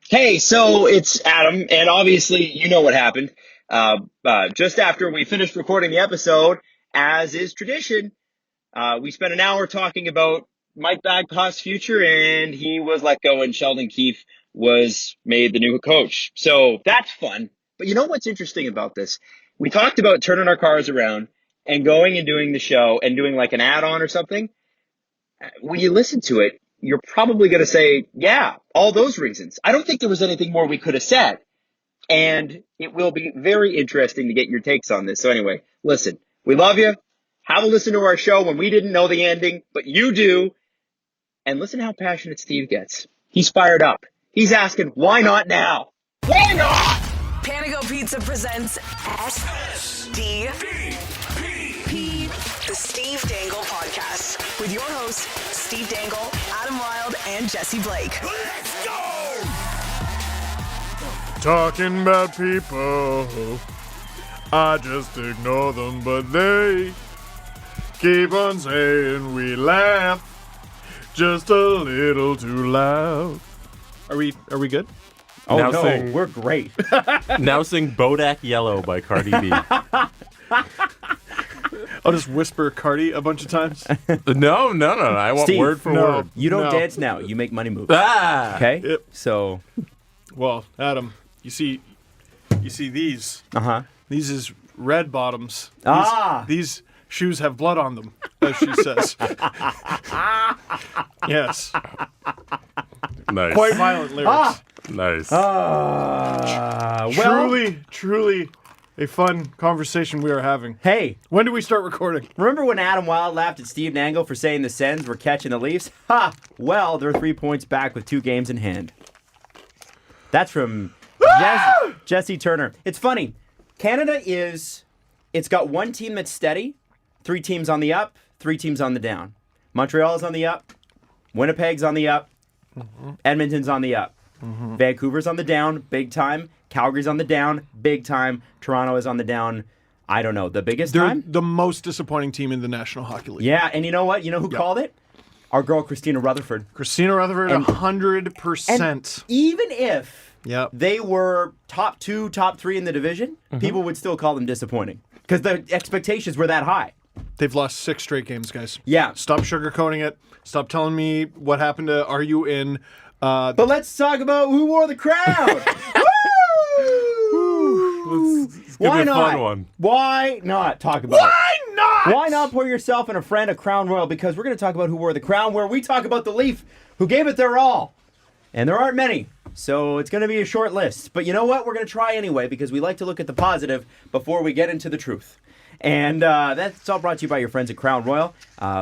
Hey, so it's Adam, and obviously you know what happened. Just after we finished recording the episode, as is tradition, we spent an hour talking about Mike Babcock's future, and he was let go, and Sheldon Keefe was made the new coach. So that's fun. But you know what's interesting about this? We talked about turning our cars around and going and doing the show and doing like an add-on or something. When you listen to it, you're probably going to say, yeah, all those reasons. I don't think there was anything more we could have said. And it will be very interesting to get your takes on this. So anyway, listen, we love you. Have a listen to our show when we didn't know the ending, but you do. And listen how passionate Steve gets. He's fired up. He's asking, why not now? Why not? Panago Pizza presents SDP, the Steve Dangle Podcast, with your hosts, Steve Dangle, Adam Wilde, and Jesse Blake. Let's go! Talking about people, I just ignore them, but they keep on saying we laugh just a little too loud. Are we good? Oh, Now no, sing- we're great. Now sing Bodak Yellow by Cardi B. I'll just whisper Cardi a bunch of times. No. I want Steve, word for no. word. You don't No. dance now. You make money moves. Ah! Okay? Yep. So, Well, Adam, you see these. uh-huh. These is red bottoms. These shoes have blood on them, as she says. Yes. Nice. Quite violent lyrics. Nice. Well, Truly a fun conversation we are having. hey, When do we start recording? remember when Adam Wilde laughed at Steve Dangle for saying the Sens were catching the Leafs? Ha! Well, they're 3 points back with 2 games in hand. That's from Jesse Turner. It's funny. Canada it's got one team that's steady, 3 teams on the up, 3 teams on the down. Montreal's on the up, Winnipeg's on the up, Edmonton's on the up. Vancouver's on the down, big time. Calgary's on the down, big time. Toronto is on the down, I don't know, the biggest They're time? the most disappointing team in the National Hockey League. Yeah, and you know what? You know who called it? Our girl, Christina Rutherford. Christina Rutherford, And- 100%. Even if Yep. they were top 2, top 3 in the division, people would still call them disappointing. Because the expectations were that high. They've lost 6 straight games, guys. Yeah. Stop sugarcoating it. Stop telling me what happened to Are You In? But let's talk about who wore the crown. Woo! It's gonna Why be a not? fun one. Why not talk about it? Why not? Why not pour yourself and a friend a crown royal? Because we're going to talk about who wore the crown, where we talk about the Leaf, who gave it their all. And there aren't many. So it's going to be a short list. But you know what? We're going to try anyway, because we like to look at the positive before we get into the truth. And that's all brought to you by your friends at Crown Royal.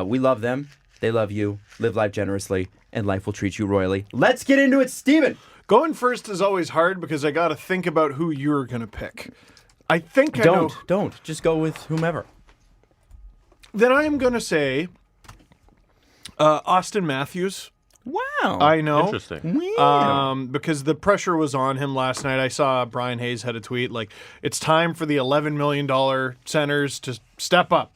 We love them. They love you. Live life generously, and life will treat you royally. Let's get into it, Steven. Going first is always hard because I got to think about who you're going to pick. I think I know. Don't. Just go with whomever. Then I am going to say Austin Matthews. Wow. I know. Interesting. Because the pressure was on him last night. I saw Brian Hayes had a tweet like, it's time for the $11 million centers to step up.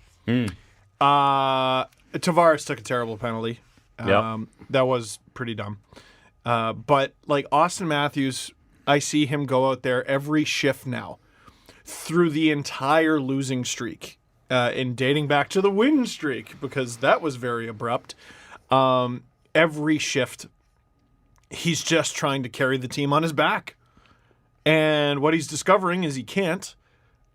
Tavares took a terrible penalty. Yep. That was pretty dumb. But like Austin Matthews, I see him go out there every shift now through the entire losing streak and dating back to the win streak because that was very abrupt. Every shift, he's just trying to carry the team on his back. And what he's discovering is he can't.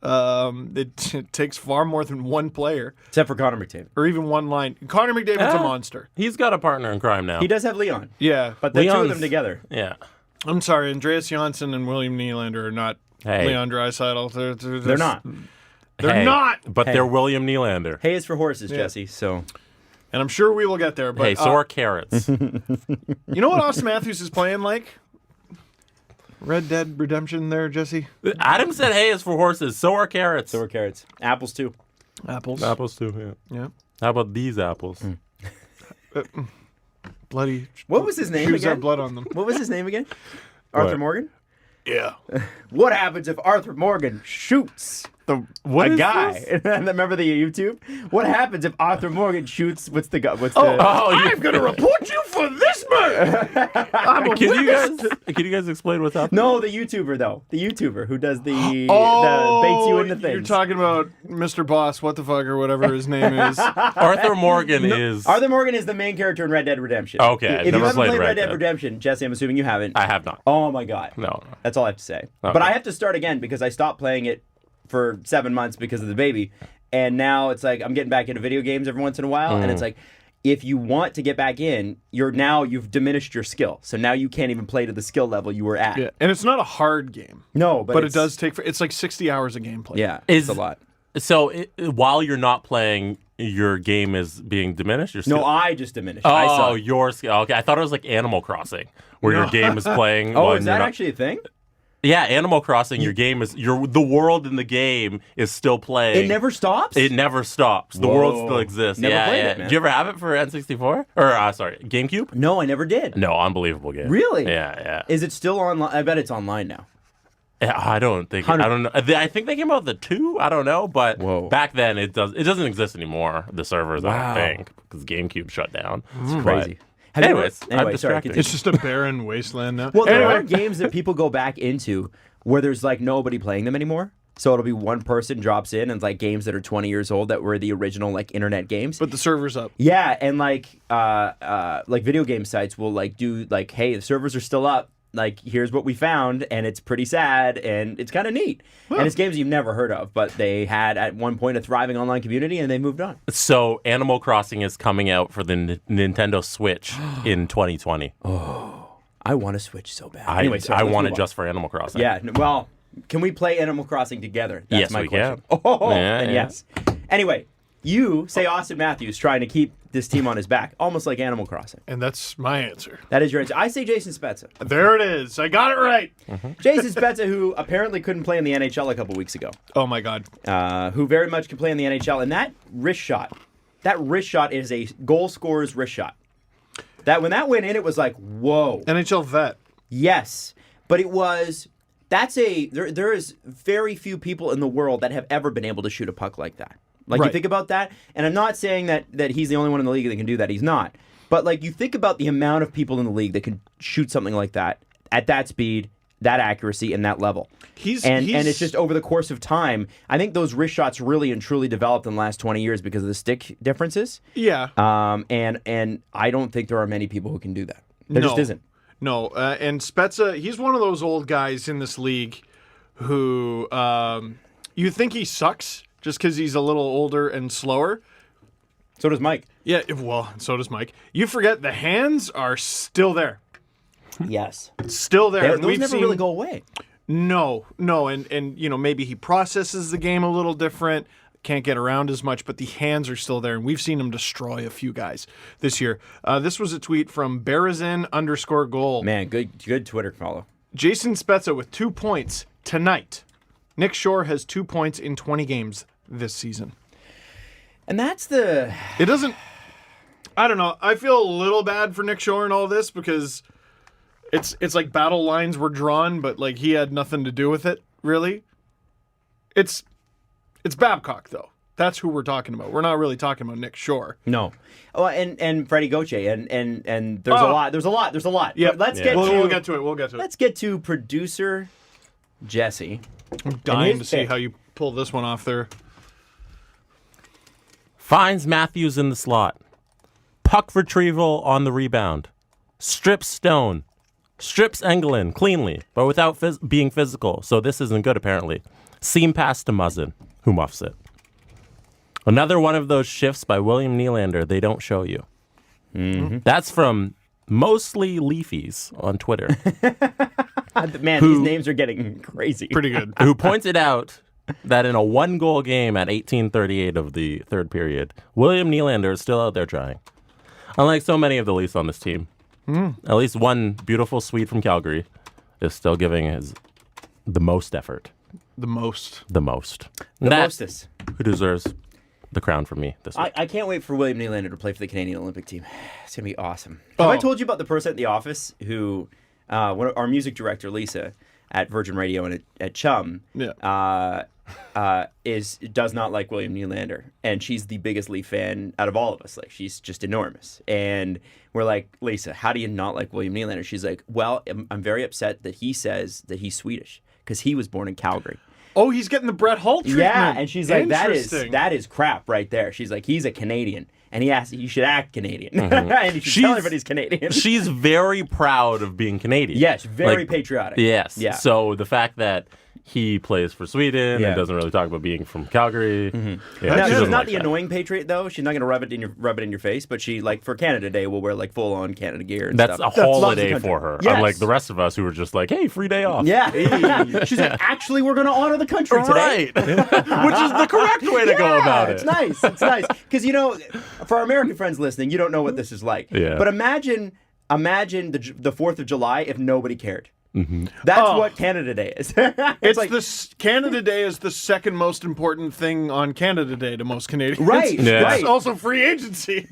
It takes far more than one player. Except for Connor McDavid. Or even one line. Connor McDavid's a monster. He's got a partner in crime now. He does have Leon. Yeah. But the two of Leon's- them together. Yeah. I'm sorry, Andreas Janssen and William Nylander are not Hey. Leon Draisaitl. They're not. They're Hey, not. But Hey. they're William Nylander. Hay is for horses, Jesse, so... And I'm sure we will get there. But Hey, so are carrots. you know what Austin Matthews is playing like? Red Dead Redemption there, Jesse? Adam said hay is for horses. So are carrots. So are carrots. Apples, too. Apples. Apples too, yeah. Yeah. How about these apples? Bloody. What was his name Shoes have again? blood on them. What was his name again? Arthur What? Morgan? Yeah. What happens if Arthur Morgan shoots What a is guy. this? Remember the YouTube? What happens if Arthur Morgan shoots? What's the? I'm gonna report you for this murder. Can you guys explain what's happening? No, the YouTuber though. The YouTuber who does the baits Oh, you into things. you're talking about Mr. Boss, what the fuck, or whatever his name is. Arthur Morgan is. Arthur Morgan is the main character in Red Dead Redemption. Okay, I've if you never haven't played played Red Red Dead Dead. Redemption, Jesse, I'm assuming you haven't. I have not. Oh my god. No. That's all I have to say. But I have to start again because I stopped playing it for 7 months because of the baby. And now it's like I'm getting back into video games every once in a while. And it's like, if you want to get back in, you've diminished your skill. So now you can't even play to the skill level you were at. Yeah, and it's not a hard game. No, but it does take. It's like 60 hours of gameplay. Yeah, it's a lot. So while you're not playing, your game is being diminished? Your skill? No, I just diminished. I Oh, suck. your skill. Okay, I thought it was like Animal Crossing, where your game is playing. Oh, when is you're that not- actually a thing? Yeah, Animal Crossing. Your game is the world in the game is still playing. It never stops? It never stops. The world still exists. Never yeah, played yeah. it, man. Did you ever have it for N64 or sorry, GameCube? No, I never did. No, unbelievable game. Really? Yeah, yeah. Is it still online? I bet it's online now. Yeah, I don't think. I don't know. I think they came out with the 2. I don't know, but Whoa. back then it doesn't exist anymore. The servers, I Wow. don't think, because GameCube shut down. It's But- crazy. Have you Anyways, ever- I'm sorry, distracted. continue. It's just a barren wasteland now. Well, there Anyway. are games that people go back into where there's like nobody playing them anymore. So it'll be one person drops in and it's like games that are 20 years old that were the original like internet games. But the server's up. Yeah, and like video game sites will like do like, hey, the servers are still up. Like, here's what we found, and it's pretty sad, and it's kind of neat. And it's games you've never heard of, but they had at one point a thriving online community, and they moved on. So Animal Crossing is coming out for the Nintendo Switch in 2020. I want to Switch so bad. I Anyway, sorry, I let's want move it on. just for Animal Crossing. Yeah, well, can we play Animal Crossing together? That's Yes, my we question. can. Oh, Yeah, and yeah. yes. Anyway, you say Austin Matthews trying to keep this team on his back, almost like Animal Crossing. And that's my answer. That is your answer. I say Jason Spezza. There it is. I got it right. Jason Spezza, who apparently couldn't play in the NHL a couple weeks ago, Oh, my God. who very much can play in the NHL. And that wrist shot is a goal scorer's wrist shot. That when that went in, it was like, whoa. NHL vet. Yes, but there is very few people in the world that have ever been able to shoot a puck like that. Like, you Right. think about that, and I'm not saying that he's the only one in the league that can do that. He's not. But, like, you think about the amount of people in the league that can shoot something like that at that speed, that accuracy, and that level. And it's just over the course of time, I think those wrist shots really and truly developed in the last 20 years because of the stick differences. Yeah. And I don't think there are many people who can do that. There just isn't. No, and Spezza, he's one of those old guys in this league who you think he sucks just because he's a little older and slower. So does Mike. Yeah, well, so does Mike. You forget the hands are still there. Yes. Still there. Those never really go away. No, and you know, maybe he processes the game a little different, can't get around as much, but the hands are still there, and we've seen him destroy a few guys this year. This was a tweet from Berezin_goal. Man, good Twitter follow. Jason Spezza with 2 points tonight. Nick Shore has 2 points in 20 games this season. And that's the... It doesn't... I don't know. I feel a little bad for Nick Shore and all this because it's like battle lines were drawn, but like he had nothing to do with it, really. It's Babcock, though. That's who we're talking about. We're not really talking about Nick Shore. No. Oh, and Freddie Gauthier, and there's a lot. There's a lot. Yeah, But let's get to... We'll get to it. We'll get to it. Let's get to producer Jesse. I'm dying his to see pick. how you pull this one off there. Finds Matthews in the slot. Puck retrieval on the rebound. Strips Stone. Strips Engvall cleanly, but without being physical. So this isn't good, apparently. Seam pass to Muzzin, who muffs it. Another one of those shifts by William Nylander they don't show you. Mm-hmm. That's from Mostly Leafies on Twitter. Man, these names are getting crazy. Pretty good. Who pointed out that in a one-goal game at 18:38 of the third period, William Nylander is still out there trying. Unlike so many of the Leafs on this team, at least one beautiful Swede from Calgary is still giving the most effort. The most. The most. The That- mostest. Who deserves the crown from me this week. I can't wait for William Nylander to play for the Canadian Olympic team. It's going to be awesome. Have I told you about the person at the office who, our music director, Lisa, at Virgin Radio and at Chum, does not like William Nylander, and she's the biggest Leaf fan out of all of us. Like, she's just enormous. And we're like, Lisa, how do you not like William Nylander? She's like, well, I'm very upset that he says that he's Swedish because he was born in Calgary. Oh, he's getting the Brett Hull treatment. Yeah, and she's like, that Interesting. is crap right there. She's like, he's a Canadian, and he should act Canadian, and you should tell everybody he's Canadian. She's very proud of being Canadian. Yes, very patriotic. Yes. Yeah. So the fact that he plays for Sweden and doesn't really talk about being from Calgary. Yeah, Now, she she's doesn't not like the that. annoying patriot though. She's not going to rub it in your face. But she, like, for Canada Day, will wear like full on Canada gear. And That's stuff. a Loves the holiday country. for her. Yes. Unlike the rest of us who were just like, hey, free day off. Yeah. She's like, actually, we're going to honor the country today. Right. Which is the correct way to go about it. It's nice. It's nice. Because, for our American friends listening, you don't know what this is like. Yeah. But imagine the 4th of July if nobody cared. That's what Canada Day is. It's like Canada Day is the second most important thing on Canada Day to most Canadians. Right, Yeah. right. It's also free agency.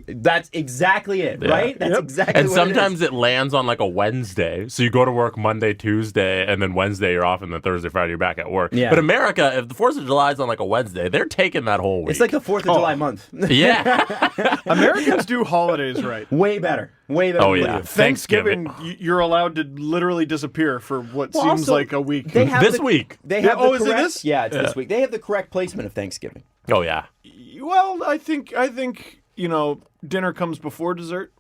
That's exactly it, right? That's exactly And what sometimes it is. it lands on like a Wednesday. So you go to work Monday, Tuesday, and then Wednesday you're off, and then Thursday, Friday you're back at work. Yeah. But America, if the 4th of July is on like a Wednesday, they're taking that whole week. It's like the 4th of July month. Yeah. Americans do holidays right. Way better. Way better. Oh, than yeah. we do. Thanksgiving, you're allowed to literally disappear for what Well, seems also, like a week. They have This week. They have Oh, the is it correct, this? Yeah, it's this week. They have the correct placement of Thanksgiving. Oh, yeah. Well, I think dinner comes before dessert.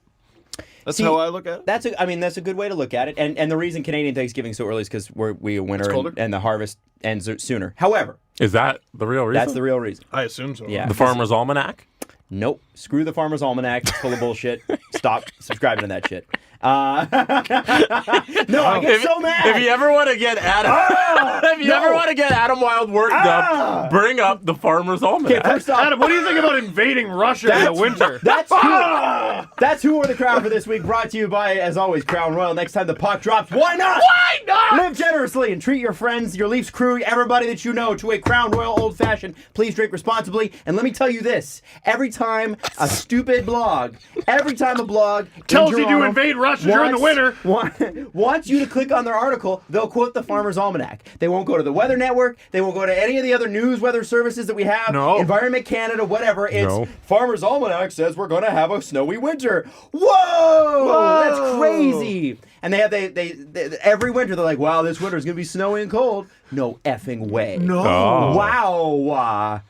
That's See, how I look at it. That's a good way to look at it. And the reason Canadian Thanksgiving is so early is because we a winter colder? and the harvest ends sooner. However, Is that the real reason? that's the real reason. I assume so. Yeah. The Farmer's Almanac? Nope. Screw the Farmer's Almanac. It's full of bullshit. Stop subscribing to that shit. No, I get so mad. If you ever want to get Adam, ever want to get Adam Wild worked up, bring up the Farmer's Almanac. Okay, first off, Adam, what do you think about invading Russia in the winter? That's who are the Crown for this week. Brought to you by, as always, Crown Royal. Next time the puck drops, why not? Why not? Live generously and treat your friends, your Leafs crew, everybody that you know to a Crown Royal Old Fashioned. Please drink responsibly. And let me tell you this: every time a blog Tells in you to Toronto invade Russia during the winter. wants you to click on their article, they'll quote the Farmer's Almanac. They won't go to the Weather Network. They won't go to any of the other news weather services that we have. No. Environment Canada, whatever. It's No. Farmer's Almanac says we're going to have a snowy winter. Whoa! That's crazy. And they every winter they're like, wow, this winter is going to be snowy and cold. No effing way. No. Oh. Wow.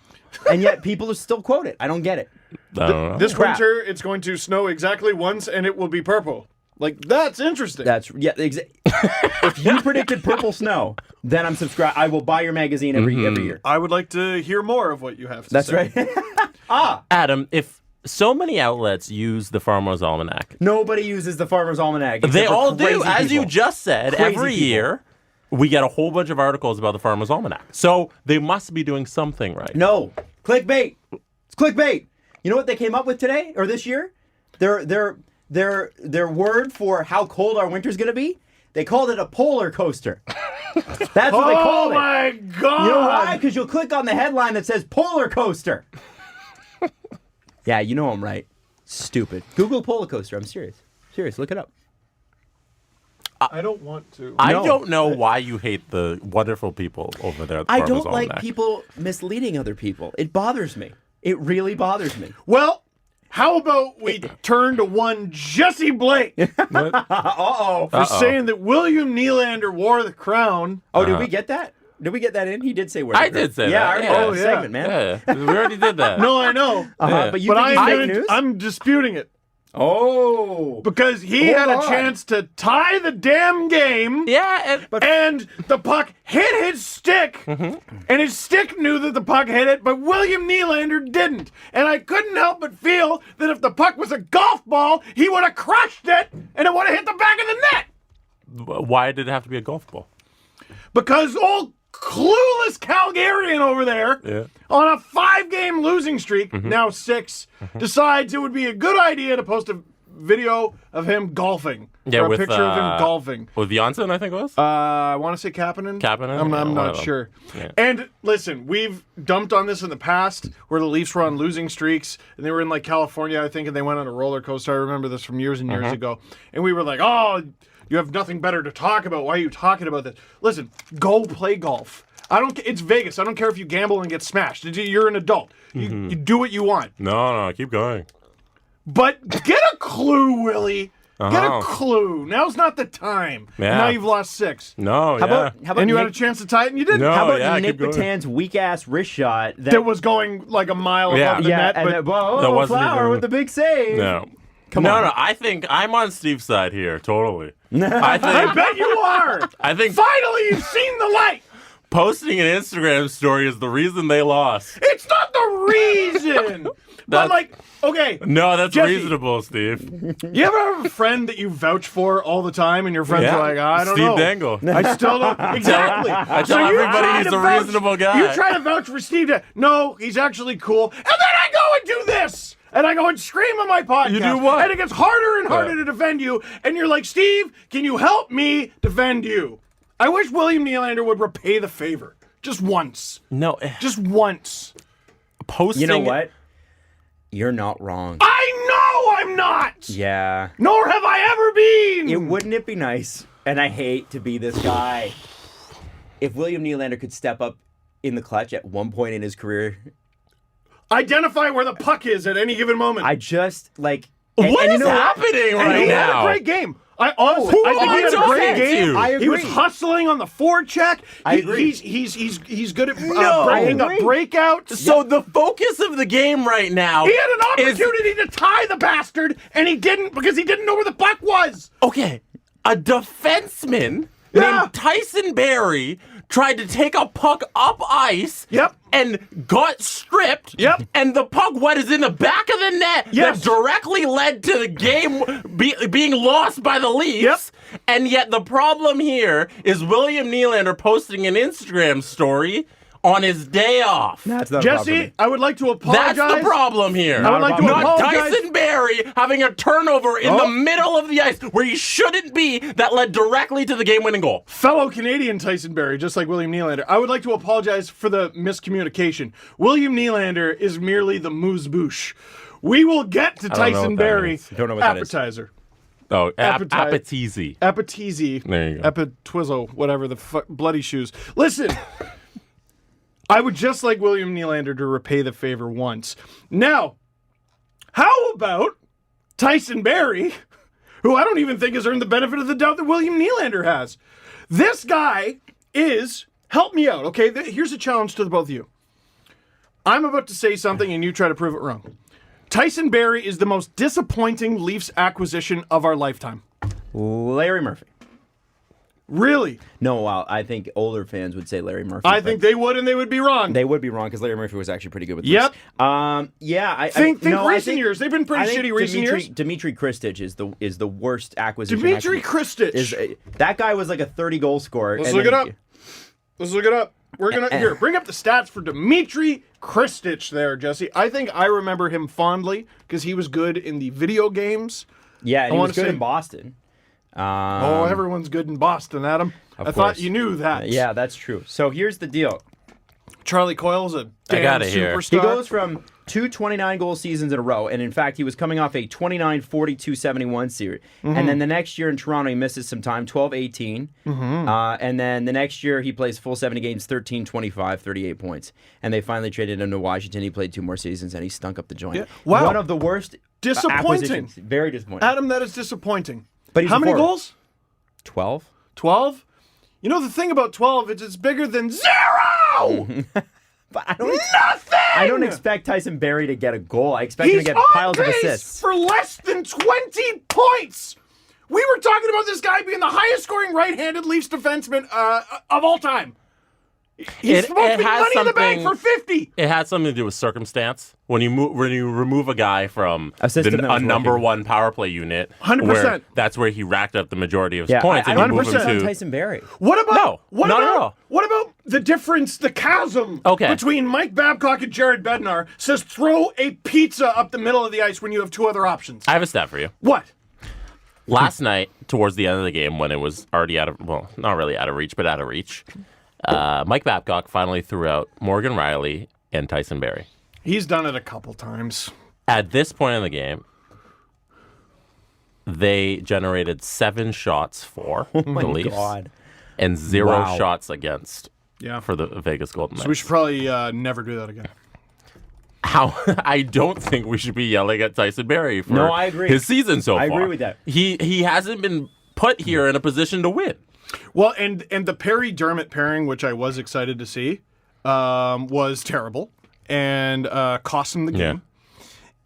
And yet people still quote it. I don't get it. I don't know. This Crap. winter, it's going to snow exactly once, and it will be purple. Like, that's interesting. If you predicted purple snow, then I'm subscribed. I will buy your magazine every year. I would like to hear more of what you have to That's say. right. Adam, if so many outlets use the Farmer's Almanac, Nobody uses the Farmer's Almanac. they except for all do. crazy As you people. just said, Crazy every people. year we get a whole bunch of articles about the Farmer's Almanac. So they must be doing something right. No. Clickbait. It's clickbait. You know what they came up with today or this year? Their word for how cold our winter's going to be? They called it a polar coaster. That's what they called Oh it. my God! You know why? Because you'll click on the headline that says polar coaster. Yeah, you know I'm right. Stupid. Google polar coaster. I'm serious. Serious. Look it up. I don't want to. I No. don't know why you hate the wonderful people over there at the I Farmer's don't like Almanac. people misleading other people. It bothers me. It really bothers me. Well, how about we turn to one Jesse Blake Uh-oh. for saying that William Nylander wore the crown. Oh, did we get that? Did we get that in? He did say where. I did say yeah, that. I already Yeah. had Oh, that yeah. segment, man. Yeah, we already did that. No, I know. Yeah. But you But think it's fake news? I'm disputing it Oh. because he Hold had a on. chance to tie the damn game. Yeah, And the puck hit his stick, and his stick knew that the puck hit it, but William Nylander didn't. And I couldn't help but feel that if the puck was a golf ball, he would have crushed it, and it would have hit the back of the net. why did it have to be a golf ball? Because old clueless Calgarian over there, Yeah. on a 5-game losing streak, now 6, decides it would be a good idea to post a video of him golfing. Yeah, or a with, picture of him golfing. With Janssen, I think it was. I want to say Kapanen. Kapanen? I'm Yeah, one not of them. sure. Yeah. And listen, we've dumped on this in the past where the Leafs were on losing streaks and they were in like California, I think, and they went on a roller coaster. I remember this from years and years ago. And we were like, oh, You have nothing better to talk about. Why are you talking about this? Listen, go play golf. It's Vegas. I don't care if you gamble and get smashed. You're an adult. You do what you want. No, keep going. But get a clue, Willie. Get a clue. Now's not the time. Yeah. Now you've lost 6. No, How about And you Nick, had a chance to tie it and you didn't. No. how about yeah, Nick keep going. Batan's weak ass wrist shot That was going like a mile above the net. and But then, whoa, That wasn't Flower even- with the big save. No. Come on. No, I think I'm on Steve's side here, totally. I I bet you are. think Finally, you've seen the light. posting an Instagram story is the reason they lost. It's not the reason. But like, okay. No, that's Jesse. reasonable, Steve. You ever have a friend that you vouch for all the time, and your friends Yeah. are like, I don't Steve know. Dangle. I still don't. Exactly. I tell you everybody try he's to a vouch- reasonable guy. You try to vouch for Steve. No, he's actually cool. And then I go and do this. And I go and scream on my podcast. You do what? And it gets harder and harder to defend you. And you're like, Steve, can you help me defend you? I wish William Nylander would repay the favor. Just once. No, Just once. posting. You know what? You're not wrong. I know I'm not. Yeah. Nor have I ever been. Wouldn't it be nice? And I hate to be this guy. If William Nylander could step up in the clutch at one point in his career, Identify where the puck is at any given moment. I just like. What and is you know what? happening and right he had now? a great game. I honestly, Who I think he had a are great you? game. I He was agree. hustling on the forecheck. I agree. He's good at No. breaking up I agree. breakouts. So the focus of the game right now He had an is opportunity to tie the bastard, and he didn't because he didn't know where the puck was. okay. A defenseman Yeah. named Tyson Barrie tried to take a puck up ice. Yep. And got stripped. Yep. And the puck what is in the back of the net Yes. that directly led to the game being lost by the Leafs. Yep. And yet the problem here is William Nylander posting an Instagram story on his day off. That's not a problem for Jesse, me. I would like to apologize. That's the problem here. I would like to Not apologize. Tyson Barrie having a turnover in Oh. the middle of the ice where he shouldn't be that led directly to the game-winning goal. Fellow Canadian Tyson Barrie, just like William Nylander, I would like to apologize for the miscommunication. William Nylander is merely the moose-bouche. We will get to don't know Tyson what that Barrie. means. Don't know what that is. Appetizer. Oh, Appetite. appetizy. Appetizy. There you go. Epitwizzle, whatever the bloody shoes. Listen, I would just like William Nylander to repay the favor once. Now, how about Tyson Barrie, who I don't even think has earned the benefit of the doubt that William Nylander has? This guy is, help me out, okay? Here's a challenge to the both of you. I'm about to say something and you try to prove it wrong. Tyson Barrie is the most disappointing Leafs acquisition of our lifetime. Larry Murphy. Really? No, well, I think older fans would say Larry Murphy. I but think they would and they would be wrong. they would be wrong because Larry Murphy was actually pretty good with Yep. this. Yeah, I Think no, I recent years. They've been pretty I think shitty recent years. Dmitry Kristich is the worst acquisition. Dmitry actually. Kristich. That guy was like a 30-goal scorer. Let's and look it then- up. Let's look it up. We're gonna here bring up the stats for Dmitry Kristich there, Jesse. I think I remember him fondly because he was good in the video games. Yeah, and he wanna was good say- in Boston. Oh, everyone's good in Boston, Adam. I thought course. you knew that. Yeah, that's true. So here's the deal. Charlie Coyle's a damn got it here. superstar. He goes from 2 29-goal seasons in a row, and in fact, he was coming off a 29-42-71 series. And then the next year in Toronto, he misses some time, 12-18. And then the next year, he plays full 70 games, 13-25, 38 points. And they finally traded him to Washington. He played 2 more seasons, and he stunk up the joint. Yeah. Wow. One of the worst Disappointing. acquisitions. Very disappointing. Adam, that is disappointing. But he's how a many forward. goals? 12? 12? You know the thing about 12 is it's bigger than 0! But I don't Nothing! I don't expect Tyson Barrie to get a goal. I expect him He's to get on piles of pace assists. for less than 20 points. We were talking about this guy being the highest scoring right-handed Leafs defenseman of all time. He's It- supposed it to be has money in the bank for something- 50. It had something to do with circumstance. When you remove a guy from A system that a was number working. one power play unit, 100%. where that's where he racked up the majority of his Yeah, points, I and you don't move him 100% on to. Tyson Barrie. What about No, what not about at all. what about the difference, the chasm Okay. between Mike Babcock and Jared Bednar says throw a pizza up the middle of the ice when you have 2 other options? I have a stat for you. What? Last night, towards the end of the game, when it was already not really out of reach, but out of reach, Mike Babcock finally threw out Morgan Riley and Tyson Barrie. He's done it a couple times. At this point in the game, they generated 7 shots for the Leafs God. and 0 Wow. shots against Yeah. for the Vegas Golden Knights. So we should probably never do that again. How I don't think we should be yelling at Tyson Barrie for No, I agree. his season so far. I agree with that. He hasn't been put here in a position to win. Well, and the Perry Dermott pairing, which I was excited to see, was terrible and cost him the game.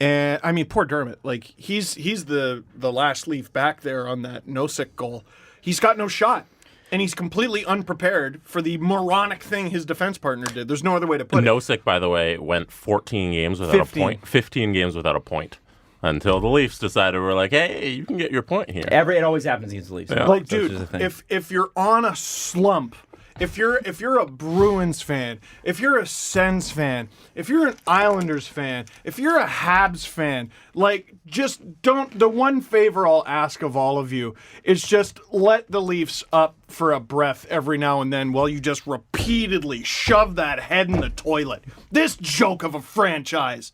And I mean, poor Dermott. Like he's the last Leaf back there on that Nosek goal. He's got no shot, and he's completely unprepared for the moronic thing his defense partner did. There's no other way to put it. Nosek, by the way, went 14 games without 15. a point. 15 games without a point until the Leafs decided we're like, hey, you can get your point here. It always happens against the Leafs. Yeah. Like, That's dude, just a thing. if you're on a slump, if you're a Bruins fan, if you're a Sens fan, if you're an Islanders fan, if you're a Habs fan, like, just don't. The one favor I'll ask of all of you is just let the Leafs up for a breath every now and then while you just repeatedly shove that head in the toilet. This joke of a franchise.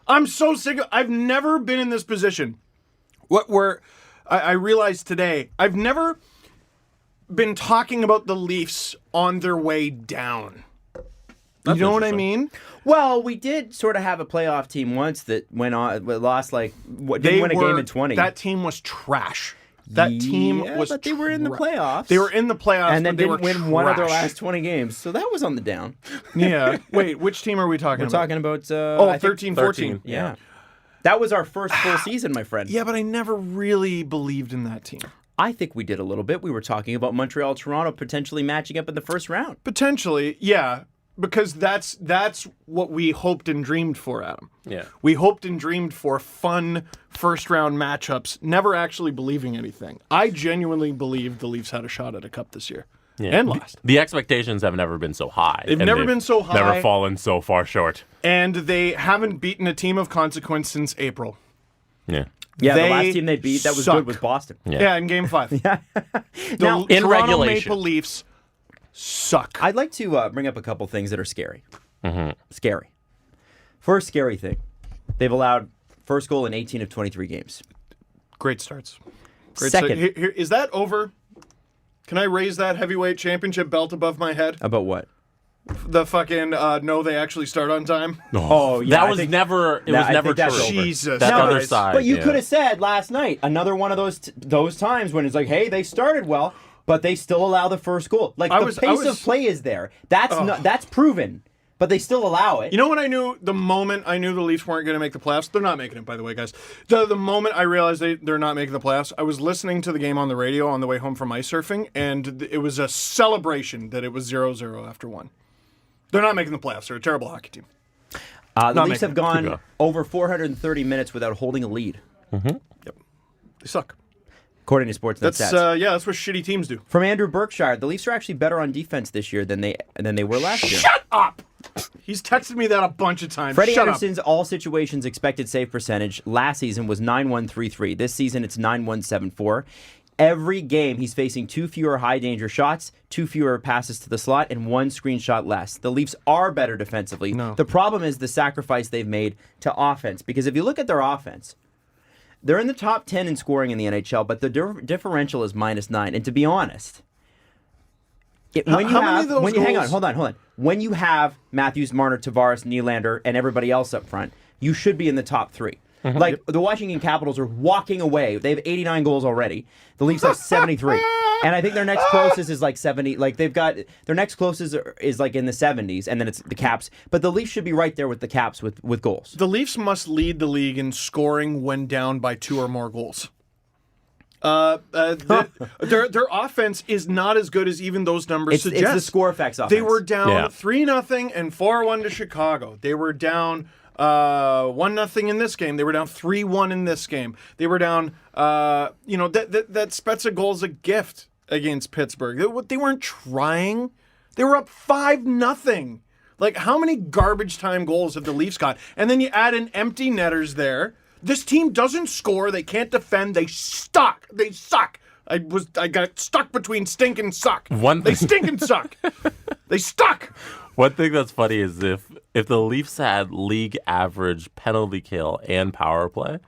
I'm so sick of. I've never been in this position. Where I realized today, I've never been talking about the Leafs on their way down. You know what I mean? Well, we did sort of have a playoff team once that went on, lost didn't win a game in 20. That team was trash. That team was. but they were in the playoffs. They were in the playoffs, and then but they didn't were win one of their trash. last 20 games. So that was on the down. Yeah. Wait, which team are we talking We're about? talking about I think 13-14. Yeah. That was our first full season, my friend. Yeah, but I never really believed in that team. I think we did a little bit. We were talking about Montreal, Toronto potentially matching up in the first round. Potentially, yeah, because that's what we hoped and dreamed for, Adam. Yeah. We hoped and dreamed for fun first-round matchups, never actually believing anything. I genuinely believed the Leafs had a shot at a cup this year. Yeah. And lost. The expectations have never been so high. They've and never been so high. Never fallen so far short. And they haven't beaten a team of consequence since April. Yeah. Yeah, the They last team they beat that was suck. good was Boston. Yeah, in Game 5. Now, The in Toronto regulation. Maple Leafs suck. I'd like to bring up a couple things that are scary. Scary. First scary thing, they've allowed first goal in 18 of 23 games. Great starts. Great Second. start. Here, is that over? Can I raise that heavyweight championship belt above my head? About what? The fucking no, they actually start on time. Oh, yeah. That I was think- never. It Nah, was I never think that's true. over. Jesus, That other guys. side. But you yeah. could have said last night another one of those times when it's like, hey, they started well, but they still allow the first goal. Like the pace of play is there. That's proven, but they still allow it. You know when I knew the moment I knew the Leafs weren't going to make the playoffs? They're not making it, by the way, guys. The moment I realized they're not making the playoffs, I was listening to the game on the radio on the way home from ice surfing, and it was a celebration that it was 0-0 after 1. They're not making the playoffs. They're a terrible hockey team. The not Leafs making have it. gone Keep going. over 430 minutes without holding a lead, Yep. They suck. according to Sportsnet That's stats. that's what shitty teams do. From Andrew Berkshire, the Leafs are actually better on defense this year than they were last year. Shut up! He's texted me that a bunch of times. Freddie Shut Anderson's all situations expected save percentage last season was 9.133. This season it's 9.174. Every game he's facing 2 fewer high danger shots, 2 fewer passes to the slot, and 1 screenshot less. The Leafs are better defensively. No. The problem is the sacrifice they've made to offense. Because if you look at their offense, they're in the top 10 in scoring in the NHL, but the differential is -9. And to be honest, how many of those hang on, goals- hold on. When you have Matthews, Marner, Tavares, Nylander, and everybody else up front, you should be in the top 3. Like, the Washington Capitals are walking away. They have 89 goals already. The Leafs have 73. And I think their next closest is like 70. Like, they've got their next closest is like in the 70s, and then it's the Caps. But the Leafs should be right there with the Caps with goals. The Leafs must lead the league in scoring when down by 2 or more goals. Their offense is not as good as even those numbers suggest. It's the score effects offense. They were down Yeah. 3-0 and 4-1 to Chicago. They were down 1-0 in this game. They were down 3-1 in this game. They were down. That Spezza goal's a gift against Pittsburgh. They weren't trying. They were up 5-0. Like, how many garbage time goals have the Leafs got? And then you add in empty netters there. This team doesn't score. They can't defend. They suck. They suck. I got stuck between stink and suck. They stink and suck. They stuck. One thing that's funny is if the Leafs had league average penalty kill and power play,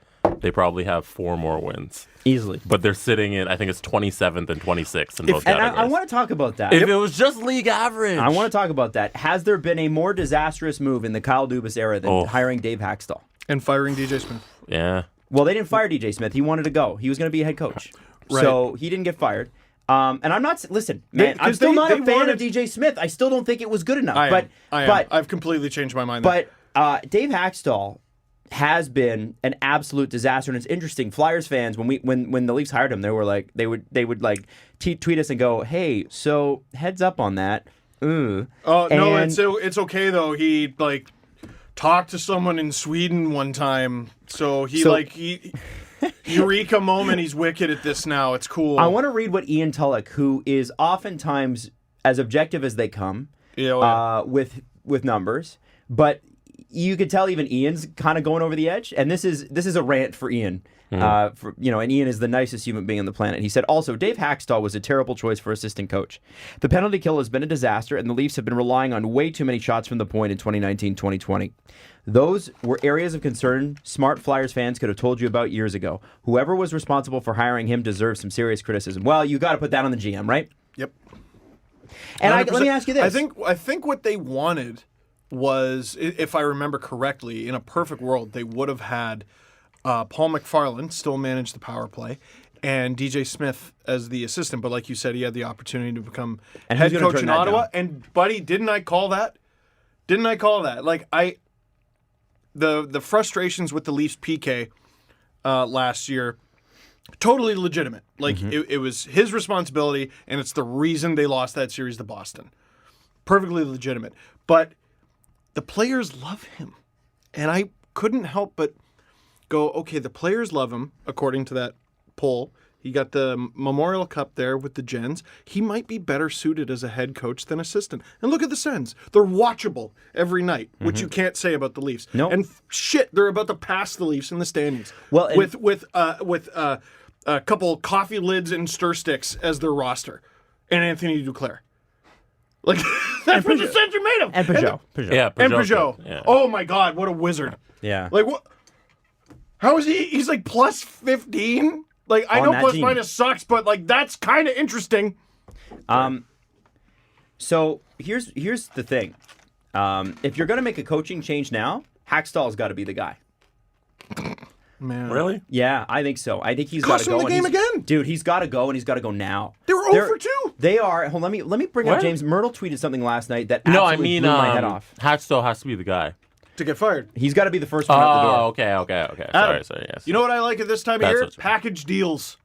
they probably have 4 more wins. Easily. But they're sitting in, I think it's 27th and 26th in both And categories. I want to talk about that. If it was just league average. I want to talk about that. Has there been a more disastrous move in the Kyle Dubas era than hiring Dave Hakstol? And firing DJ Smith. Yeah. Well, they didn't fire DJ Smith. He wanted to go. He was going to be a head coach. Right. So he didn't get fired. And I'm not, listen, man, I'm still not a fan of DJ Smith. I still don't think it was good enough. I've completely changed my mind. But Dave Hakstol has been an absolute disaster, and it's interesting. Flyers fans, when the Leafs hired him, they were like they would like tweet us and go, "Hey, so heads up on that." No, it's okay though. He like talked to someone in Sweden one time, so he eureka moment. He's wicked at this now. It's cool. I want to read what Ian Tulloch, who is oftentimes as objective as they come, with numbers, but you could tell even Ian's kind of going over the edge, and this is a rant for Ian. And Ian is the nicest human being on the planet. He said, also, Dave Hakstol was a terrible choice for assistant coach. The penalty kill has been a disaster, and the Leafs have been relying on way too many shots from the point in 2019-2020. Those were areas of concern smart Flyers fans could have told you about years ago. Whoever was responsible for hiring him deserves some serious criticism. Well, you got to put that on the GM, right? Yep. And let me ask you this. I think what they wanted was, if I remember correctly, in a perfect world, they would have had Paul McFarland still manage the power play and DJ Smith as the assistant. But like you said, he had the opportunity to become head coach in Ottawa. And, buddy, didn't I call that? Like, the frustrations with the Leafs PK last year, totally legitimate. Like, it was his responsibility, and it's the reason they lost that series to Boston. Perfectly legitimate. But the players love him. And I couldn't help but go, okay, the players love him, according to that poll. He got the Memorial Cup there with the Gens. He might be better suited as a head coach than assistant. And look at the Sens. They're watchable every night, which you can't say about the Leafs. No. And they're about to pass the Leafs in the standings. Well, with a couple coffee lids and stir sticks as their roster. And Anthony Duclair. Like, that's what the Sens are made of. And Peugeot. Yeah, Peugeot. Yeah. Oh, my God, what a wizard. Yeah. Like, what? How is he? He's like plus 15? Like, I know plus minus sucks, but like that's kind of interesting. So here's the thing. If you're going to make a coaching change now, Hakstol's got to be the guy. Man. Really? Yeah, I think so. I think he's got to go. Cost him the game again. Dude, he's got to go, and he's got to go now. They were 0 for 2. They are. Hold on, let me bring up James. Myrtle tweeted something last night that No, I absolutely mean, blew my head off. Hakstol has to be the guy. To get fired. He's got to be the first one out the door. Okay. Adam, Sorry, yes. You know what I like at this time of That's year? what's- Package deals.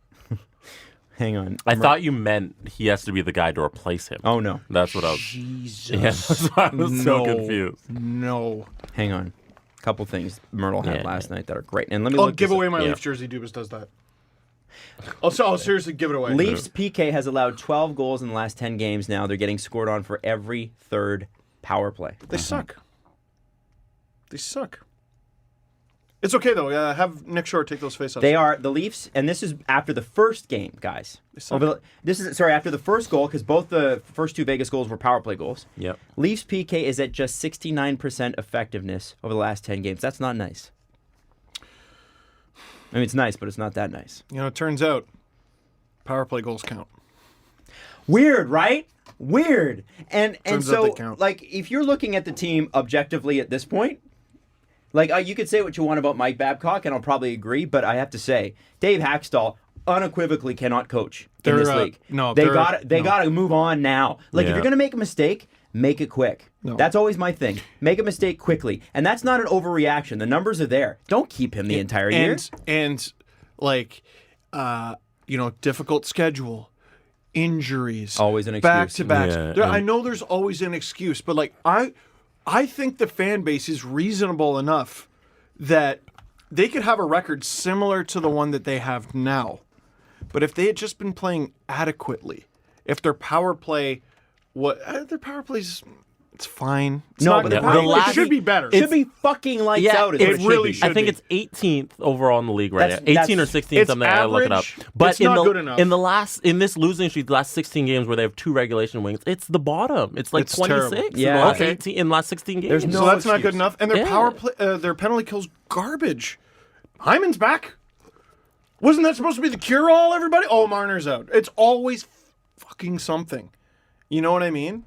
Hang on. I thought you meant he has to be the guy to replace him. Oh, no. That's what I was... Jesus. Yeah, that's why I was so confused. No. Hang on. Couple things Myrtle had last night that are great. And let me I'll look give this away up. my Leafs jersey. Dubas does that. I'll seriously give it away. Leafs PK has allowed 12 goals in the last 10 games now. They're getting scored on for every third power play. They suck. They suck. It's okay, though. Have Nick Shore take those faceoffs. They are the Leafs, and this is after the first game, guys. After the first goal, because both the first 2 Vegas goals were power play goals. Yep. Leafs PK is at just 69% effectiveness over the last 10 games. That's not nice. I mean, it's nice, but it's not that nice. You know, it turns out power play goals count. Weird, right? Weird. And Turns out so, they count. like, if you're looking at the team objectively at this point, like, you could say what you want about Mike Babcock, and I'll probably agree, but I have to say, Dave Hakstol unequivocally cannot coach in this league. They got to move on now. Like, if you're going to make a mistake, make it quick. No. That's always my thing. Make a mistake quickly. And that's not an overreaction. The numbers are there. Don't keep him the entire year. And like, difficult schedule, injuries. Always an excuse. Back-to-backs. Yeah, I know there's always an excuse, but like, I think the fan base is reasonable enough that they could have a record similar to the one that they have now. But if they had just been playing adequately, if their power play, their power plays, it's fine. It's No, not, but their the power play last- should be better. Should be fucking lights out. Is it what should really be. should. I think be. it's 18th overall in the league right That's- now. 18 or 16, it's something. I look it up. average. But It's not good enough. in this losing streak, the last 16 games where they have 2 regulation wins, it's the bottom. It's like It's 26 terrible. Yeah. in the last Okay. 18 in the last 16 games. There's no So that's not excuse. good enough. And their Yeah. power play, their penalty kills garbage. Hyman's back. Wasn't that supposed to be the cure-all, everybody? Oh, Marner's out. It's always fucking something. You know what I mean?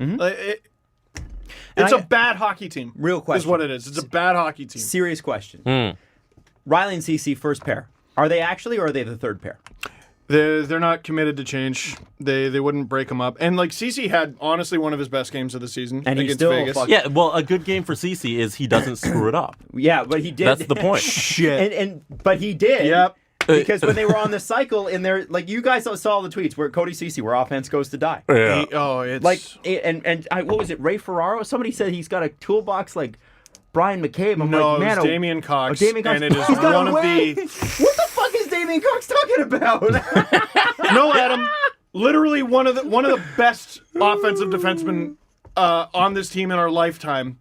It's a bad hockey team. Real question. Is what it is. It's a bad hockey team. Serious question. Riley and CC, first pair. Are they actually, or are they the third pair? They're not committed to change. They wouldn't break them up. And like CC had honestly one of his best games of the season And he against still Vegas. Yeah, well, a good game for CC is he doesn't screw it up. Yeah, but he did. That's the point. Shit. But he did. Yep. Because when they were on the cycle in there, like you guys saw the tweets where Cody Ceci, where offense goes to die. Yeah. It's Like what was it? Ray Ferraro? Somebody said he's got a toolbox like Brian McCabe. I'm no, like, man, it's Damien Cox. Damien Cox. And it is He's got one of away. the. What the fuck is Damien Cox talking about? No, Adam. Literally one of the best offensive defensemen on this team in our lifetime.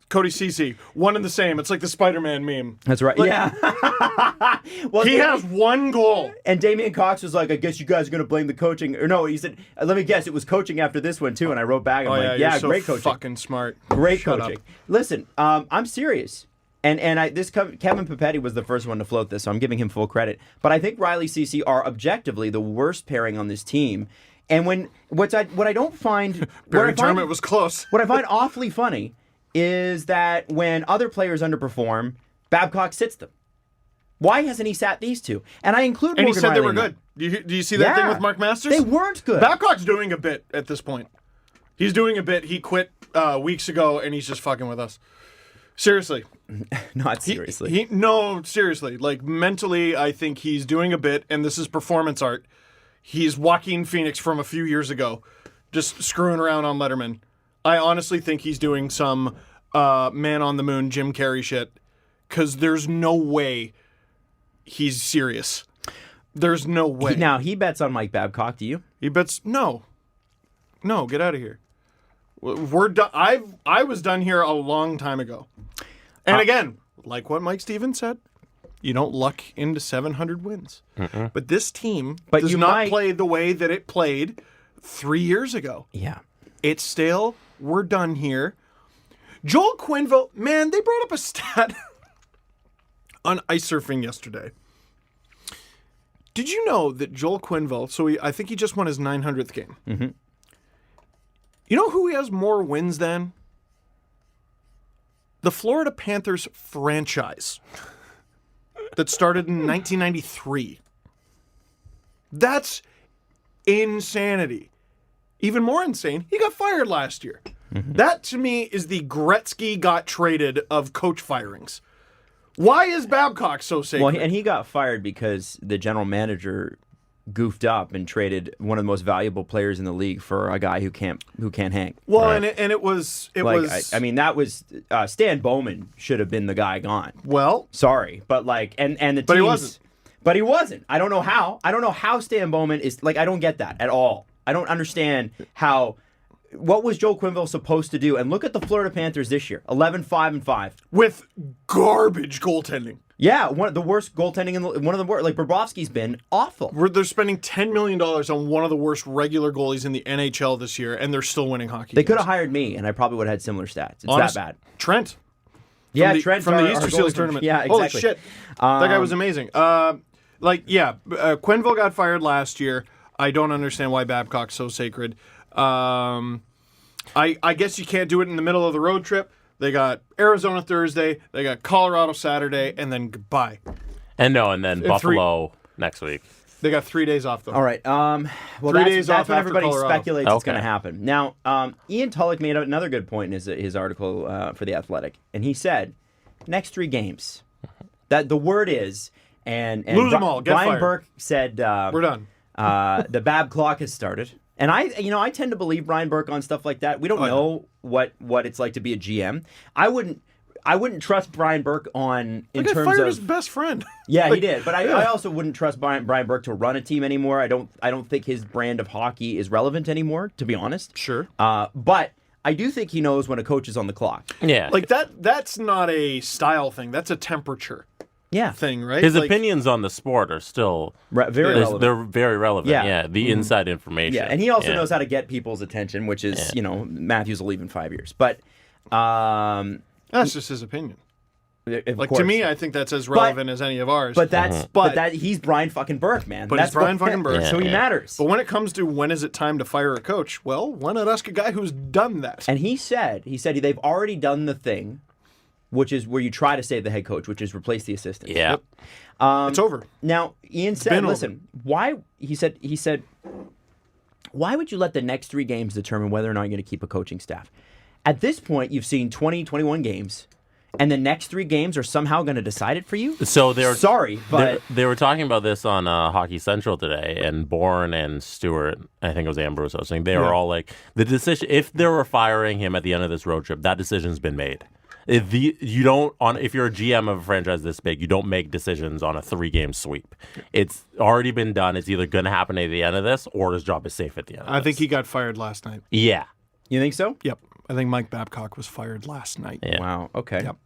Cody Ceci, one and the same. It's like the Spider-Man meme. That's right. Like, yeah. Well, he has one goal. And Damien Cox was like, I guess you guys are going to blame the coaching. Or no, he said, let me guess, it was coaching after this one too. And I wrote back, I'm like, you're so great coaching. fucking smart. Great Shut coaching. up. Listen, I'm serious. And Kevin Papetti was the first one to float this, so I'm giving him full credit. But I think Riley CC are objectively the worst pairing on this team. And what I don't find Barry Termit was close. What I find awfully funny is that when other players underperform, Babcock sits them. Why hasn't he sat these two? And I include And Morgan he said Riley they were in that. good. Do you see that thing with Mark Masters? They weren't good. Babcock's doing a bit at this point. He's doing a bit. He quit weeks ago, and he's just fucking with us. Seriously. Not seriously. No, seriously. Like, mentally, I think he's doing a bit, and this is performance art. He's Joaquin Phoenix from a few years ago, just screwing around on Letterman. I honestly think he's doing some man on the moon Jim Carrey shit, because there's no way he's serious. There's no way. Now, he bets on Mike Babcock, do you? He bets no, get out of here. We're done. I was done here a long time ago. And again, like what Mike Stevens said, you don't luck into 700 wins. But this team does not play the way that it played 3 years ago. Yeah. It's still, we're done here. Joel Quenneville, man, they brought up a stat on ice surfing yesterday. Did you know that Joel Quenneville, I think he just won his 900th game. Mm-hmm. You know who he has more wins than? The Florida Panthers franchise that started in 1993. That's insanity. Even more insane, he got fired last year. Mm-hmm. That, to me, is the Gretzky got traded of coach firings. Why is Babcock so sacred? Well, and he got fired because the general manager goofed up and traded one of the most valuable players in the league for a guy who can't hang. Well, right. and it was I mean, that was Stan Bowman should have been the guy gone. Well, sorry, but like and the teams, but he wasn't. But he wasn't. I don't know how. I don't know how Stan Bowman is like. I don't get that at all. I don't understand how. What was Joel Quenneville supposed to do? And look at the Florida Panthers this year, 11-5-5 with garbage goaltending. Yeah, one of the worst goaltending one of the worst. Like Bobrovsky's been awful. They're spending $10 million on one of the worst regular goalies in the NHL this year, and they're still winning hockey. They could have hired me, and I probably would have had similar stats. It's that bad. Trent. Trent from the Easter Seals tournament. Yeah, exactly. Holy shit, that guy was amazing. Quenneville got fired last year. I don't understand why Babcock's so sacred. I guess you can't do it in the middle of the road trip. They got Arizona Thursday, they got Colorado Saturday, and then goodbye. And then Buffalo next week. They got 3 days off, though. All right. Well, 3 days that's off when after everybody Colorado. speculates it's going to happen. Now, Ian Tulloch made another good point in his article for The Athletic, and he said, next 3 games, that the word is, and lose them all, get Brian fired. Burke said, we're done. The Bab clock has started. And I tend to believe Brian Burke on stuff like that. We don't know what it's like to be a GM. I wouldn't trust Brian Burke on in terms fired of his best friend. Yeah, he did. But I also wouldn't trust Brian Burke to run a team anymore. I don't think his brand of hockey is relevant anymore, to be honest. Sure. But I do think he knows when a coach is on the clock. Yeah. Like that's not a style thing. That's a temperature. Thing, right? His opinions on the sport are still very relevant. They're very relevant. Yeah. The inside information. Yeah, and he also knows how to get people's attention, which is, Matthews will leave in 5 years. But that's just his opinion. Of Like course. to me, I think that's as relevant as any of ours. But that he's Brian fucking Burke, man. But he's Brian fucking Burke. So he matters. But when it comes to when is it time to fire a coach, well, why not ask a guy who's done that? And he said they've already done the thing, which is where you try to save the head coach, which is replace the assistant. Yeah. It's over. Now, Ian said, listen, why he said why would you let the next 3 games determine whether or not you're going to keep a coaching staff? At this point, you've seen 20, 21 games, and the next 3 games are somehow going to decide it for you? So Sorry, but... They were talking about this on Hockey Central today, and Bourne and Stewart, I think it was Ambrose hosting, they were all like, the decision, if they were firing him at the end of this road trip, that decision's been made. If you're a GM of a franchise this big, you don't make decisions on a 3-game sweep. It's already been done. It's either going to happen at the end of this, or his job is safe at the end of this. I think he got fired last night. Yeah. You think so? Yep. I think Mike Babcock was fired last night. Yeah. Wow, okay. Yep.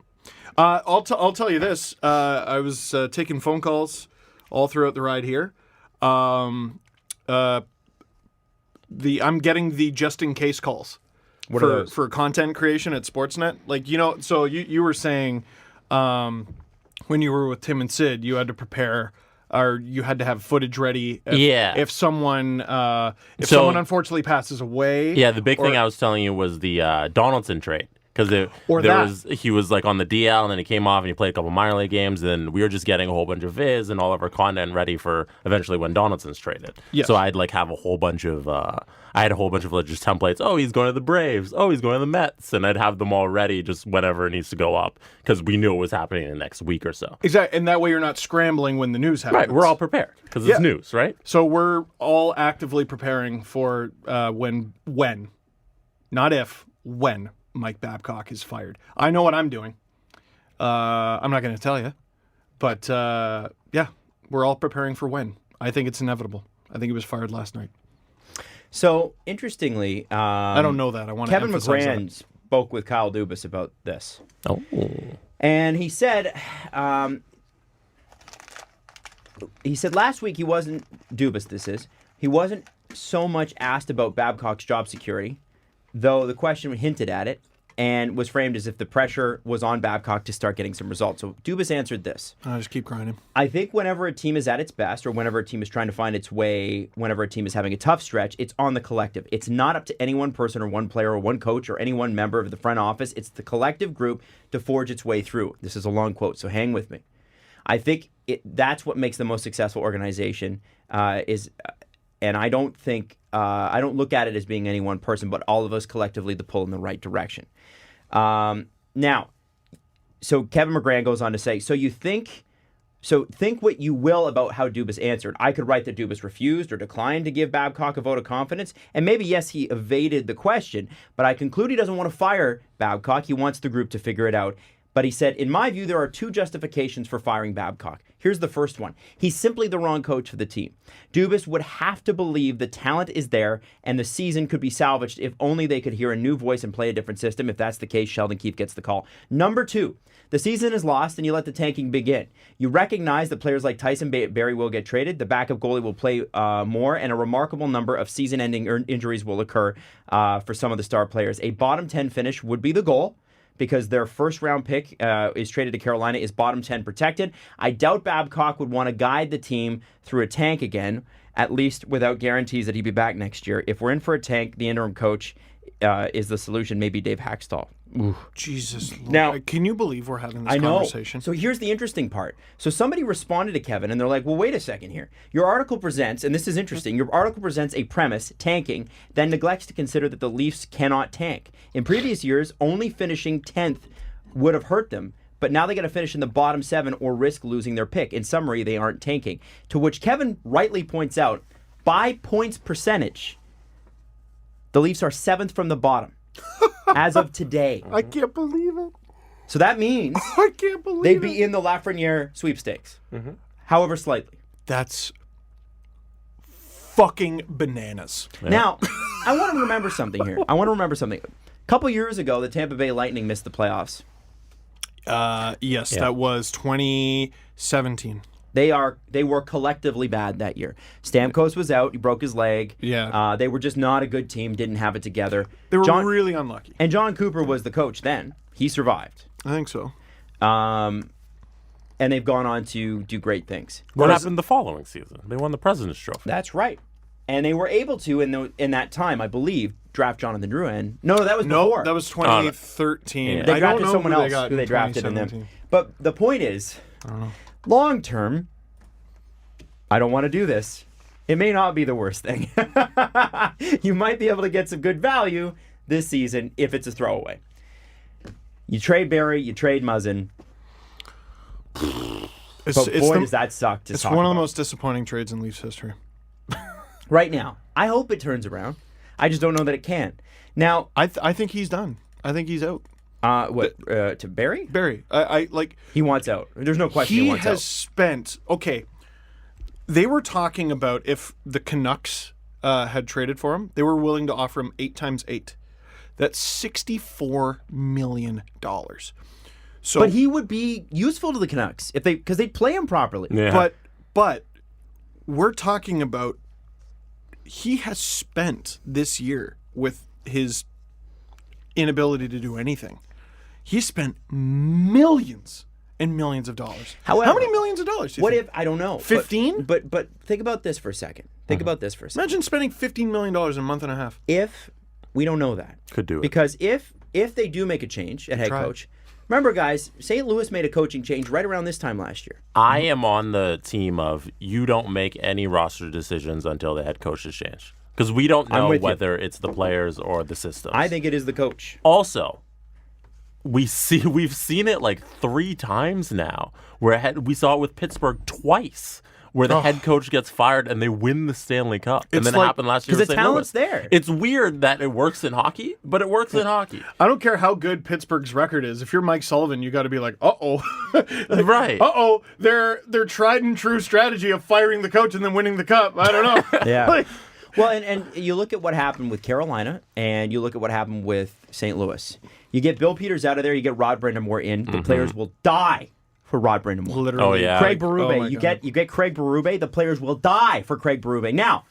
I'll tell you this. I was taking phone calls all throughout the ride here. I'm getting the just in case calls. What are those? For content creation at Sportsnet? Like, so you were saying when you were with Tim and Sid, you had to prepare or you had to have footage ready if someone unfortunately passes away. Yeah, the big thing I was telling you was the Donaldson trade. Because he was like on the DL, and then he came off and he played a couple minor league games, and then we were just getting a whole bunch of viz and all of our content ready for eventually when Donaldson's traded. Yes. So I'd like have a whole bunch of like just templates. Oh, he's going to the Braves. Oh, he's going to the Mets, and I'd have them all ready just whenever it needs to go up because we knew it was happening in the next week or so. Exactly, and that way you're not scrambling when the news happens. Right, we're all prepared because it's news, right? So we're all actively preparing for when, not if, when Mike Babcock is fired. I know what I'm doing. I'm not going to tell you. But, we're all preparing for when. I think it's inevitable. I think he was fired last night. So, interestingly... I don't know that. I want Kevin to emphasize McGran spoke with Kyle Dubas about this. Oh. And he said... last week he wasn't... Dubas, he wasn't so much asked about Babcock's job security, though the question hinted at it and was framed as if the pressure was on Babcock to start getting some results. So Dubas answered this. I just keep grinding. I think whenever a team is at its best or whenever a team is trying to find its way, whenever a team is having a tough stretch, it's on the collective. It's not up to any one person or one player or one coach or any one member of the front office. It's the collective group to forge its way through. This is a long quote, so hang with me. I think that's what makes the most successful organization and I don't think I don't look at it as being any one person, but all of us collectively to pull in the right direction. Now, so Kevin McGran goes on to say, think what you will about how Dubas answered. I could write that Dubas refused or declined to give Babcock a vote of confidence, and maybe yes, he evaded the question, but I conclude he doesn't want to fire Babcock. He wants the group to figure it out. But he said, in my view, there are 2 justifications for firing Babcock. Here's the first one. He's simply the wrong coach for the team. Dubas would have to believe the talent is there and the season could be salvaged if only they could hear a new voice and play a different system. If that's the case, Sheldon Keefe gets the call. Number 2, the season is lost and you let the tanking begin. You recognize that players like Tyson Barrie will get traded, the backup goalie will play more, and a remarkable number of season-ending injuries will occur for some of the star players. A bottom 10 finish would be the goal, because their first-round pick is traded to Carolina, is bottom 10 protected. I doubt Babcock would want to guide the team through a tank again, at least without guarantees that he'd be back next year. If we're in for a tank, the interim coach is the solution, maybe Dave Hakstol. Ooh. Jesus Lord. Now, can you believe we're having this I know. conversation? So here's the interesting part. So somebody responded to Kevin, and they're like, well, wait a second here. Your article presents, and this is interesting, your article presents a premise, tanking, then neglects to consider that the Leafs cannot tank. In previous years, only finishing 10th would have hurt them, but now they got to finish in the bottom 7 or risk losing their pick. In summary, they aren't tanking. To which Kevin rightly points out, by points percentage, the Leafs are 7th from the bottom. As of today. I can't believe it. So that means I can't believe they'd be in the Lafreniere sweepstakes. Mm-hmm. However slightly. That's fucking bananas. Yeah. Now, I want to remember something here. A couple years ago, the Tampa Bay Lightning missed the playoffs. Yes, that was 2017. They were collectively bad that year. Stamkos was out. He broke his leg. Yeah. They were just not a good team, didn't have it together. They were really unlucky. And John Cooper was the coach then. He survived. I think so. And they've gone on to do great things. What happened the following season? They won the President's Trophy. That's right. And they were able to, in that time, I believe, draft Jonathan Drouin. No, that was No, before. that was 2013. Yeah. They I don't drafted know someone who they else got who they in drafted in them. 2017. But the point is, long term, I don't want to do this. It may not be the worst thing. You might be able to get some good value this season if it's a throwaway. You trade Barrie, you trade Muzzin. But boy, does that suck to It's talk one of the about. most disappointing trades in Leafs history. Right now. I hope it turns around. I just don't know that it can. Now, I think he's done. I think he's out. to Barrie? Barrie, I like. He wants out. There's no question he He wants has out. spent. Okay, they wwere talking about if the Canucks had traded for him, they were willing to offer him 8 times 8. That's $64 million. So, But he would be useful to the Canucks because they'd play him properly. Yeah. but we're talking about he has spent this year with his inability to do anything. He spent millions and millions of dollars. However, how many millions of dollars? Do you What think? if I don't know? 15? But think about this for a second. Think about this for a second. Imagine spending $15 million in a month and a half. If we don't know that, Could do it. because if they do make a change at head Try it. coach, remember guys, St. Louis made a coaching change right around this time last year. I am on the team of you don't make any roster decisions until the head coach is changed. Because we don't I'm know with you. whether it's the players or the systems. I think it is the coach. Also, we've seen it like 3 times now. We saw it with Pittsburgh twice, where the head coach gets fired and they win the Stanley Cup. And It's then it like- happened last year. 'cause with the St. talent's Louis. there. It's weird that it works in hockey, but it works in hockey. I don't care how good Pittsburgh's record is. If you're Mike Sullivan, you got to be like, uh-oh. Right. Uh-oh, their tried and true strategy of firing the coach and then winning the cup. I don't know. Yeah. Like, Well, and you look at what happened with Carolina, and you look at what happened with St. Louis. You get Bill Peters out of there, you get Rod Brind'Amour in. The players will die for Rod Brind'Amour. literally. Oh, yeah. Craig Oh, Berube, my you God. get Craig Berube, the players will die for Craig Berube. Now,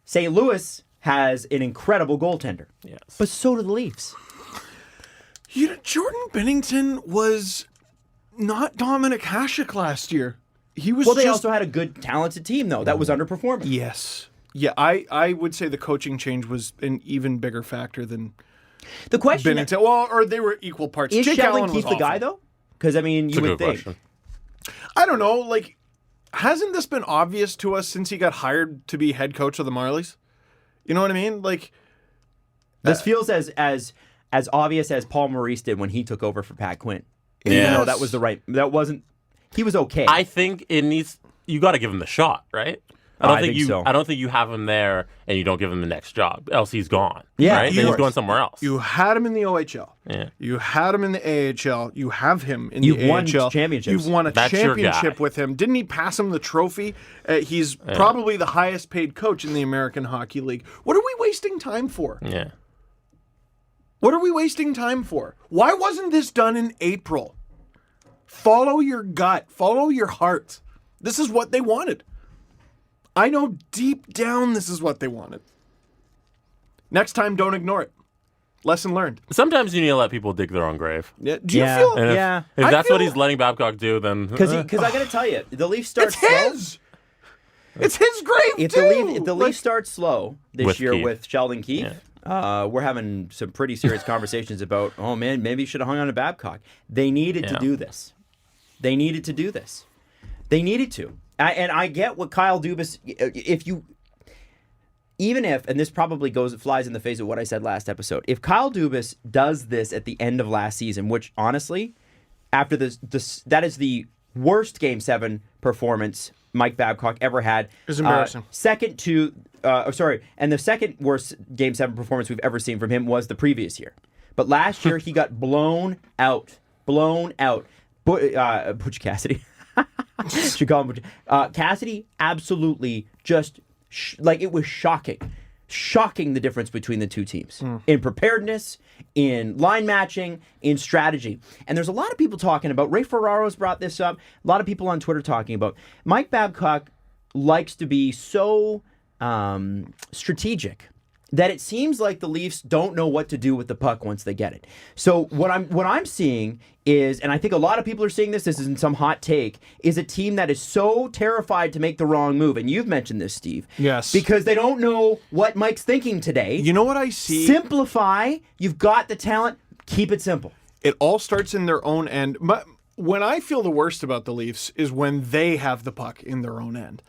St. Louis has an incredible goaltender. Yes. But so do the Leafs. You know, Jordan Bennington was not Dominic Hasek last year. He was Well, they just... also had a good, talented team, though, that was underperforming. Yes. Yeah, I would say the coaching change was an even bigger factor than The question Bennington. Well, or they were equal parts. is Jake Sheldon Allen was Keefe the guy, awful. though? Because, I mean, It's you a would good think. question. I don't know. Like, hasn't this been obvious to us since he got hired to be head coach of the Marlies? You know what I mean? Like, This feels as obvious as Paul Maurice did when he took over for Pat Quinn. Even Yes. though that was that wasn't, he was okay. I think it needs. You got to give him the shot, right? I think so. I don't think you have him there and you don't give him the next job. Else he's gone. Yeah, right. of Then he's course. going somewhere else. you had him in the OHL. Yeah. You had him in the AHL. You have him in You've the won AHL. championships. You've won a That's your championship guy. with him. Didn't he pass him the trophy? He's probably the highest paid coach in the American Hockey League. What are we wasting time for? Yeah. What are we wasting time for? Why wasn't this done in April? Follow your gut. Follow your heart. This is what they wanted. I know deep down this is what they wanted. Next time, don't ignore it. Lesson learned. Sometimes you need to let people dig their own grave. Yeah. Do you Yeah. feel? And if, Yeah. if I that's what feel- he's letting Babcock do, then Because I got to tell you, the Leafs start It's slow. his. It's his grave If too. the Leafs start slow this With year Keefe. with Sheldon Keefe, we're having some pretty serious conversations about, oh man, maybe you should have hung on to Babcock. They needed to Yeah. do this. They needed to do this. They needed to. And I get what Kyle Dubas, even if, and this probably flies in the face of what I said last episode, if Kyle Dubas does this at the end of last season, which honestly, after this that is the worst Game 7 performance Mike Babcock ever had. It's embarrassing. And the second worst Game 7 performance we've ever seen from him was the previous year. But last year he got blown out. Butch Cassidy. Should call him Butch. Cassidy absolutely just it was shocking the difference between the two teams in preparedness, in line matching, in strategy. And there's a lot of people talking about, Ray Ferraro's brought this up, a lot of people on Twitter talking about, Mike Babcock likes to be so strategic that it seems like the Leafs don't know what to do with the puck once they get it. So what I'm seeing is, and I think a lot of people are seeing this isn't some hot take, is a team that is so terrified to make the wrong move. And you've mentioned this, Steve. Yes. Because they don't know what Mike's thinking today. You know what I see? Simplify. You've got the talent. Keep it simple. It all starts in their own end. But when I feel the worst about the Leafs is when they have the puck in their own end.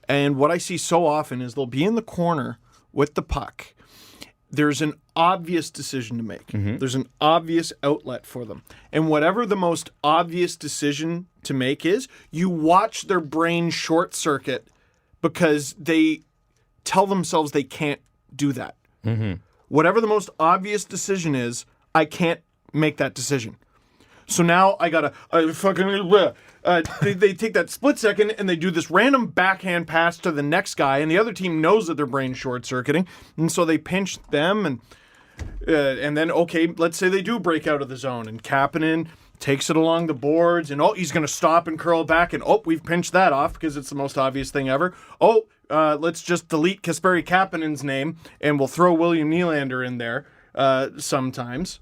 And what I see so often is they'll be in the corner with the puck. There's an obvious decision to make. There's an obvious outlet for them. And whatever the most obvious decision to make is, you watch their brain short circuit because they tell themselves they can't do that. Whatever the most obvious decision is, I can't make that decision. So now I gotta they take that split second and they do this random backhand pass to the next guy, and the other team knows that their brain's short circuiting, and so they pinch them, and then okay, let's say they do break out of the zone, and Kapanen takes it along the boards, and he's gonna stop and curl back, and we've pinched that off because it's the most obvious thing ever. Let's just delete Kasperi Kapanen's name, and we'll throw William Nylander in there sometimes.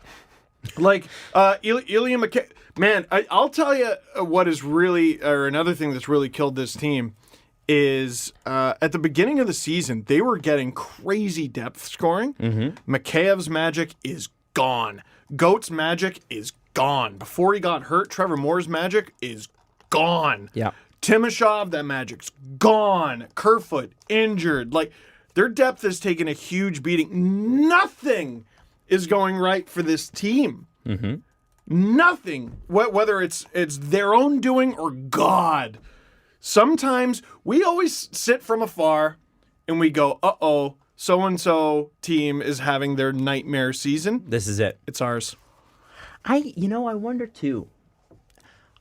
Like Ilya McKay, man, I'll tell you what is really, or another thing that's really killed this team is at the beginning of the season they were getting crazy depth scoring. Makheyev's magic is gone. Goat's magic is gone. Before he got hurt, Trevor Moore's magic is gone. Yeah. Timashov, that magic's gone. Kerfoot injured. Like, their depth has taken a huge beating. Nothing is going right for this team. Nothing. Whether it's their own doing or God. Sometimes we always sit from afar and we go, uh-oh, so-and-so team is having their nightmare season. This is it. It's ours. I wonder too.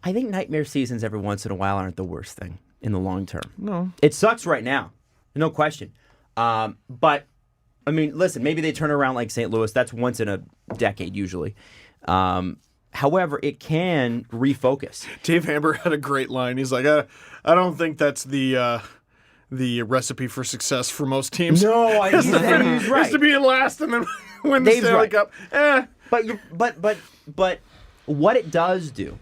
I think nightmare seasons every once in a while aren't the worst thing in the long term. No. It sucks right now. No question. But I mean, listen, maybe they turn around like St. Louis. That's once in a decade, usually. However, it can refocus. Dave Hamber had a great line. He's like, I don't think that's the recipe for success for most teams. No, he's right. Is to be in last and then win the Stanley Cup. But what it does do,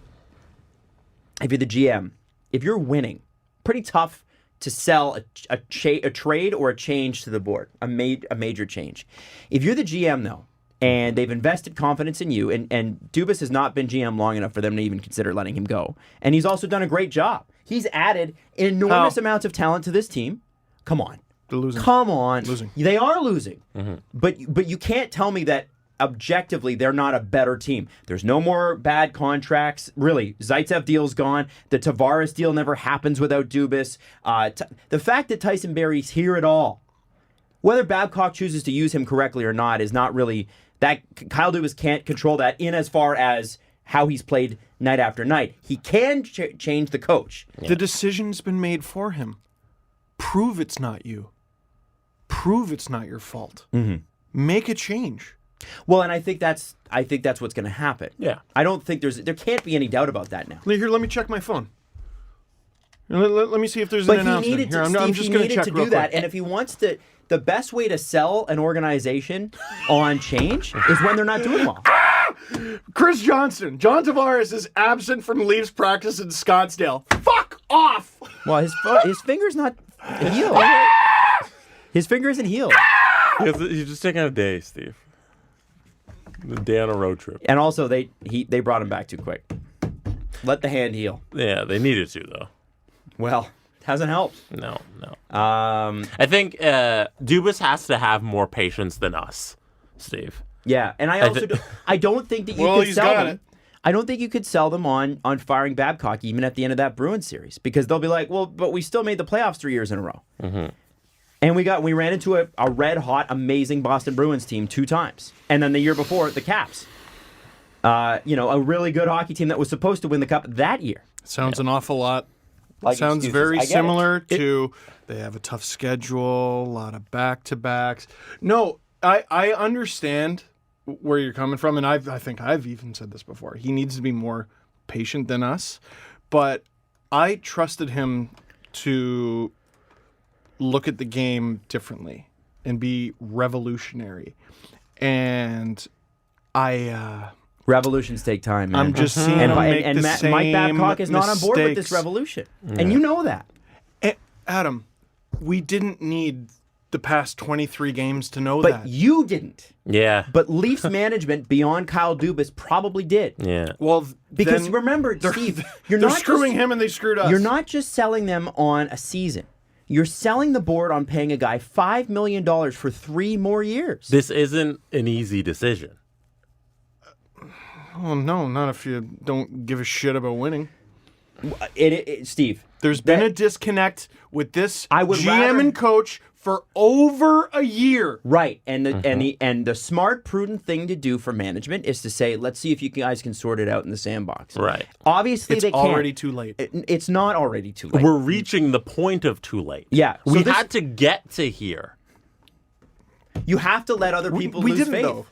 if you're the GM, if you're winning, pretty tough to sell a trade or a change to the board, a major change. If you're the GM, though, and they've invested confidence in you, and Dubas has not been GM long enough for them to even consider letting him go, and he's also done a great job. He's added enormous amounts of talent to this team. Come on. They're losing. Come on. Losing. They are losing. But you can't tell me that objectively they're not a better team. There's no more bad contracts. Really, Zaitsev deal's gone. The Tavares deal never happens without Dubas. The fact that Tyson Barrie's here at all, whether Babcock chooses to use him correctly or not, is not really that. Kyle Dubas can't control that in as far as how he's played night after night. He can change the coach. The decision's been made for him. Prove it's not you. Prove it's not your fault. Make a change. Well, and I think that's what's going to happen. Yeah. I don't think there can't be any doubt about that now. Here, let me check my phone. Let me see if there's an But he announcement. needed Here, to, I'm Steve, just he going to needed check to real do that, quick. and if he wants to, the best way to sell an organization on change is when they're not doing well. Chris Johnston. John Tavares is absent from Leafs practice in Scottsdale. Fuck off! Well, his finger's not healed. His finger isn't healed. He's just taking a day, Steve. A day on a road trip. And also, they brought him back too quick. Let the hand heal. Yeah, they needed to, though. Well, hasn't helped. No. I think Dubas has to have more patience than us, Steve. Yeah, and I also I don't think that you Well, could he's sell got them. it. I don't think you could sell them on firing Babcock even at the end of that Bruins series, because they'll be like, well, but we still made the playoffs 3 years in a row. And we ran into a red hot, amazing Boston Bruins team 2 times, and then the year before the Caps. A really good hockey team that was supposed to win the Cup that year. Sounds an awful lot. Like Sounds excuses. very I get it. similar to they have a tough schedule, a lot of back-to-backs. No, I understand where you're coming from, and I think I've even said this before. He needs to be more patient than us, but I trusted him to look at the game differently. and be revolutionary. And Revolutions take time, man. I'm just seeing him make the same Mike Babcock is not on board with this mistakes. revolution. And you know that. Adam, we didn't need the past 23 games to know But that. you didn't. Yeah. But Leafs management beyond Kyle Dubas probably did. Yeah. Well, Because then remember, Steve, you're they're not screwing just, him and they screwed us. You're not just selling them on a season. You're selling the board on paying a guy $5 million for 3 more years. This isn't an easy decision. Oh, no, not if you don't give a shit about winning. Steve, There's been a disconnect with this I would GM rather- and coach for over a year. right, and the smart, prudent thing to do for management is to say, let's see if you guys can sort it out in the sandbox. Right. Obviously, It's they can't. already too late. It's not already too late. We're reaching the point of too late. Yeah, so We this- had to get to here. You have to let other people we lose didn't, faith. though.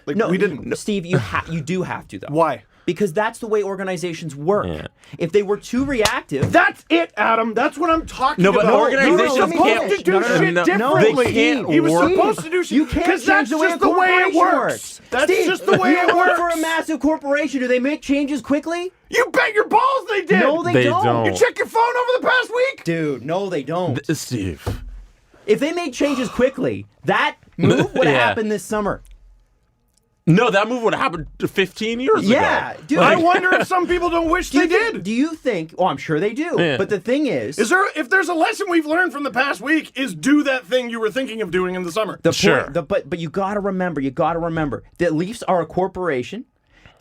Like, No, we didn't. Steve, you do have to though. Why? Because that's the way organizations work. Yeah. If they were too reactive, That's it, Adam. That's what I'm talking No, but about. organizations You're supposed can't- to do no, no, shit no, differently. they can't He was work. supposed to do shit. you can't because change that's the way just a the way it corporation works. That's Steve, just the way you it work works. for a massive corporation. Do they make changes quickly? You bet your balls they did. No, they don't. You check your phone over the past week. Dude, no, they don't. Steve. If they made changes quickly, that move would have Yeah. happened this summer. No, that move would have happened 15 years ago. Yeah, dude. I wonder if some people don't wish they did. Do you think? Oh, I'm sure they do. Yeah. But the thing is, If there's a lesson we've learned from the past week, is do that thing you were thinking of doing in the summer. the Sure. point, but you got to remember, that Leafs are a corporation,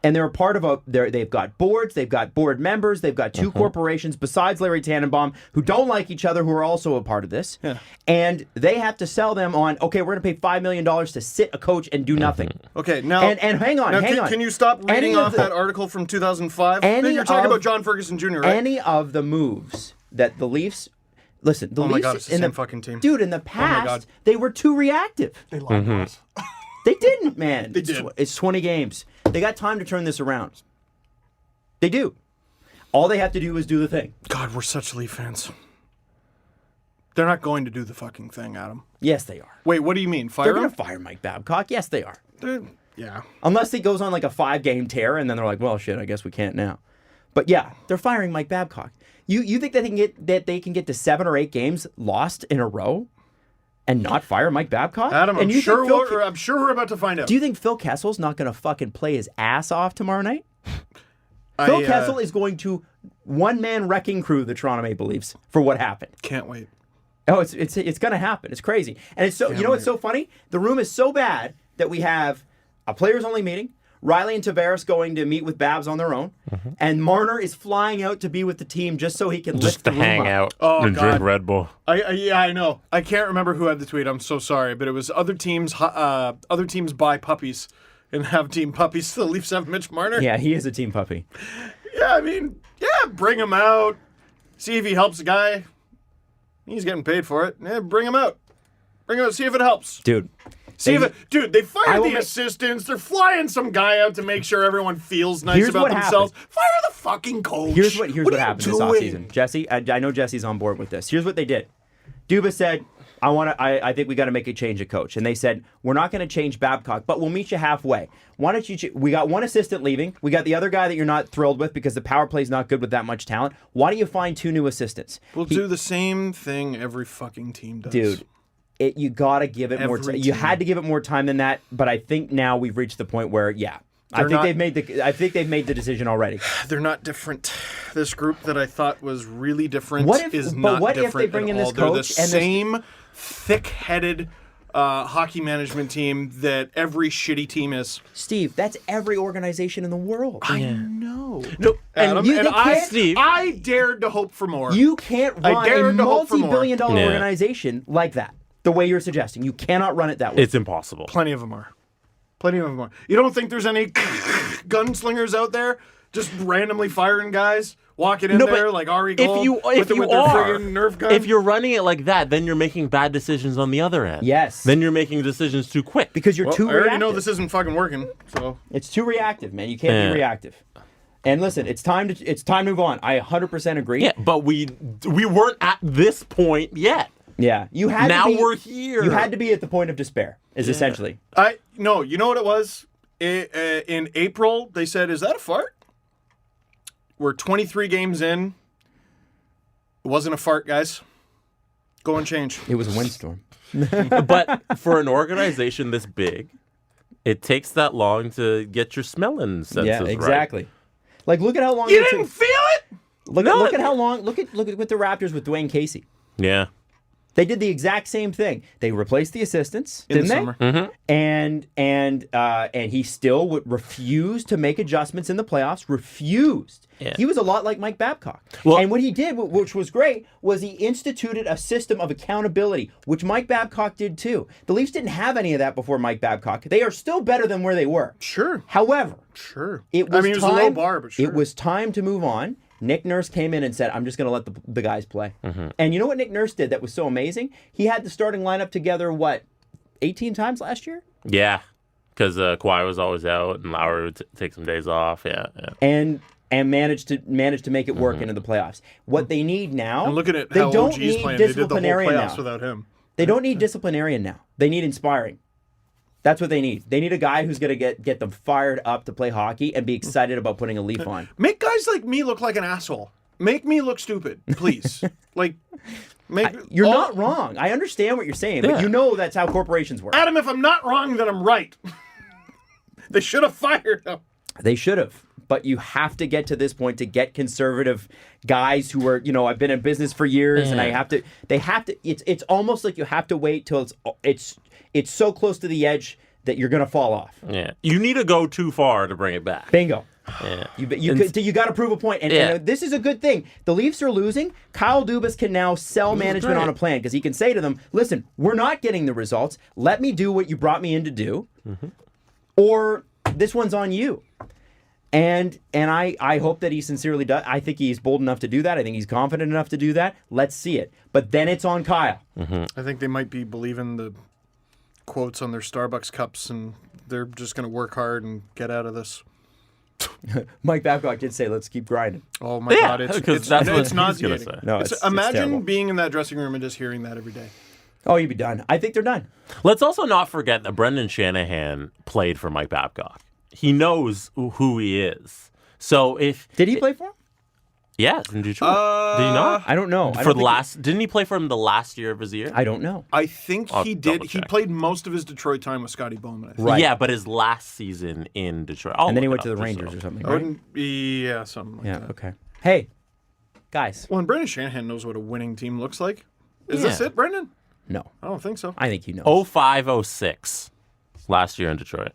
and they're a part of they've got boards, they've got board members, they've got two corporations besides Larry Tannenbaum who don't like each other, who are also a part of this, and they have to sell them on. Okay, we're going to pay $5 million to sit a coach and do nothing. Okay, now And hang on, now can you stop Any reading of off the- that article from 2005? Any You're talking of- about John Ferguson Jr., right? Any of the moves that the Leafs. Listen, the Oh my Leafs God, it's the in same fucking team. Dude, in the God. past, they were too reactive. They lied to us. They didn't, man. They did. It's 20 games. They got time to turn this around. They do. All they have to do is do the thing. God, we're such Leaf fans. They're not going to do the fucking thing, Adam. Yes, they are. Wait, what do you mean? They're Fire going him? to fire Mike Babcock. Yes, they are. Yeah. Unless he goes on like a 5-game tear, and then they're like, well, shit, I guess we can't now. But yeah, they're firing Mike Babcock. You think that they can get to 7 or 8 games lost in a row and not fire Mike Babcock? Adam, and I'm you sure think we're about to find out. Do you think Phil Kessel's not going to fucking play his ass off tomorrow night? Phil Kessel is going to one-man wrecking crew the Toronto Maple Leafs for what happened. Can't wait. Oh, it's going to happen. It's crazy. And it's so you know what's so funny? The room is so bad that we have a players-only meeting, Riley and Tavares going to meet with Babs on their own, and Marner is flying out to be with the team just so he can Just lift to the room hang up. out Oh, and God. drink Red Bull. I know. I can't remember who had the tweet. I'm so sorry, but it was other teams buy puppies and have team puppies. The Leafs have Mitch Marner. Yeah, he is a team puppy. Yeah, I mean, bring him out. See if he helps a guy. He's getting paid for it. Yeah, bring him out. Bring him out. See if it helps. Dude. Dude, they I fired will the make- assistants. They're flying some guy out to make sure everyone feels nice Here's about what themselves. happened. Fire the fucking coach. Here's what are you happened this doing? offseason. Jesse, I know Jesse's on board with this. Here's what they did. Dubas said, I think we got to make a change of coach. And they said, we're not going to change Babcock, but we'll meet you halfway. Why don't you, we got one assistant leaving. We got the other guy that you're not thrilled with because the power play's not good with that much talent. Why don't you find 2 new assistants? We'll do the same thing every fucking team does. Dude, you got to give it more time. Every You team. had to give it more time than that, but I think now we've reached the point where, I think they've made the decision already. They're not different. This group that I thought was really different What if- is but not what if different they bring at in this all. They're coach the and this- same thick-headed hockey management team that every shitty team is. Steve, that's every organization in the world. I know. No, Adam, you- and they can't- Steve. I dared to hope for more. You can't I run a dared to hope for more. multi-billion-dollar Yeah. organization like that. The way you're suggesting, you cannot run it that way. It's impossible. Plenty of them are. Plenty of them are. You don't think there's any gunslingers out there just randomly firing guys, walking in No, there but like Ari if Gold you with their are, friggin' Nerf gun? if you're running it like that, then you're making bad decisions on the other end. Yes. Then you're making decisions too quick. because you're well, too I already reactive. know this isn't fucking working, so It's too reactive, man. You can't Yeah. be reactive. And listen, it's time to move on. I 100% agree. Yeah, but we weren't at this point yet. Yeah, you had Now to be, we're here. You had to be at the point of despair. Is essentially. No, you know what it was? In April, they said, "Is that a fart?" We're 23 games in. It wasn't a fart, guys. Go and change. It was a windstorm. But for an organization this big, it takes that long to get your smelling senses Yeah, right. exactly. Like, look at how long You it didn't took. feel it? Look at how long. Look at with the Raptors with Dwayne Casey. Yeah. They did the exact same thing. They replaced the assistants, In the didn't they? summer. Mm-hmm. And he still would refuse to make adjustments in the playoffs. Refused. Yeah. He was a lot like Mike Babcock. Well- And what he did, which was great, was he instituted a system of accountability, which Mike Babcock did too. The Leafs didn't have any of that before Mike Babcock. They are still better than where they were. Sure. However, Sure. it was it was time, a low bar, but sure. It was time to move on. Nick Nurse came in and said, I'm just going to let the guys play. And you know what Nick Nurse did that was so amazing? He had the starting lineup together, 18 times last year? Yeah. Because Kawhi was always out and Lowry would take some days off. Yeah. And managed to make it work into the playoffs. What they need now, And looking at they how don't OG's need playing, they did the whole disciplinarian playoffs now. without him. They don't need disciplinarian now. They need inspiring. That's what they need. They need a guy who's going to get them fired up to play hockey and be excited about putting a Leaf on. Make guys like me look like an asshole. Make me look stupid, please. You're not wrong. I understand what you're saying, but you know that's how corporations work. Adam, if I'm not wrong, then I'm right. They should have fired him. They should have. But you have to get to this point to get conservative guys who are, I've been in business for years and it's almost like you have to wait till it's so close to the edge that you're going to fall off. Yeah. You need to go too far to bring it back. Bingo. Yeah. You got to prove a point. And this is a good thing. The Leafs are losing. Kyle Dubas can now sell management on a plan because he can say to them, listen, we're not getting the results. Let me do what you brought me in to do. Or this one's on you. And I hope that he sincerely does. I think he's bold enough to do that. I think he's confident enough to do that. Let's see it. But then it's on Kyle. I think they might be believing the quotes on their Starbucks cups, and they're just going to work hard and get out of this. Mike Babcock did say, let's keep grinding. Oh, my God. It's that's what it's he's gonna nauseating. say. No, it's Imagine terrible. being in that dressing room and just hearing that every day. Oh, you'd be done. I think they're done. Let's also not forget that Brendan Shanahan played for Mike Babcock. He knows who he is. So Did he play for him? Yes, in Detroit. Did he not? I don't know. Didn't he play for him the last year of his year? I don't know. I think I'll he did. He double-check. played most of his Detroit time with Scotty Bowman. I think. Right. Yeah, but his last season in Detroit. And then he went to the Rangers or something, I right? wouldn't be, something like Yeah, that. okay. Hey, guys. Well, and Brendan Shanahan knows what a winning team looks like. Is this Yeah. it, Brendan? No. I don't think so. I think you know. 05-06 last year in Detroit.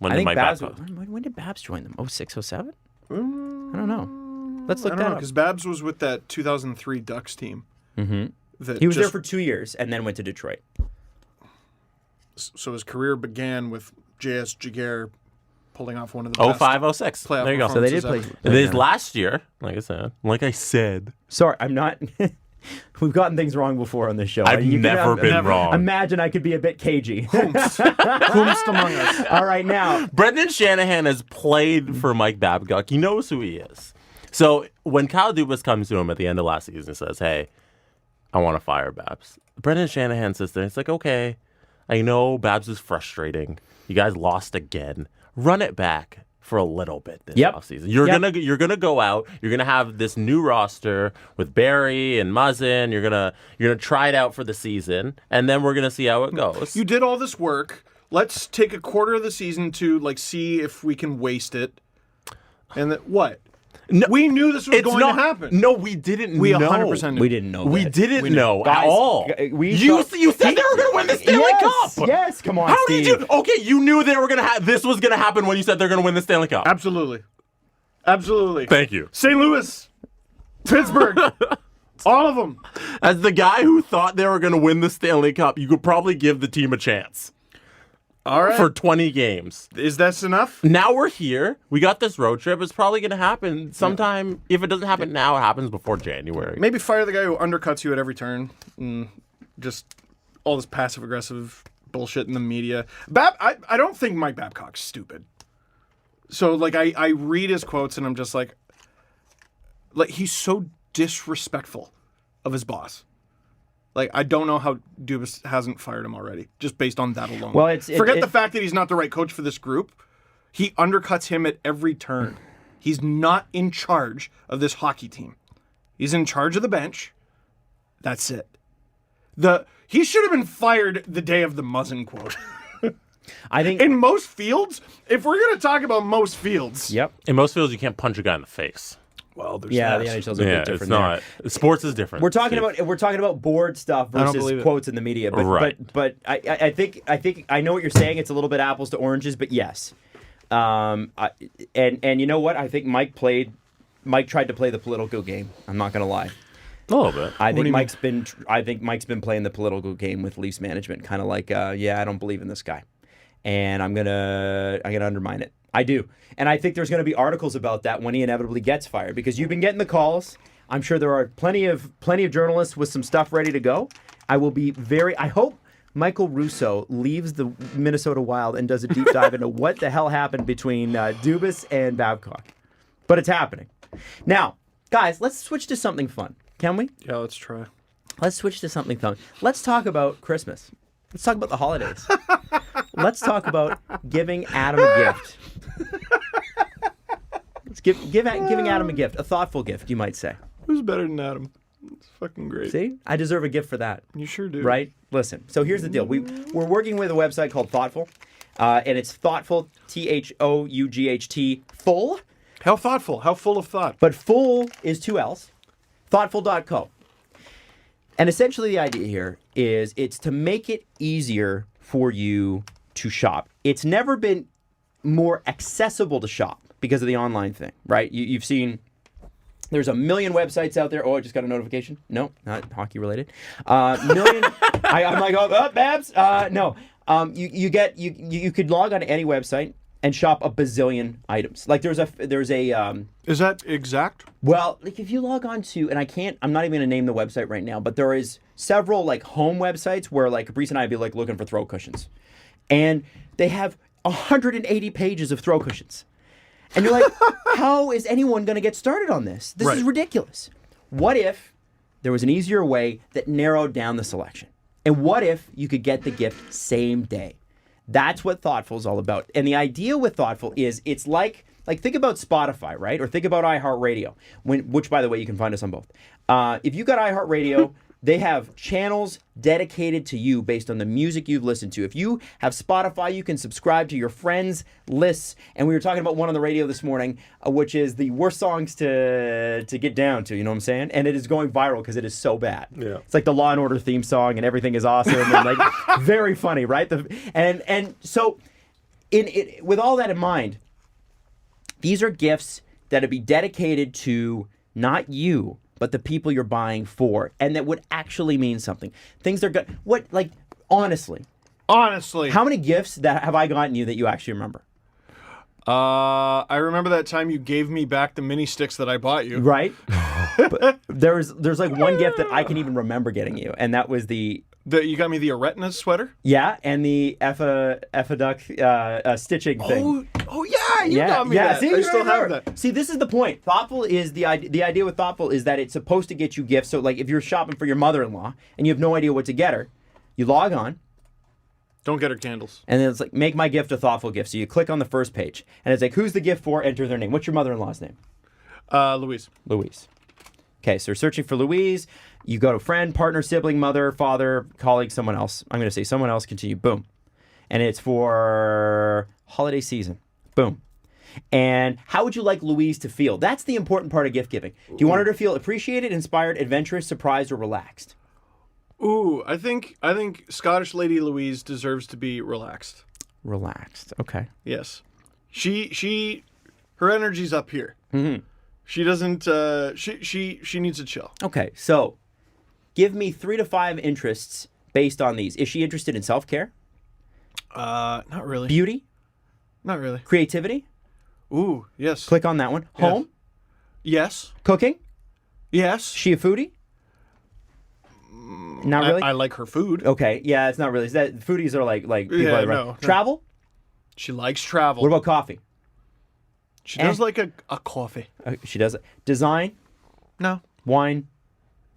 When I did think Mike Babs. Babcock? When did Babs join them? 06, 07? I don't know. Let's I look don't that know, up. because Babs was with that 2003 Ducks team. Mm-hmm. He was there for 2 years and then went to Detroit. So his career began with J.S. Jaguar pulling off one of the best 05-06. playoff There you go. So they did performances play. ever. This last year, like I said, Sorry, I'm not. We've gotten things wrong before on this show. I've never been wrong. Imagine I could be a bit cagey. Whomst among us. All right, now. Brendan Shanahan has played for Mike Babcock. He knows who he is. So when Kyle Dubas comes to him at the end of last season and says, hey, I want to fire Babs, Brendan Shanahan sits there. It's like, okay, I know Babs is frustrating. You guys lost again. Run it back for a little bit this offseason. You're gonna go out. You're gonna have this new roster with Barrie and Muzzin. You're gonna try it out for the season, and then we're gonna see how it goes. You did all this work. Let's take a quarter of the season to see if we can waste it. And what? No, we knew this was going to happen. No, we didn't. We know. 100% knew. We didn't know. We that. didn't know Guys, at all. You said they were going to win the Stanley Cup. Yes, come on, How Steve. did you? Okay, you knew they were going to. This was going to happen when you said they're going to win the Stanley Cup. Absolutely. Absolutely. Thank you. St. Louis, Pittsburgh, all of them. As the guy who thought they were going to win the Stanley Cup, you could probably give the team a chance. All right. For 20 games. Is that enough? Now we're here. We got this road trip. It's probably going to happen sometime. If it doesn't happen now, it happens before January. Maybe fire the guy who undercuts you at every turn. Just all this passive-aggressive bullshit in the media. I don't think Mike Babcock's stupid. So, I read his quotes, and I'm just like, he's so disrespectful of his boss. Like, I don't know how Dubas hasn't fired him already, just based on that alone. Well, Forget the fact that he's not the right coach for this group. He undercuts him at every turn. He's not in charge of this hockey team. He's in charge of the bench. That's it. He should have been fired the day of the Muzzin quote. I think In most fields, if we're going to talk about most fields. Yep. In most fields, you can't punch a guy in the face. Well, there's Yeah, that. the NHL's a bit different. it's not. Sports is different. We're talking about board stuff don't versus believe it. quotes in the media, but Right. but I think I know what you're saying. It's a little bit apples to oranges, but yes. And you know what? I think Mike tried to play the political game. I'm not going to lie. a little bit. I do think you Mike's been playing the political game with Leafs management, kind of like, I don't believe in this guy, and I'm gonna undermine it. I do, and I think there's gonna be articles about that when he inevitably gets fired, because you've been getting the calls. I'm sure there are plenty of journalists with some stuff ready to go. I hope Michael Russo leaves the Minnesota Wild and does a deep dive into what the hell happened between Dubas and Babcock, but it's happening. Now, guys, let's switch to something fun. Can we? Yeah, let's try. Let's switch to something fun. Let's talk about Christmas. Let's talk about the holidays. Let's talk about giving Adam a gift. Let's giving Adam a gift, a thoughtful gift, you might say. Who's better than Adam? It's fucking great. See, I deserve a gift for that. You sure do. Right? Listen. So here's the deal. We're working with a website called Thoughtful, and it's Thoughtful, THOUGHT, full. How thoughtful. How full of thought. But full is 2 L's. Thoughtful.co. And essentially the idea here is it's to make it easier for you to shop. It's never been more accessible to shop because of the online thing, right? You've seen there's a million websites out there. Oh, I just got a notification. No, not hockey related. Million. I'm like, oh, Babs. No. You could log on to any website and shop a bazillion items. Like there's a Is that exact? well, like if you log on to, and I'm not even going to name the website right now, but there is several like home websites where like Caprice and I would be like looking for throw cushions. And they have 180 pages of throw cushions. And you're like, how is anyone going to get started on this? This is ridiculous. What if there was an easier way that narrowed down the selection? And what if you could get the gift same day? That's what Thoughtful is all about. And the idea with Thoughtful is it's like think about Spotify, right? Or think about iHeartRadio, which, by the way, you can find us on both. If you got iHeartRadio, they have channels dedicated to you based on the music you've listened to. If you have Spotify, you can subscribe to your friends' lists. And we were talking about one on the radio this morning, which is the worst songs to get down to, you know what I'm saying? And it is going viral because it is so bad. Yeah. It's like the Law and Order theme song and everything is awesome and like very funny, right? And so with all that in mind, these are gifts that would be dedicated to not you, but the people you're buying for, and that would actually mean something. Things are good. Honestly, how many gifts that have I gotten you that you actually remember? I remember that time you gave me back the mini sticks that I bought you. Right? But there's like one gift that I can even remember getting you, and that was you got me the Aretna sweater? yeah, and the Effaduck stitching thing. Oh yeah, you got me that. See, I you still have remember. that. See, this is the point. Thoughtful is the idea with Thoughtful is that it's supposed to get you gifts. So, like, if you're shopping for your mother-in-law and you have no idea what to get her, you log on, Don't get her candles. and then it's like, make my gift a thoughtful gift. So you click on the first page, and it's like, who's the gift for? Enter their name. What's your mother-in-law's name? Louise. Louise. Okay, so you're searching for Louise. You go to friend, partner, sibling, mother, father, colleague, someone else. I'm going to say someone else, continue. Boom. And it's for holiday season. Boom. And how would you like Louise to feel? That's the important part of gift giving. Do you want her to feel appreciated, inspired, adventurous, surprised, or relaxed? Ooh, I think Scottish Lady Louise deserves to be relaxed. Relaxed. Okay. Yes. Her energy's up here. Mm-hmm. She doesn't she needs to chill. Okay, so give me 3 to 5 interests based on these. Is she interested in self-care? Not really. Beauty? Not really. Creativity? Ooh, yes. Click on that one. Home? Yes. Cooking? Yes. She a foodie? Not really? I like her food. Okay, yeah, it's not really. Foodies are like people Yeah, that run. no. Travel? She likes travel. What about coffee? She does like a coffee. She does it. Design? No. Wine?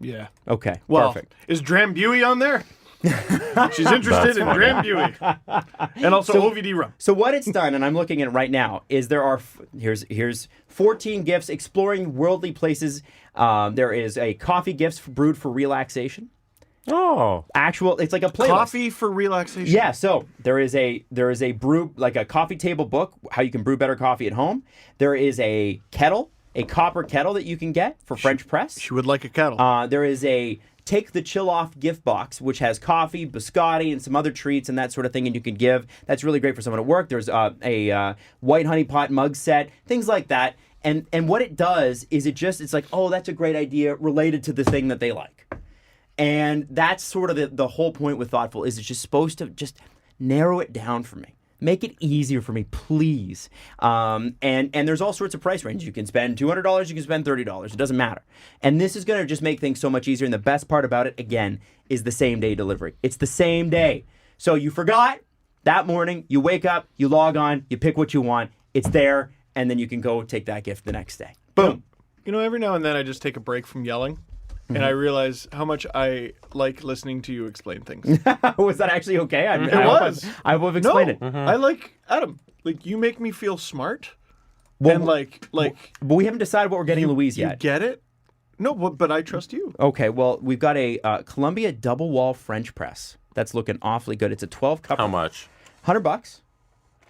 Yeah. Okay, Well, perfect. is Drambuie on there? She's interested in Drambuie. And also OVD rum. So what it's done, and I'm looking at it right now, is there are here's 14 gifts exploring worldly places. There is a coffee gifts brewed for relaxation. Oh. It's like a playlist. Coffee for relaxation. Yeah, so there is a brew, like a coffee table book, how you can brew better coffee at home. There is a kettle, a copper kettle that you can get for French press. She would like a kettle. There is a Take the Chill Off gift box, which has coffee, biscotti, and some other treats and that sort of thing, and you can give. That's really great for someone at work. There's a white honey pot mug set, things like that. And what it does is it's like, oh, that's a great idea related to the thing that they like. And that's sort of the whole point with Thoughtful, is it's just supposed to just narrow it down for me. Make it easier for me, please. And there's all sorts of price ranges. You can spend $200, you can spend $30. It doesn't matter. And this is going to just make things so much easier. And the best part about it, again, is the same day delivery. It's the same day. So you forgot that morning, you wake up, you log on, you pick what you want, it's there, and then you can go take that gift the next day. Boom. You know, every now and then I just take a break from yelling. And I realize how much I like listening to you explain things. Was that actually okay? I was. I will have explained it. I like, Adam, like, you make me feel smart. Well, and like, But we haven't decided what we're getting Louise you yet. get it? No, but I trust you. Okay, well, we've got a Columbia double wall French press. That's looking awfully good. It's a 12 cup. How much? $100.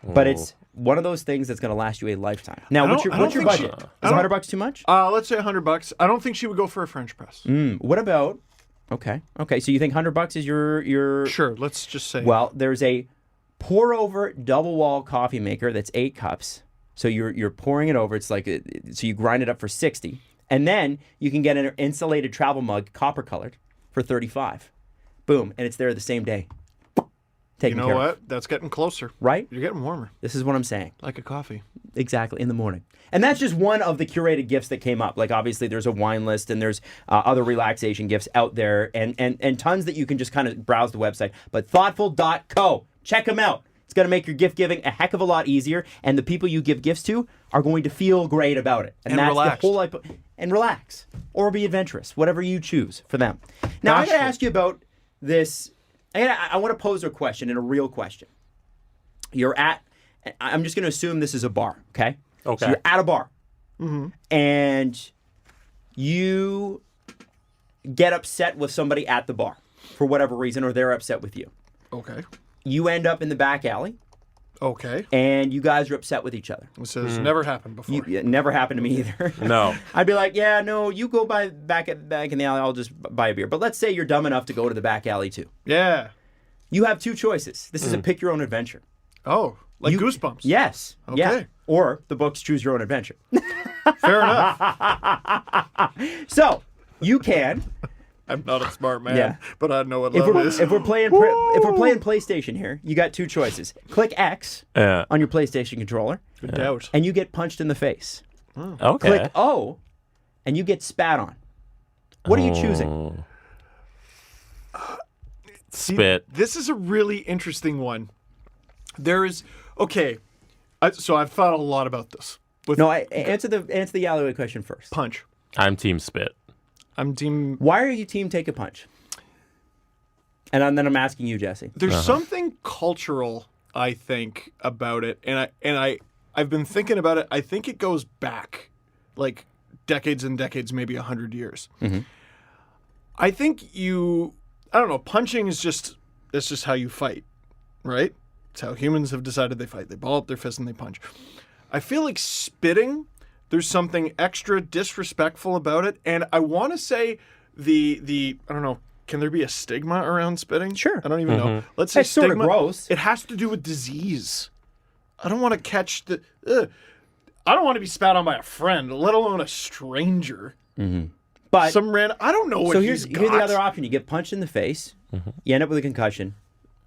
But it's one of those things that's going to last you a lifetime. Now, what's your budget? Is $100 too much? Let's say $100. I don't think she would go for a French press. What about? Okay. So you think $100 is your? Sure. Let's just say. Well, there's a pour over double wall coffee maker that's 8 cups. So you're pouring it over. It's like so you grind it up for 60, and then you can get an insulated travel mug, copper colored, for 35. Boom, and it's there the same day. You know what? That's getting closer. Right? You're getting warmer. This is what I'm saying. Like a coffee. Exactly, in the morning. And that's just one of the curated gifts that came up. Like, obviously, there's a wine list and there's other relaxation gifts out there and tons that you can just kind of browse the website. But thoughtful.co. Check them out. It's going to make your gift giving a heck of a lot easier. And the people you give gifts to are going to feel great about it. And that's relaxed. the whole and relax. Or be adventurous. Whatever you choose for them. Now, I'm going to ask you about this. I want to pose a question, and a real question. I'm just going to assume this is a bar, okay? Okay. So you're at a bar, and you get upset with somebody at the bar for whatever reason, or they're upset with you. Okay. You end up in the back alley, Okay. and you guys are upset with each other. This has never happened before. It never happened to me either. No. I'd be like, yeah, no, you go back in the alley, I'll just buy a beer. But let's say you're dumb enough to go to the back alley too. Yeah. You have 2 choices. This is a pick your own adventure. Oh, like Goosebumps. Yes. Okay. Yeah. Or the books Choose Your Own Adventure. Fair enough. So you can. I'm not a smart man, Yeah. but I know what If love we're, is. if we're playing PlayStation here, you got 2 choices. Click X Yeah. on your PlayStation controller, Good doubt. and you get punched in the face. Okay. Click O, and you get spat on. What are you choosing? Spit. This is a really interesting one. There is so I've thought a lot about this. With No, answer the alleyway question first. punch. I'm team spit. I'm team. Why are you team take a punch? And then I'm asking you, Jesse. There's something cultural, I think, about it, and I've been thinking about it. I think it goes back, like decades and decades, maybe 100 years. I think I don't know. Punching is just how you fight, right? It's how humans have decided they fight. They ball up their fist and they punch. I feel like spitting, there's something extra disrespectful about it, and I want to say the I don't know. Can there be a stigma around spitting? Sure. I don't even know. Let's say It's sort of stigma. gross. It has to do with disease. I don't want to catch the. I don't want to be spat on by a friend, let alone a stranger. But Some random. I don't know what so he's here's got. the other option: you get punched in the face, you end up with a concussion,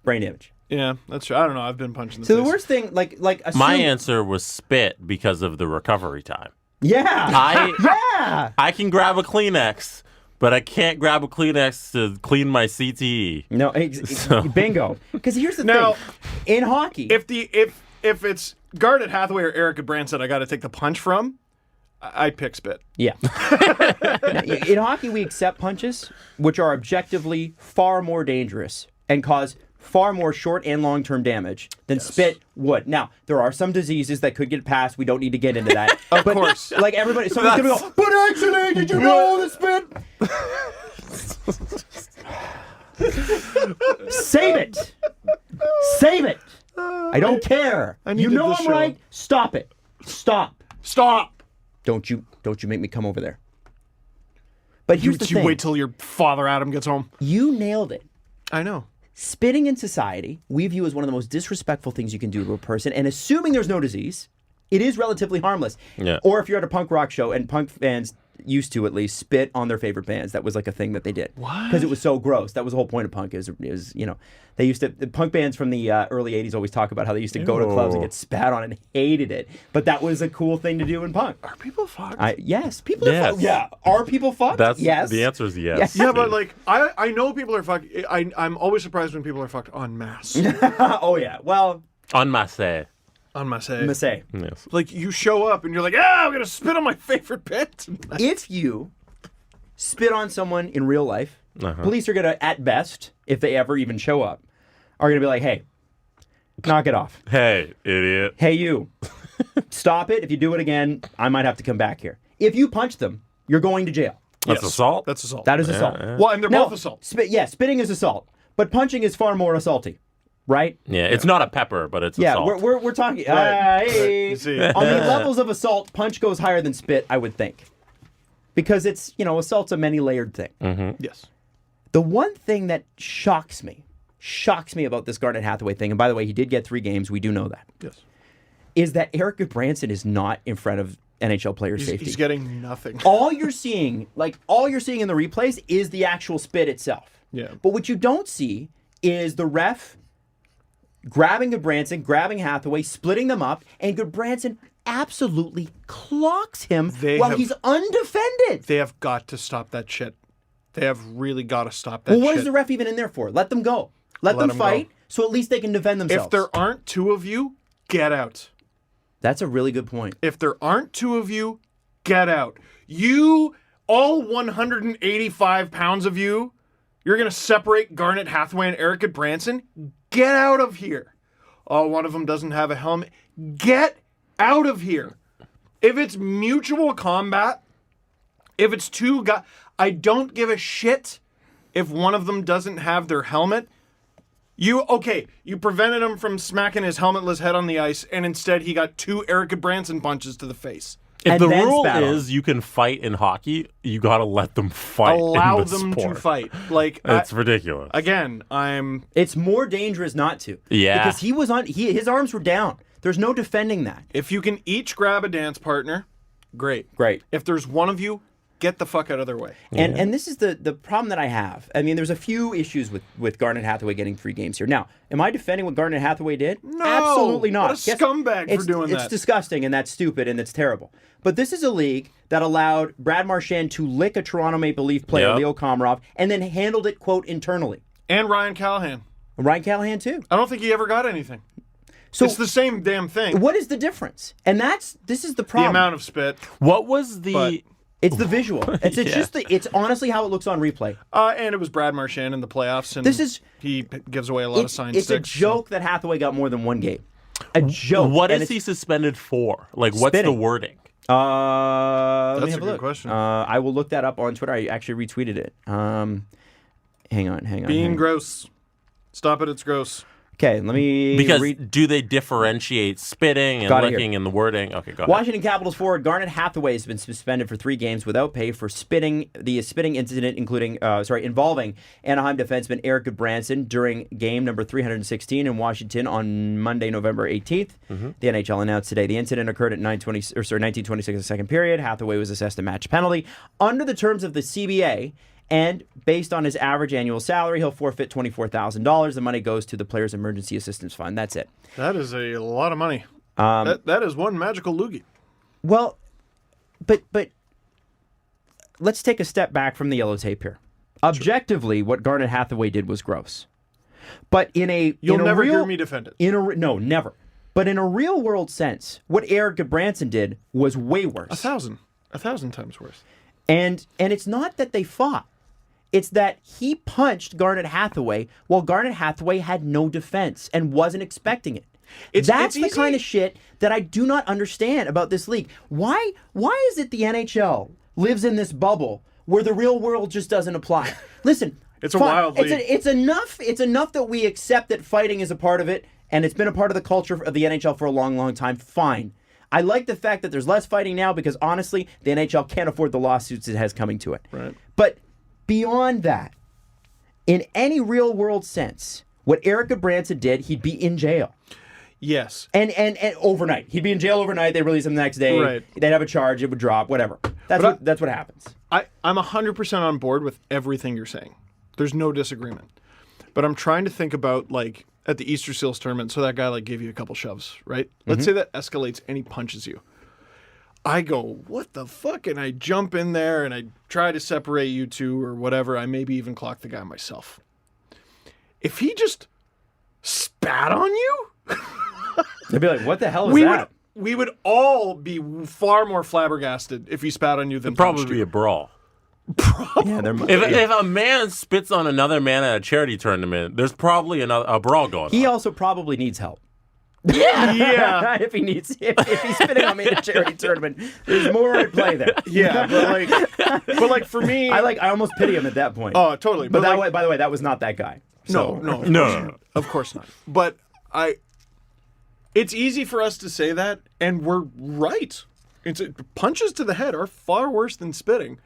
brain damage. Yeah, that's true. I don't know. I've been punched in the So face. the worst thing, like assume, My answer was spit because of the recovery time. yeah, yeah. I can grab a Kleenex, but I can't grab a Kleenex to clean my CTE. No, bingo. Because here's the Now, thing: in hockey, If it's Garnet Hathaway or Erik Gudbranson, I got to take the punch from. I pick spit. Yeah. Now, in hockey, we accept punches, which are objectively far more dangerous and cause far more short and long-term damage than spit would. Now, there are some diseases that could get passed. We don't need to get into that. Of course. Like everybody, someone's going to go, but actually, did you know the spit? Save it. Save it. I don't care. You know I'm right. Stop it. Stop. Don't you make me come over there. But here's the thing. You wait till your father Adam gets home. You nailed it. I know. Spitting in society, we view as one of the most disrespectful things you can do to a person, and assuming there's no disease, it is relatively harmless. Yeah. Or if you're at a punk rock show, and punk fans used to at least spit on their favorite bands. That was like a thing that they did. What? Because it was so gross. That was the whole point of punk is you know, they used to, the punk bands from the early 80s always talk about how they used to go to clubs and get spat on and hated it. But that was a cool thing to do in punk. Are people fucked? Yes. People are fucked. Yeah. Are people fucked? Yes. The answer is yes. Yeah, but like, I know people are fucked. I'm always surprised when people are fucked en masse. Oh, yeah. Well. En masse. En masse. Masse. Yes. Like, you show up and you're like, I'm going to spit on my favorite bit. If you spit on someone in real life, police are going to, at best, if they ever even show up, are going to be like, hey, knock it off. Hey, idiot. Hey, you. Stop it. If you do it again, I might have to come back here. If you punch them, you're going to jail. That's assault? That's assault. That is assault. Yeah. Well, and they're both assault. Spitting is assault. But punching is far more assaulty. Right? Yeah, it's not a pepper, but it's assault. Yeah, we're talking. Right. Hey. You see. On the levels of assault, punch goes higher than spit, I would think. Because it's, assault's a many-layered thing. Mm-hmm. Yes. The one thing that shocks me about this Garnet Hathaway thing, and by the way, he did get 3 games, we do know that, Yes. is that Erik Gudbranson is not in front of NHL player safety. He's getting nothing. All you're seeing in the replays is the actual spit itself. Yeah. But what you don't see is the ref grabbing Gudbranson, grabbing Hathaway, splitting them up, and Gudbranson absolutely clocks him he's undefended. They have got to stop that shit. They have really got to stop that shit. Well, what is the ref even in there for? Let them go. Let them fight, so at least they can defend themselves. If there aren't 2 of you, get out. That's a really good point. If there aren't 2 of you, get out. You, all 185 pounds of you, you're going to separate Garnet Hathaway and Erik Gudbranson? Get out of here. Oh, one of them doesn't have a helmet. Get out of here. If it's mutual combat, if it's 2 guys, I don't give a shit if one of them doesn't have their helmet. You prevented him from smacking his helmetless head on the ice, and instead he got 2 Erik Gudbranson punches to the face. If the rule is you can fight in hockey, you got to let them fight. Allow in the them sport. to fight. Like it's ridiculous. Again, It's more dangerous not to. Yeah. Because his arms were down. There's no defending that. If you can each grab a dance partner, great. If there's one of you, get the fuck out of their way. And this is the problem that I have. I mean, there's a few issues with Garnet Hathaway getting 3 games here. Now, am I defending what Garnet Hathaway did? No. Absolutely not. What a scumbag for doing that. It's disgusting, and that's stupid, and it's terrible. But this is a league that allowed Brad Marchand to lick a Toronto Maple Leaf player, Leo Komarov, and then handled it, quote, internally. And Ryan Callahan. Ryan Callahan, too. I don't think he ever got anything. So it's the same damn thing. What is the difference? And this is the problem. The amount of spit. What was the... It's the visual. It's just it's honestly how it looks on replay. And it was Brad Marchand in the playoffs, and he gives away a lot of signed sticks. It's a joke that Hathaway got more than 1 game. A joke. What is he suspended for? Like, what's the wording? Let me have a good question. I will look that up on Twitter. I actually retweeted it. Hang on. Being gross. Stop it. It's gross. Okay, let me do they differentiate spitting and licking and the wording? Okay, go ahead. Washington Capitals forward Garnet Hathaway has been suspended for 3 games without pay for spitting incident, involving Anaheim defenseman Erik Gudbranson during game number 316 in Washington on Monday, November 18th. Mm-hmm. The NHL announced today the incident occurred at 19:26 of the second period. Hathaway was assessed a match penalty under the terms of the CBA. And based on his average annual salary, he'll forfeit $24,000. The money goes to the Players Emergency Assistance Fund. That's it. That is a lot of money. That is one magical loogie. Well, but let's take a step back from the yellow tape here. Objectively, what Garnet Hathaway did was gross. But you'll never hear me defend it. No, never. But in a real world sense, what Erik Gudbranson did was way worse. 1,000. 1,000 times worse. And it's not that they fought. It's that he punched Garnet Hathaway while Garnet Hathaway had no defense and wasn't expecting it. That's the kind of shit that I do not understand about this league. Why is it the NHL lives in this bubble where the real world just doesn't apply? Listen, it's a wild league. It's enough that we accept that fighting is a part of it, and it's been a part of the culture of the NHL for a long, long time. Fine. I like the fact that there's less fighting now because honestly, the NHL can't afford the lawsuits it has coming to it. Right. But beyond that, in any real world sense, what Erik Gudbranson did, he'd be in jail. Yes. And overnight. He'd be in jail overnight, they'd release him the next day. Right. They'd have a charge, it would drop, whatever. That's what happens. I'm 100% on board with everything you're saying. There's no disagreement. But I'm trying to think about, like, at the Easter Seals tournament, so that guy, like, gave you a couple shoves, right? Let's say that escalates and he punches you. I go, what the fuck? And I jump in there and I try to separate you two or whatever. I maybe even clock the guy myself. If he just spat on you... They'd be like, what the hell is that? We would all be far more flabbergasted if he spat on you than Probably punched be you. a brawl. Yeah, If a man spits on another man at a charity tournament, there's probably a brawl going on. He also probably needs help. Yeah. if he's spitting on me in a charity tournament, there's more at play there. Yeah, but like for me, I almost pity him at that point. Oh, totally. But like, by the way, that was not that guy. So. No, of course not. But it's easy for us to say that, and we're right. Punches to the head are far worse than spitting.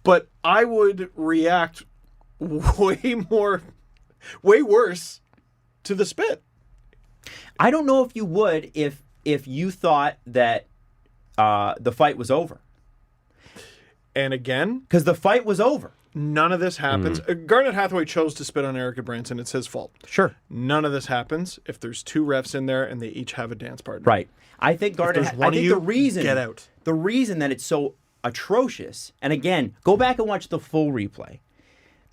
But I would react way worse to the spit. I don't know if you would if you thought that the fight was over. And again, because the fight was over. None of this happens. Garnet Hathaway chose to spit on Erik Gudbranson. It's his fault. Sure. None of this happens if there's two refs in there and they each have a dance partner. Right. I think Garnet. I think the reason get out. The reason that it's so atrocious, and again, go back and watch the full replay.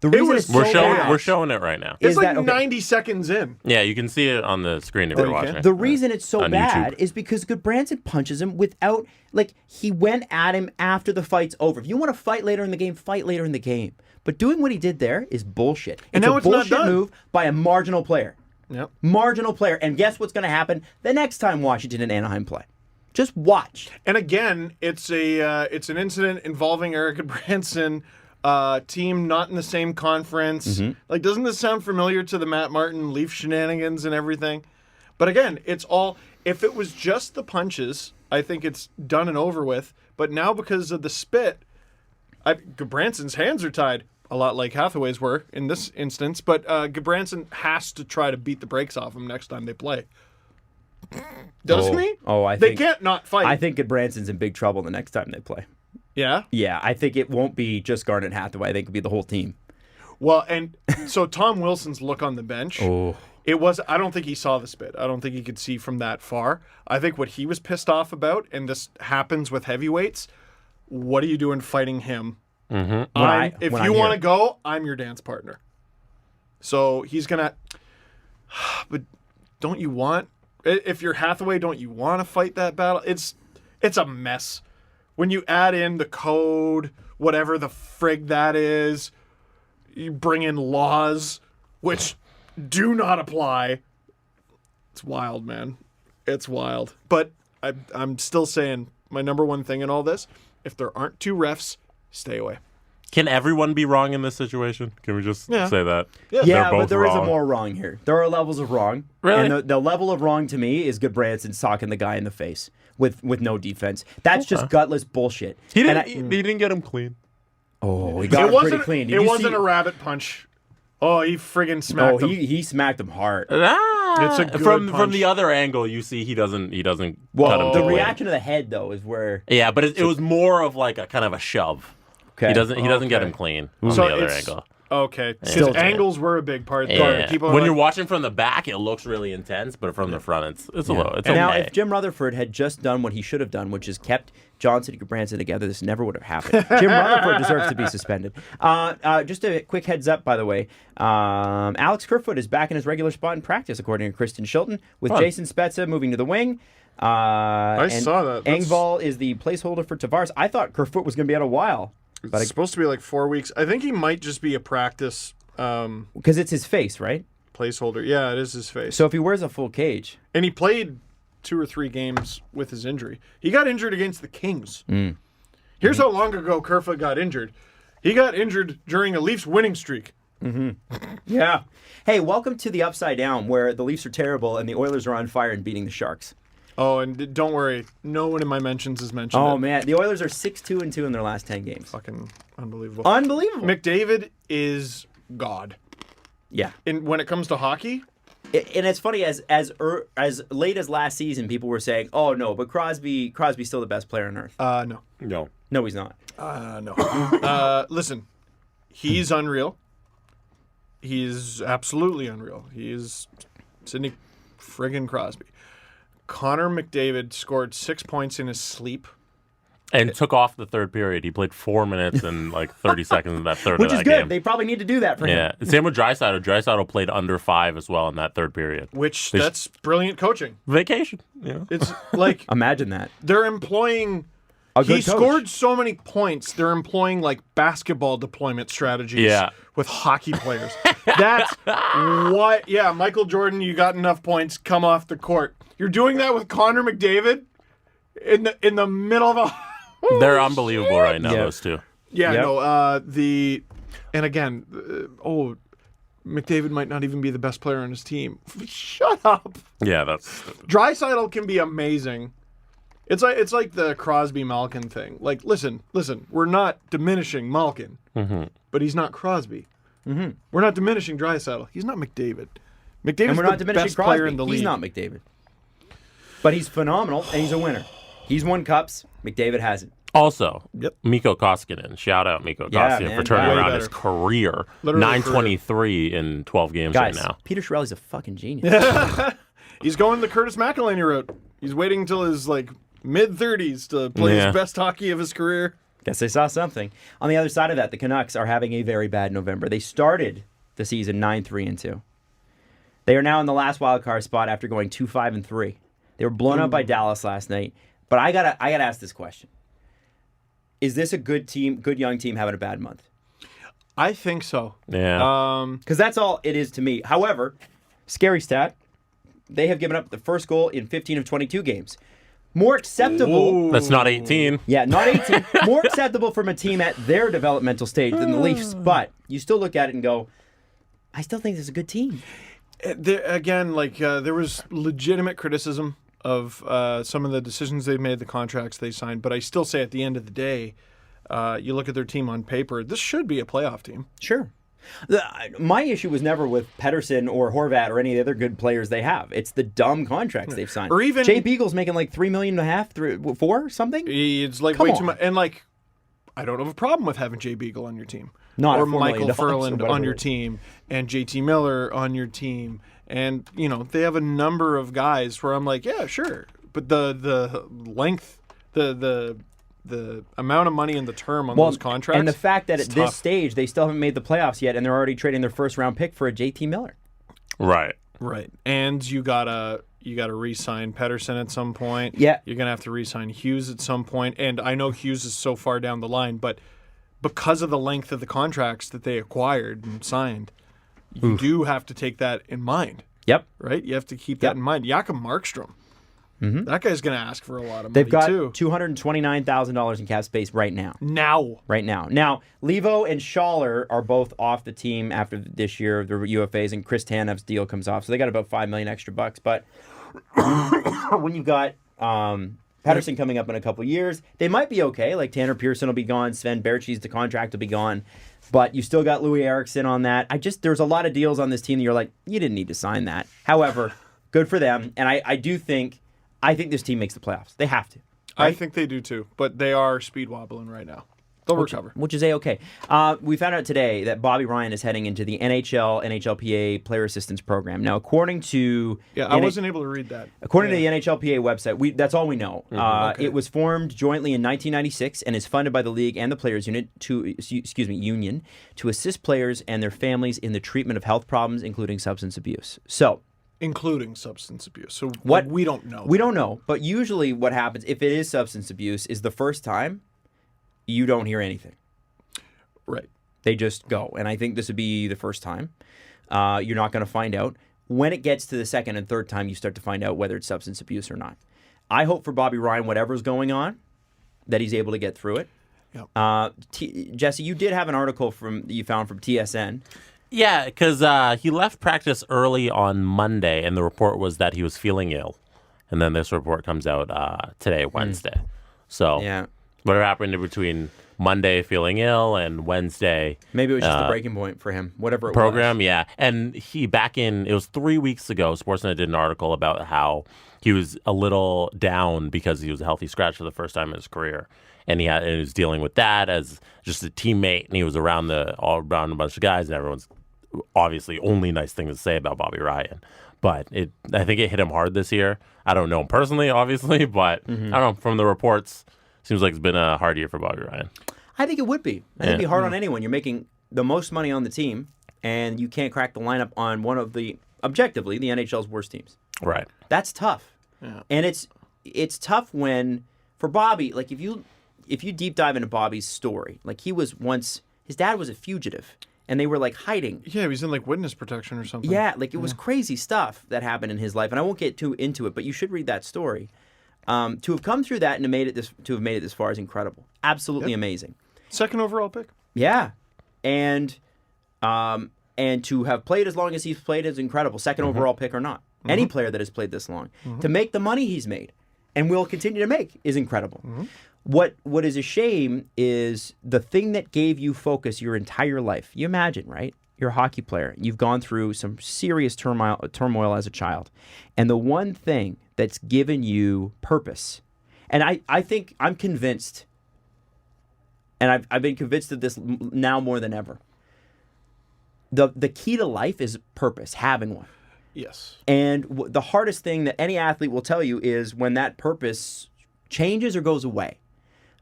The reason it's so bad, we're showing it right now. It's like 90 seconds in. Yeah, you can see it on the screen if you're watching. The reason it's so bad YouTube. is because Gudbranson punches him without, like, he went at him after the fight's over. If you want to fight later in the game, fight later in the game. But doing what he did there is bullshit. And it's now a it's not bullshit done. move by a marginal player. Yep. Marginal player. And guess what's going to happen the next time Washington and Anaheim play? Just watch. And again, it's an incident involving Erik Gudbranson, team not in the same conference. Like, doesn't this sound familiar to the Matt Martin Leaf shenanigans and everything? But again, it's all, if it was just the punches, I think it's done and over with. But now because of the spit, Gudbranson's hands are tied. A lot like Hathaway's were in this instance, but Gudbranson has to try to beat the brakes off him next time they play. Doesn't he? Oh, I think they can't not fight. I think Gudbranson's in big trouble the next time they play. Yeah? Yeah, I think it won't be just Garnet Hathaway. I think it'll be the whole team. Well, and so Tom Wilson's look on the bench, it was, I don't think he saw the spit. I don't think he could see from that far. I think what he was pissed off about, and this happens with heavyweights, what are you doing fighting him? If you want to go, I'm your dance partner. So he's going to, but don't you want, if you're Hathaway, don't you want to fight that battle? It's a mess. When you add in the code, whatever the frig that is, you bring in laws which do not apply. It's wild, man. It's wild. But I'm still saying my number one thing in all this, if there aren't two refs, stay away. Can everyone be wrong in this situation? Can we just say that? Yeah, but there is a more wrong here. There are levels of wrong. Really? And the level of wrong to me is Gudbranson socking the guy in the face with no defense. That's just gutless bullshit. He didn't get him clean. Oh, he got him pretty clean. It wasn't a rabbit punch. Oh, he friggin' smacked him. He smacked him hard. It's a good from punch. the other angle, you see he doesn't Well, cut him the too reaction to the head though is where. Yeah, but it was more of like a kind of a shove. Okay. He doesn't get him clean on the other angle. Okay. Still His angles were a big part. Yeah. People are When like, you're watching from the back, it looks really intense, but from the front, it's a little. It's Now, okay. if Jim Rutherford had just done what he should have done, which is kept Johnson and Gudbranson together, this never would have happened. Jim Rutherford deserves to be suspended. Just a quick heads up, by the way. Alex Kerfoot is back in his regular spot in practice, according to Kristen Shilton, with Jason Spezza moving to the wing. I saw that. Engvall is the placeholder for Tavares. I thought Kerfoot was going to be out a while. But it's supposed to be like 4 weeks. I think he might just be a practice because it's his face, right? Placeholder. Yeah, it is his face. So if he wears a full cage. And he played 2 or 3 games with his injury. He got injured against the Kings. Here's how long ago Kerfoot got injured. He got injured during a Leafs winning streak. Yeah. Hey, welcome to the Upside Down, where the Leafs are terrible and the Oilers are on fire and beating the Sharks. Oh, and don't worry. No one in my mentions has mentioned it. Oh, man. The Oilers are 6-2-2 in their last 10 games. Fucking unbelievable. Unbelievable. McDavid is God. Yeah. And when it comes to hockey... And it's funny, as late as last season, people were saying, "Oh no, but Crosby's still the best player on earth." No, he's not. No. Listen, he's unreal. He's absolutely unreal. He is Sidney friggin' Crosby. Connor McDavid scored 6 points in his sleep. And took off the third period. He played 4 minutes and like 30 seconds in that third Which of is that good. game. They probably need to do that for him. Yeah. Same with Draisaitl. Draisaitl played under 5 as well in that third period. That's brilliant coaching. Vacation. Yeah. It's like Imagine that. they're employing... A good He coach. scored so many points, they're employing like basketball deployment strategies with hockey players. That's what... Yeah, Michael Jordan, you got enough points, come off the court. You're doing that with Connor McDavid in the middle of a... They're unbelievable right now, those two. Yeah, Yep. no, and again, McDavid might not even be the best player on his team. Shut up. Yeah, that's... Draisaitl can be amazing. It's like the Crosby-Malkin thing. Like, listen, we're not diminishing Malkin, but he's not Crosby. We're not diminishing Draisaitl. He's not McDavid. McDavid's And we're not the diminishing best Crosby. player in the league. He's not McDavid. But he's phenomenal, and he's a winner. He's won cups. McDavid hasn't. Also, Yep. Mikko Koskinen. Shout out Mikko Yeah, Koskinen man. for turning Way around better. his career. Literally 923 in 12 games Guys, right now. Peter Chiarelli's a fucking genius. He's going the Curtis McElhinney route. He's waiting until his mid-30s to play his best hockey of his career. Guess they saw something. On the other side of that, the Canucks are having a very bad November. They started the season 9-3-2. They are now in the last wild card spot after going 2-5-3. They were blown up by Dallas last night. But I gotta ask this question: is this a good young team having a bad month? I think so. Yeah. Because that's all it is to me. However, scary stat: they have given up the first goal in 15 of 22 games. More acceptable. That's not 18. Yeah, not 18. More acceptable from a team at their developmental stage than the Leafs. But you still look at it and go, I still think this is a good team. There was legitimate criticism of some of the decisions they made, the contracts they signed, but I still say at the end of the day, you look at their team on paper, this should be a playoff team. Sure. My issue was never with Pettersson or Horvat or any of the other good players they have. It's the dumb contracts they've signed. Or even Jay Beagle's making like $3.5 million, $4 something. It's like Come way on. too much. And I don't have a problem with having Jay Beagle on your team, Not or at $4 million Michael or Furland whatever on your it is. team, and JT Miller on your team, and they have a number of guys where I'm like, yeah, sure, but the length, the amount of money and the term on those contracts, and the fact that is at this tough. stage they still haven't made the playoffs yet, and they're already trading their first round pick for a JT Miller. Right. Right, and you gotta re-sign Pettersson at some point. Yeah. You're gonna have to re-sign Hughes at some point. And I know Hughes is so far down the line, but because of the length of the contracts that they acquired and signed, you do have to take that in mind. Yep. Right? You have to keep that in mind. Jakob Markstrom. That guy's gonna ask for a lot of money They've got too. $229,000 in cap space right now. Now. Now, Levo and Schaller are both off the team after this year, the UFAs, and Chris Tanev's deal comes off, so they got about $5 million extra bucks. But when you've got Pettersson coming up in a couple years, they might be okay. Like Tanner Pearson will be gone, Sven Berchi's the contract will be gone, but you still got Louis Eriksson on that. There's a lot of deals on this team that you're like, you didn't need to sign that. However, good for them, and I think this team makes the playoffs. They have to. I think they do too, but they are speed wobbling right now. They'll recover. Which is A-okay. We found out today that Bobby Ryan is heading into the NHLPA Player Assistance Program. Now, according to... Yeah, I wasn't able to read that. According to the NHLPA website, that's all we know. It was formed jointly in 1996 and is funded by the league and the players' union to assist players and their families in the treatment of health problems, including substance abuse. So, including substance abuse. So What we don't know. We don't know, but usually what happens if it is substance abuse is the first time you don't hear anything. Right. They just go, and I think this would be the first time. You're not going to find out. When it gets to the second and third time, you start to find out whether it's substance abuse or not. I hope for Bobby Ryan, whatever's going on, that he's able to get through it. Yep. Jesse, you did have an article that you found from TSN. Yeah, because he left practice early on Monday, and the report was that he was feeling ill. And then this report comes out today, Wednesday. So whatever happened in between Monday feeling ill and Wednesday. Maybe it was just the breaking point for him, whatever it program, was. yeah. And it was 3 weeks ago, Sportsnet did an article about how he was a little down because he was a healthy scratch for the first time in his career. And he was dealing with that as just a teammate, and he was around a bunch of guys, and everyone's obviously only nice thing to say about Bobby Ryan. But I think it hit him hard this year. I don't know him personally, obviously, but I don't know, from the reports, seems like it's been a hard year for Bobby Ryan. I think it would be. I think it'd be hard on anyone. You're making the most money on the team, and you can't crack the lineup on one of objectively, the NHL's worst teams. Right. That's tough. Yeah. And it's tough for Bobby, like if you deep dive into Bobby's story, like his dad was a fugitive, and they were like hiding. Yeah, he was in like witness protection or something. Yeah, like it was crazy stuff that happened in his life, and I won't get too into it, but you should read that story. To have come through that and to have made it this far is incredible. Absolutely amazing. Second overall pick. Yeah, and to have played as long as he's played is incredible. Second overall pick or not, any player that has played this long to make the money he's made and will continue to make is incredible. What is a shame is the thing that gave you focus your entire life. You imagine, right? You're a hockey player. You've gone through some serious turmoil as a child. And the one thing that's given you purpose, and I think I'm convinced, and I've been convinced of this now more than ever, the key to life is purpose, having one. Yes. And the hardest thing that any athlete will tell you is when that purpose changes or goes away.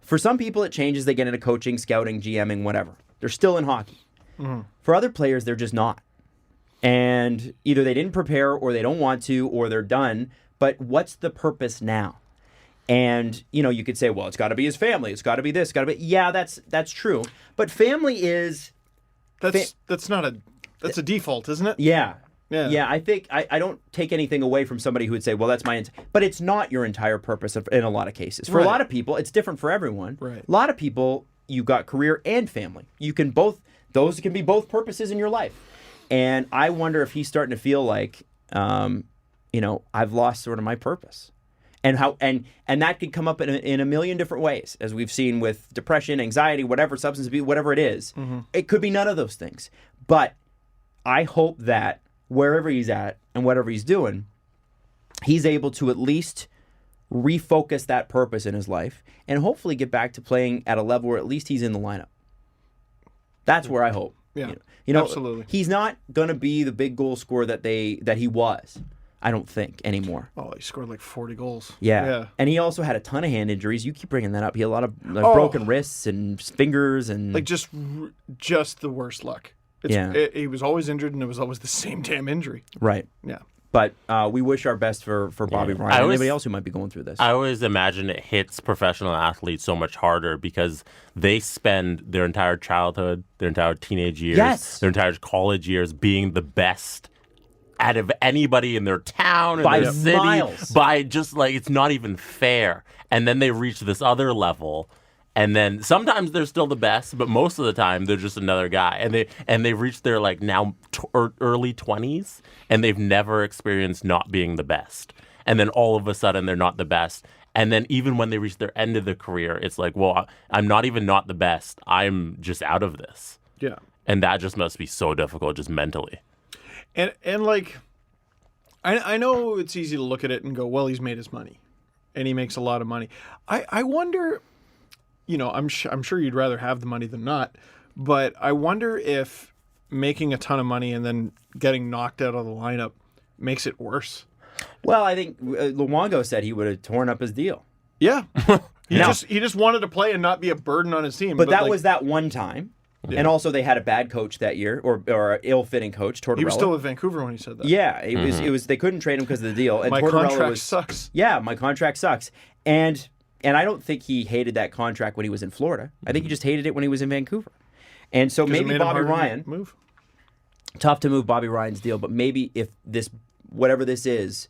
For some people, it changes. They get into coaching, scouting, GMing, whatever. They're still in hockey. For other players, they're just not. And either they didn't prepare or they don't want to or they're done. But what's the purpose now? And, you could say, well, it's got to be his family. It's got to be this. Got to be. Yeah, that's true. But family is. That's a default, isn't it? Yeah. Yeah. Yeah, I think I don't take anything away from somebody who would say, well, that's but it's not your entire purpose in a lot of cases. For a lot of people, it's different for everyone. Right. A lot of people, you got career and family. Those can be both purposes in your life. And I wonder if he's starting to feel like, I've lost sort of my purpose. And that could come up in a million different ways, as we've seen with depression, anxiety, whatever, substance abuse, whatever it is. It could be none of those things. But I hope that wherever he's at and whatever he's doing, he's able to at least refocus that purpose in his life and hopefully get back to playing at a level where at least he's in the lineup. That's where I hope. Yeah, absolutely. He's not going to be the big goal scorer that he was, I don't think, anymore. Oh, he scored like 40 goals. Yeah. And he also had a ton of hand injuries. You keep bringing that up. He had a lot of broken wrists and fingers and like just the worst luck. He was always injured, and it was always the same damn injury. Right. Yeah. But we wish our best for Bobby Ryan and anybody else who might be going through this. I always imagine it hits professional athletes so much harder because they spend their entire childhood, their entire teenage years, their entire college years being the best out of anybody in their town, in their city, miles. By just like, it's not even fair. And then they reach this other level. And then sometimes they're still the best, but most of the time they're just another guy. And they've reached their like now early 20s, and they've never experienced not being the best. And then all of a sudden they're not the best. And then even when they reach their end of the career, it's like, well, I'm not even not the best. I'm just out of this. Yeah. And that just must be so difficult just mentally. And like, I know it's easy to look at it and go, well, he's made his money, and he makes a lot of money. I wonder. I'm sure you'd rather have the money than not, but I wonder if making a ton of money and then getting knocked out of the lineup makes it worse. Well, I think Luongo said he would have torn up his deal. Yeah. He just wanted to play and not be a burden on his team. But that was that one time. And also they had a bad coach that year, or an ill-fitting coach, Tortorella. He was still with Vancouver when he said that. Yeah, it was they couldn't trade him because of the deal. And My Tortorella contract sucks. Yeah, my contract sucks. And I don't think he hated that contract when he was in Florida. I think he just hated it when he was in Vancouver. And so maybe Bobby Ryan, move. Tough to move Bobby Ryan's deal, but maybe if this, whatever this is,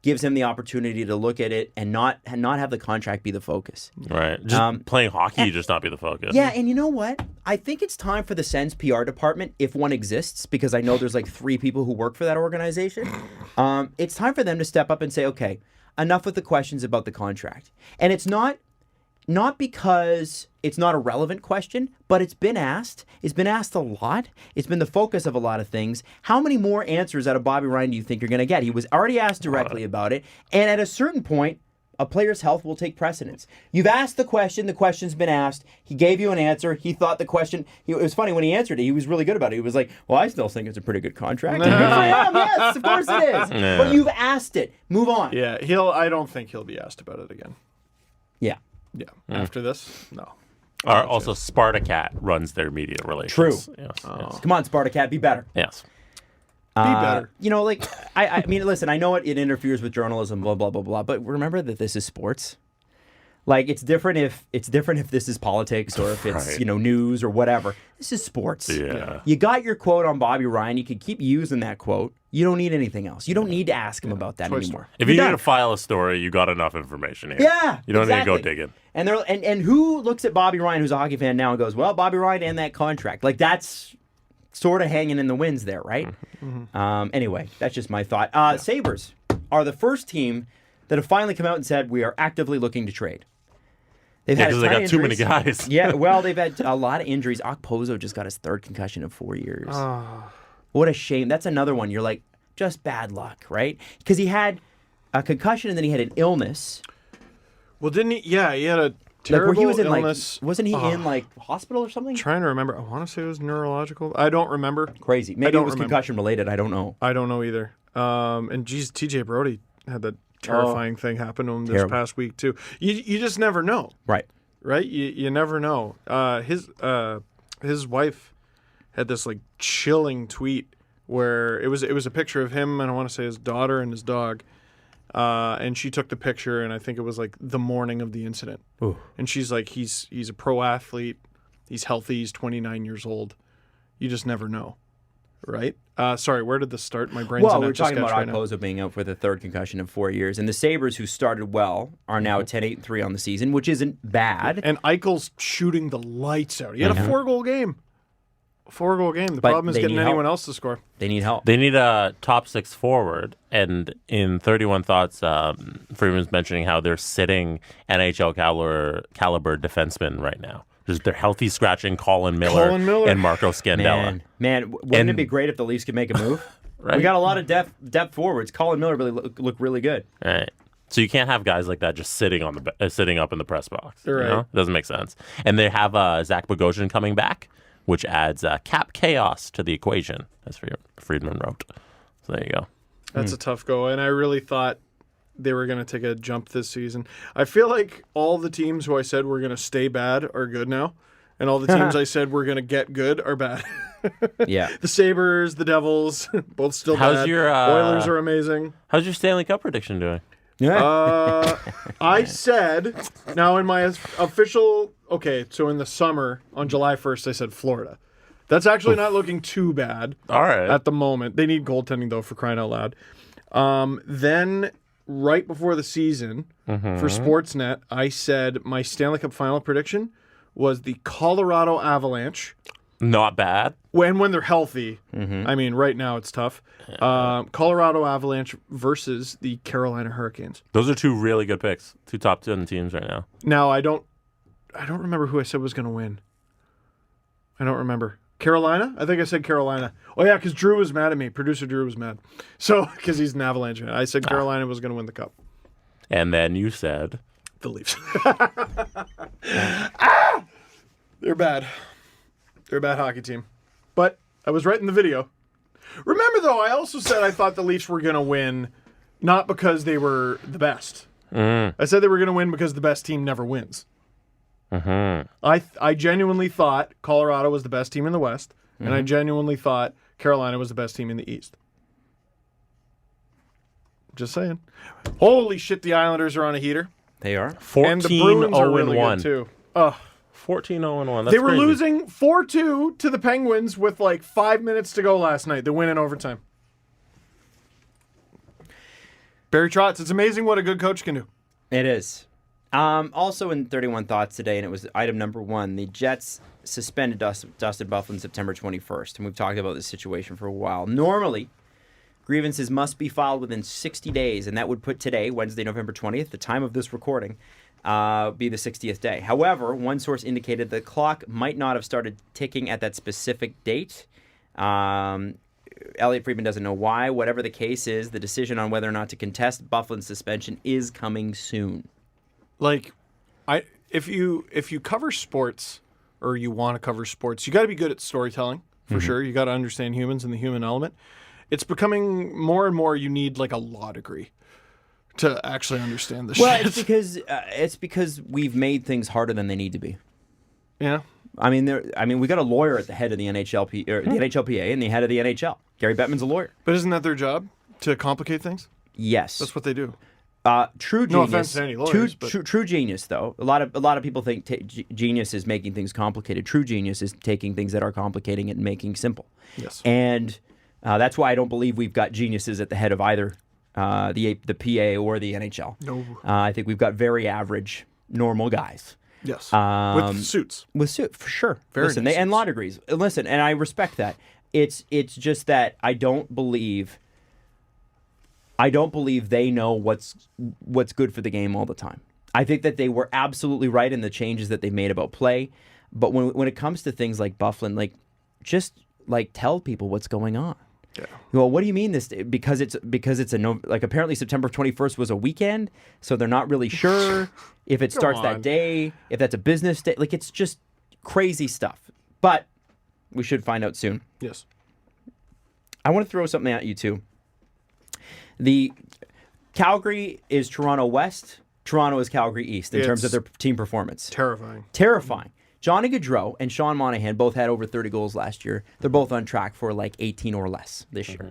gives him the opportunity to look at it and not have the contract be the focus. Right. Just playing hockey, just not be the focus. Yeah, and you know what? I think it's time for the Sens PR department, if one exists, because I know there's like 3 people who work for that organization. It's time for them to step up and say, okay, enough with the questions about the contract. And it's not because it's not a relevant question, but it's been asked. It's been asked a lot. It's been the focus of a lot of things. How many more answers out of Bobby Ryan do you think you're going to get? He was already asked directly about it. And at a certain point, a player's health will take precedence. You've asked the question. The question's been asked. He gave you an answer. He thought the question... It was funny when he answered it. He was really good about it. He was like, well, I still think it's a pretty good contract. And good for him. Yes, of course it is. Yeah. But you've asked it. Move on. Yeah, I don't think he'll be asked about it again. Yeah. Yeah. After this, no. Also, Spartacat runs their media relations. True. Yes. Come on, Spartacat, be better. Yes. Be better. You know, like, I mean, listen, I know it interferes with journalism, blah, blah, blah, blah, but remember that this is sports. Like, it's different if this is politics or if it's, Right. News or whatever. This is sports. Yeah. You got your quote on Bobby Ryan. You could keep using that quote. You don't need anything else. You don't need to ask him about that Toy anymore. If You're you need done. to file a story, you got enough information here. Yeah, You don't exactly. need to go digging. And and who looks at Bobby Ryan, who's a hockey fan now, and goes, well, Bobby Ryan and that contract. Like, that's sort of hanging in the winds there, right? Anyway, that's just my thought. Sabres are the first team that have finally come out and said, we are actively looking to trade. They've Yeah, had a because they ton got of too many injuries. guys. Yeah, well, they've had a lot of injuries. Okposo just got his 3rd concussion in 4 years. What a shame. That's another one. You're like, just bad luck, right? Because he had a concussion and then he had an illness. Well, didn't he? Yeah, he had a Like terrible where he was in illness. wasn't he in like hospital or something? Trying to remember. I want to say it was neurological. I don't remember. Crazy. Maybe it don't was remember. concussion related. I don't know. I don't know either. And geez, TJ Brody had that terrifying thing happen to him this Terrible. past week too. You just never know, Right. right? You never know. His wife had this like chilling tweet where it was a picture of him and I want to say his daughter and his dog. And she took the picture, and I think it was like the morning of the incident. Ooh. And she's like, he's a pro athlete, he's healthy, he's 29 years old. You just never know, right? Sorry, where did this start? My brain's Well, in we're etch a talking sketch about right now. Okposo being out for the 3rd concussion in 4 years, and the Sabres, who started well, are now 10-8-3 on the season, which isn't bad. And Eichel's shooting the lights out. He had a 4-goal game. The But problem is they getting need help. anyone else to score. They need help. They need a top 6 forward. And in 31 Thoughts, Freeman's mentioning how they're sitting NHL caliber defensemen right now. Just they're healthy scratching Colin Miller and Marco Scandella. Man, wouldn't it be great if the Leafs could make a move? Right. We got a lot of depth forwards. Colin Miller really look really good. Right. So you can't have guys like that just sitting on the sitting up in the press box. Right. You know? It doesn't make sense. And they have Zach Bogosian coming back, which adds cap chaos to the equation, as Friedman wrote. So there you go. That's a tough go, and I really thought they were going to take a jump this season. I feel like all the teams who I said were going to stay bad are good now, and all the teams I said were going to get good are bad. Yeah. The Sabres, the Devils, both still How's bad. your, Oilers are amazing. How's your Stanley Cup prediction doing? I said, now in my official, okay, so in the summer, on July 1st, I said Florida. That's actually not looking too bad All right. at the moment. They need goaltending, though, for crying out loud. Then, right before the season, for Sportsnet, I said my Stanley Cup final prediction was the Colorado Avalanche. Not bad. When they're healthy, I mean, right now it's tough. Colorado Avalanche versus the Carolina Hurricanes. Those are 2 really good picks. 2 top 10 teams right now. Now I don't remember who I said was going to win. I don't remember. Carolina? I think I said Carolina. Oh yeah, because Drew was mad at me. Producer Drew was mad. So because he's an Avalanche fan, I said Carolina was going to win the cup. And then you said The Leafs. They're bad. They're a bad hockey team. But I was right in the video. Remember, though, I also said I thought the Leafs were going to win not because they were the best. I said they were going to win because the best team never wins. I genuinely thought Colorado was the best team in the West, and I genuinely thought Carolina was the best team in the East. Just saying. Holy shit, the Islanders are on a heater. They are. 14 and the Bruins are really good too. 14-0-1. They were losing 4-2 to the Penguins with like 5 minutes to go last night. They win in overtime. Barry Trotz, it's amazing what a good coach can do. It is. Also in 31 Thoughts today, and it was item number 1, the Jets suspended Dustin Byfuglien September 21st, and we've talked about this situation for a while. Normally, grievances must be filed within 60 days, and that would put today, Wednesday, November 20th, the time of this recording, be the 60th day. However, one source indicated the clock might not have started ticking at that specific date. Elliot Friedman doesn't know why. Whatever the case is, the decision on whether or not to contest Byfuglien's suspension is coming soon. Like, if you cover sports, or you want to cover sports, you got to be good at storytelling, for sure. You got to understand humans and the human element. It's becoming more and more you need like a law degree to actually understand the shit. Well, it's because we've made things harder than they need to be. Yeah. I mean, we got a lawyer at the head of the NHLP or the NHLPA and the head of the NHL. Gary Bettman's a lawyer. But isn't that their job to complicate things? Yes, that's what they do. True genius. No offense to any lawyers, true genius, though. A lot of people think genius is making things complicated. True genius is taking things that are complicating and making simple. Yes. And that's why I don't believe we've got geniuses at the head of either the PA or the NHL. No. I think we've got very average, normal guys. Yes. With suits. For sure. Very Listen, nice and law degrees. Listen, and I respect that. It's just that I don't believe they know what's good for the game all the time. I think that they were absolutely right in the changes that they made about play, but when it comes to things like Byfuglien, just tell people what's going on. Yeah. Well, what do you mean this? Because it's apparently September 21st was a weekend, so they're not really sure if it starts that day, if that's a business day. It's just crazy stuff. But we should find out soon. Yes. I want to throw something at you too. The Calgary is Toronto West. Toronto is Calgary East in terms of their team performance. Terrifying. Johnny Gaudreau and Sean Monahan both had over 30 goals last year. They're both on track for 18 or less this year.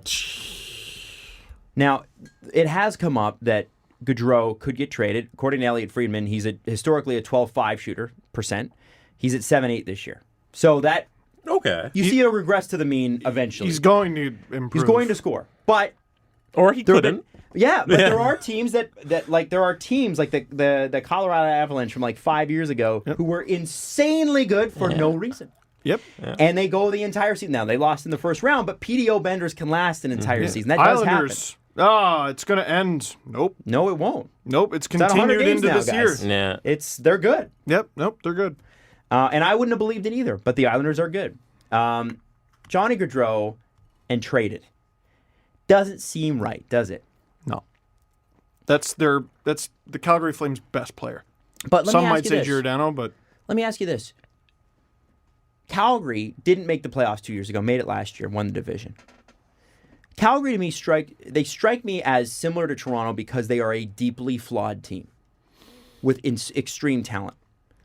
Now, it has come up that Gaudreau could get traded. According to Elliot Friedman, he's historically a 12-5 shooter %. He's at 7-8 this year. So that you see it'll regress to the mean eventually. He's going to improve. He's going to score, but he couldn't. Yeah, but there are teams that there are teams like the Colorado Avalanche from 5 years ago who were insanely good for no reason. Yep. Yeah. And they go the entire season. Now, they lost in the first round, but PDO benders can last an entire season. That does happen. It's going to end. Nope. No, it won't. Nope, it's continued into now, this guys. year. Yeah. They're good. Yep, nope, they're good. And I wouldn't have believed it either, but the Islanders are good. Johnny Gaudreau and traded. Doesn't seem right, does it? No. That's the Calgary Flames' best player. But some might say Giordano, but let me ask you this. Calgary didn't make the playoffs 2 years ago, made it last year, won the division. Calgary to me strike me as similar to Toronto because they are a deeply flawed team with extreme talent.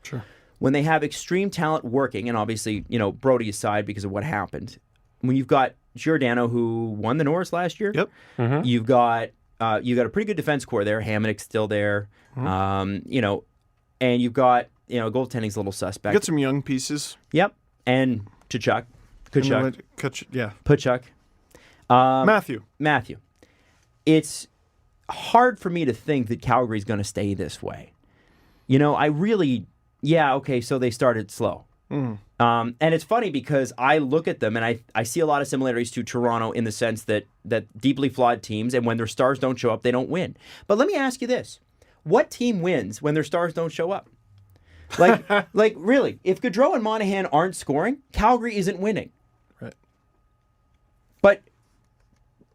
Sure. When they have extreme talent working, and obviously, Brody aside because of what happened, when you've got Giordano who won the Norris last year, yep. Mm-hmm. You've got a pretty good defense core there. Hamannik's still there, and you've got goaltending's a little suspect. You got some young pieces. Yep, and Kachuk. Yeah. Kachuk. Matthew. It's hard for me to think that Calgary's going to stay this way. So they started slow. Mm. And it's funny because I look at them and I see a lot of similarities to Toronto in the sense that deeply flawed teams, and when their stars don't show up, they don't win. But let me ask you this. What team wins when their stars don't show up? Really, if Gaudreau and Monahan aren't scoring, Calgary isn't winning. Right. But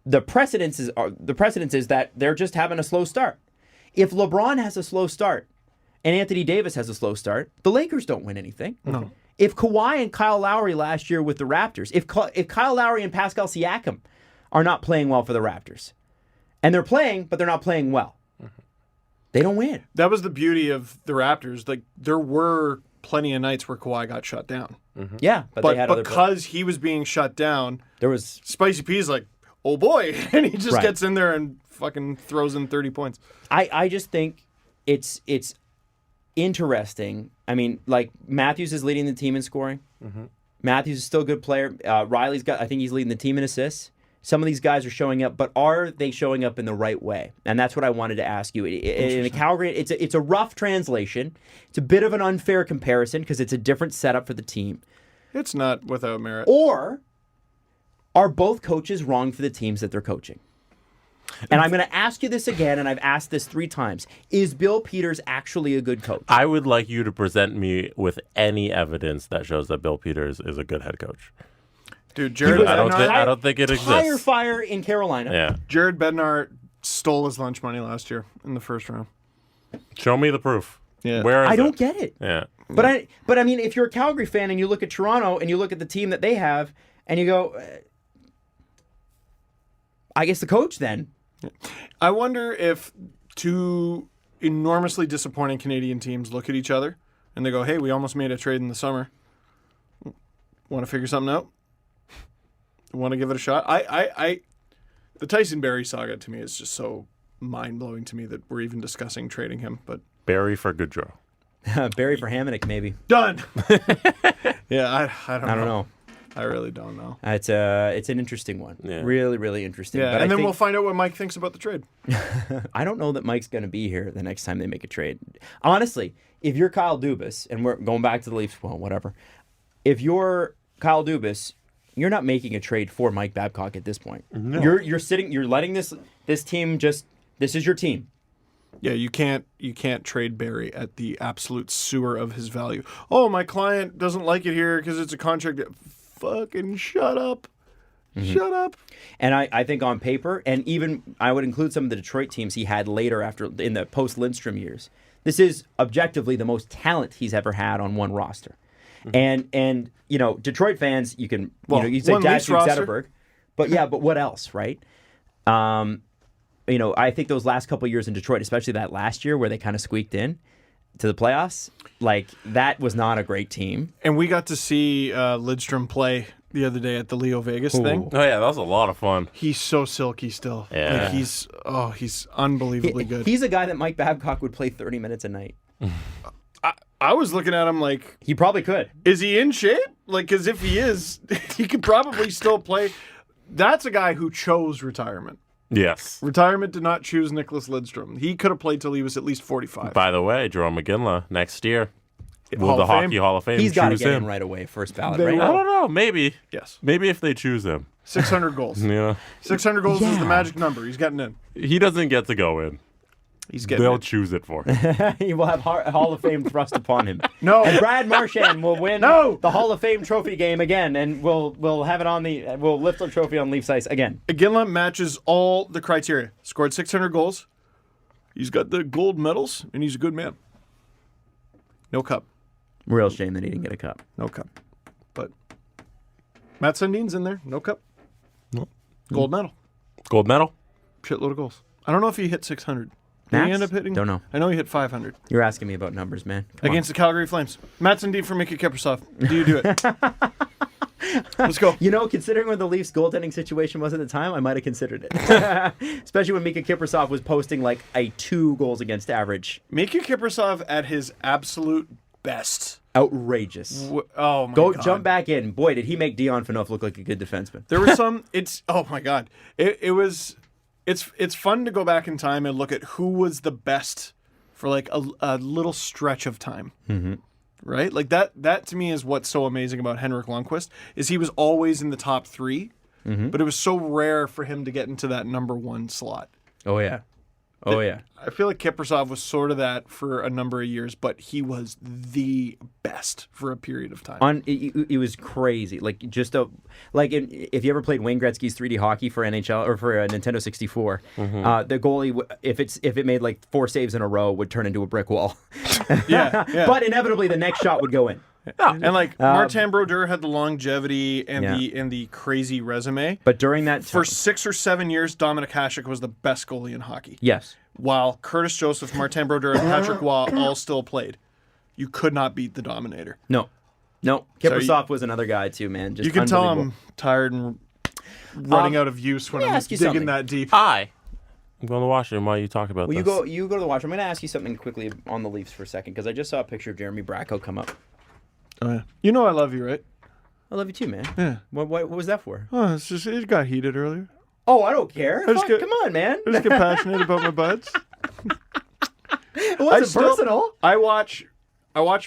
the precedence is that they're just having a slow start. If LeBron has a slow start and Anthony Davis has a slow start, the Lakers don't win anything. No. If Kawhi and Kyle Lowry last year with the Raptors, if Kyle Lowry and Pascal Siakam are not playing well for the Raptors, and they're playing, but they're not playing well, they don't win. That was the beauty of the Raptors. There were plenty of nights where Kawhi got shut down. Yeah, but they had other because he was being shut down, there was Spicy P's like, oh boy, and he just Right. gets in there and fucking throws in 30 points. I just think it's interesting. I mean, like Matthews is leading the team in scoring. Matthews is still a good player. I think he's leading the team in assists. Some of these guys are showing up, but are they showing up in the right way? And that's what I wanted to ask you. In Calgary, it's a rough translation. It's a bit of an unfair comparison because it's a different setup for the team. It's not without merit. Or are both coaches wrong for the teams that they're coaching? And I'm going to ask you this again, and I've asked this 3 times. Is Bill Peters actually a good coach? I would like you to present me with any evidence that shows that Bill Peters is a good head coach. Dude, Jared I don't think it exists. Tire fire in Carolina. Yeah. Jared Bednar stole his lunch money last year in the first round. Show me the proof. Yeah. Where is I it? don't get it. Yeah. But I mean, if you're a Calgary fan and you look at Toronto and you look at the team that they have and you go, I guess the coach then. I wonder if 2 enormously disappointing Canadian teams look at each other and they go, hey, we almost made a trade in the summer. Want to figure something out? Want to give it a shot? The Tyson Barrie saga to me is just so mind-blowing to me that we're even discussing trading him. But Barrie for Goodrow. Barry for Hamonic, maybe. done. Yeah, I don't know. I really don't know. It's an interesting one. Yeah. Really, really interesting. Yeah, But and then think, we'll find out what Mike thinks about the trade. I don't know that Mike's going to be here the next time they make a trade. Honestly, if you're Kyle Dubas, and we're going back to the Leafs, well, whatever. If you're Kyle Dubas, you're not making a trade for Mike Babcock at this point. No. You're letting this team this is your team. Yeah, you can't trade Barrie at the absolute sewer of his value. Oh, my client doesn't like it here because it's a contract. Fucking shut up. Shut up. And I think on paper, and even I would include some of the Detroit teams he had later in the post-Lindstrom years, this is objectively the most talent he's ever had on one roster. And you know, Detroit fans, you can you say Datsyuk, Zetterberg, but what else, right? You know, I think those last couple of years in Detroit, especially that last year where they kind of squeaked in to the playoffs, like that was not a great team. And we got to see Lidstrom play the other day at the Leo Vegas thing. Oh yeah, that was a lot of fun. He's so silky still. Yeah. Like he's unbelievably good. He's a guy that Mike Babcock would play 30 minutes a night. I was looking at him like, He probably could. is he in shape? Like, because if he is, he could probably still play. That's a guy who chose retirement. Yes. Retirement did not choose Nicholas Lidstrom. He could have played till he was at least 45. By the way, Jerome McGinley next year. Will Hall the of Fame? Hockey Hall of Fame He's got to choose get him? in right away, first ballot, They right? will. I don't know. Maybe. Yes. Maybe if they choose him. 600 goals. Yeah. 600 goals is Yeah. the magic number. He's getting in. He doesn't get to go in. He's getting They'll in. choose it for him. He will have Hall of Fame thrust upon him. No. And Brad Marchand will win No. the Hall of Fame trophy game again, and we'll have it we'll lift the trophy on Leafs ice again. Iginla matches all the criteria. Scored 600 goals. He's got the gold medals, and he's a good man. No cup. Real shame that he didn't get a cup. No cup. But Matt Sundin's in there. No cup. No. Gold medal. Gold medal? Shitload of goals. I don't know if he hit 600. Did Max? he end up hitting? Don't know. I know he hit 500. You're asking me about numbers, man. Come Against the Calgary Flames. Matt Sundin for Mickey Kiprusoff. Do you do it? Let's go. You know, considering what the Leafs' goaltending situation was at the time, I might have considered it. Especially when Mika Kiprusoff was posting like a 2 goals against average. Mickey Kiprusoff at his absolute best. Outrageous. Oh my God. Jump back in. Boy, did he make Dion Phaneuf look like a good defenseman. There were some. Oh my God. It's fun to go back in time and look at who was the best for like a little stretch of time. Mm-hmm. Right? Like that to me is what's so amazing about Henrik Lundqvist is he was always in the top 3, but it was so rare for him to get into that number 1 slot. Oh, yeah. Oh, yeah. I feel like Kiprusoff was sort of that for a number of years, but he was the best for a period of time. It was crazy. Like if you ever played Wayne Gretzky's 3D hockey for NHL or for a Nintendo 64, the goalie, if it made like 4 saves in a row, would turn into a brick wall. Yeah. But inevitably, the next shot would go in. And like Martin Brodeur had the longevity and the crazy resume. But during that For 6 or 7 years, Dominik Hasek was the best goalie in hockey. yes. While Curtis Joseph, Martin Brodeur, and Patrick Waugh all still played. you could not beat the Dominator. No. Kiprusoff was another guy too, man. Just You can tell unbelievable. I'm tired and running out of use when let me I'm ask you digging something. that deep. I'm going to the washroom while you talk about Well, this. you go to the washroom. I'm going to ask you something quickly on the Leafs for a second because I just saw a picture of Jeremy Bracco come up. Oh, yeah. You know I love you, right? I love you too, man. Yeah. What was that for? Oh, it's just it got heated earlier. Oh, I don't care. just Fuck, get- come on, man. I just get passionate about my buds. It wasn't personal. I watch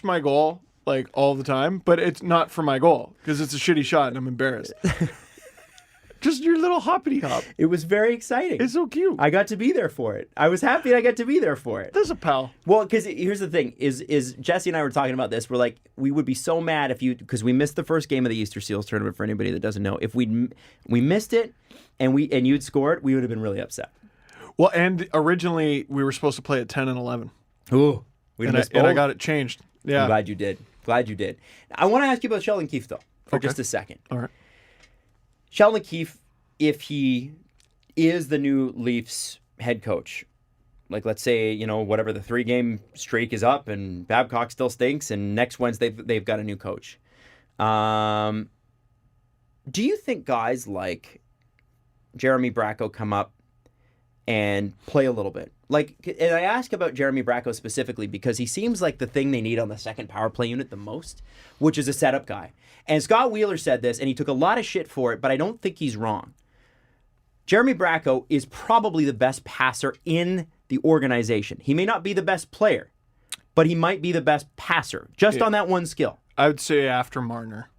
my goal like all the time, but it's not for my goal because it's a shitty shot and I'm embarrassed. Just your little hoppity hop. It was very exciting. It's so cute. I got to be there for it. I was happy I got to be there for it. There's a pal. Well, because here's the thing: is Jesse and I were talking about this. We're like, we would be so mad if because we missed the first game of the Easter Seals tournament. For anybody that doesn't know, if we missed it and you'd scored, we would have been really upset. Well, and originally we were supposed to play at 10 and 11. Ooh, we And missed I both. got it changed. Yeah. I'm glad you did. I want to ask you about Sheldon Keefe though, for Okay. just a second. All right. Sheldon Keefe, if he is the new Leafs head coach, like let's say, whatever the 3-game streak is up and Babcock still stinks and next Wednesday they've got a new coach. Do you think guys like Jeremy Bracco come up and play a little bit? And I ask about Jeremy Bracco specifically because he seems like the thing they need on the second power play unit the most, which is a setup guy. And Scott Wheeler said this, and he took a lot of shit for it, but I don't think he's wrong. Jeremy Bracco is probably the best passer in the organization. He may not be the best player, but he might be the best passer, just on that one skill. I would say after Marner.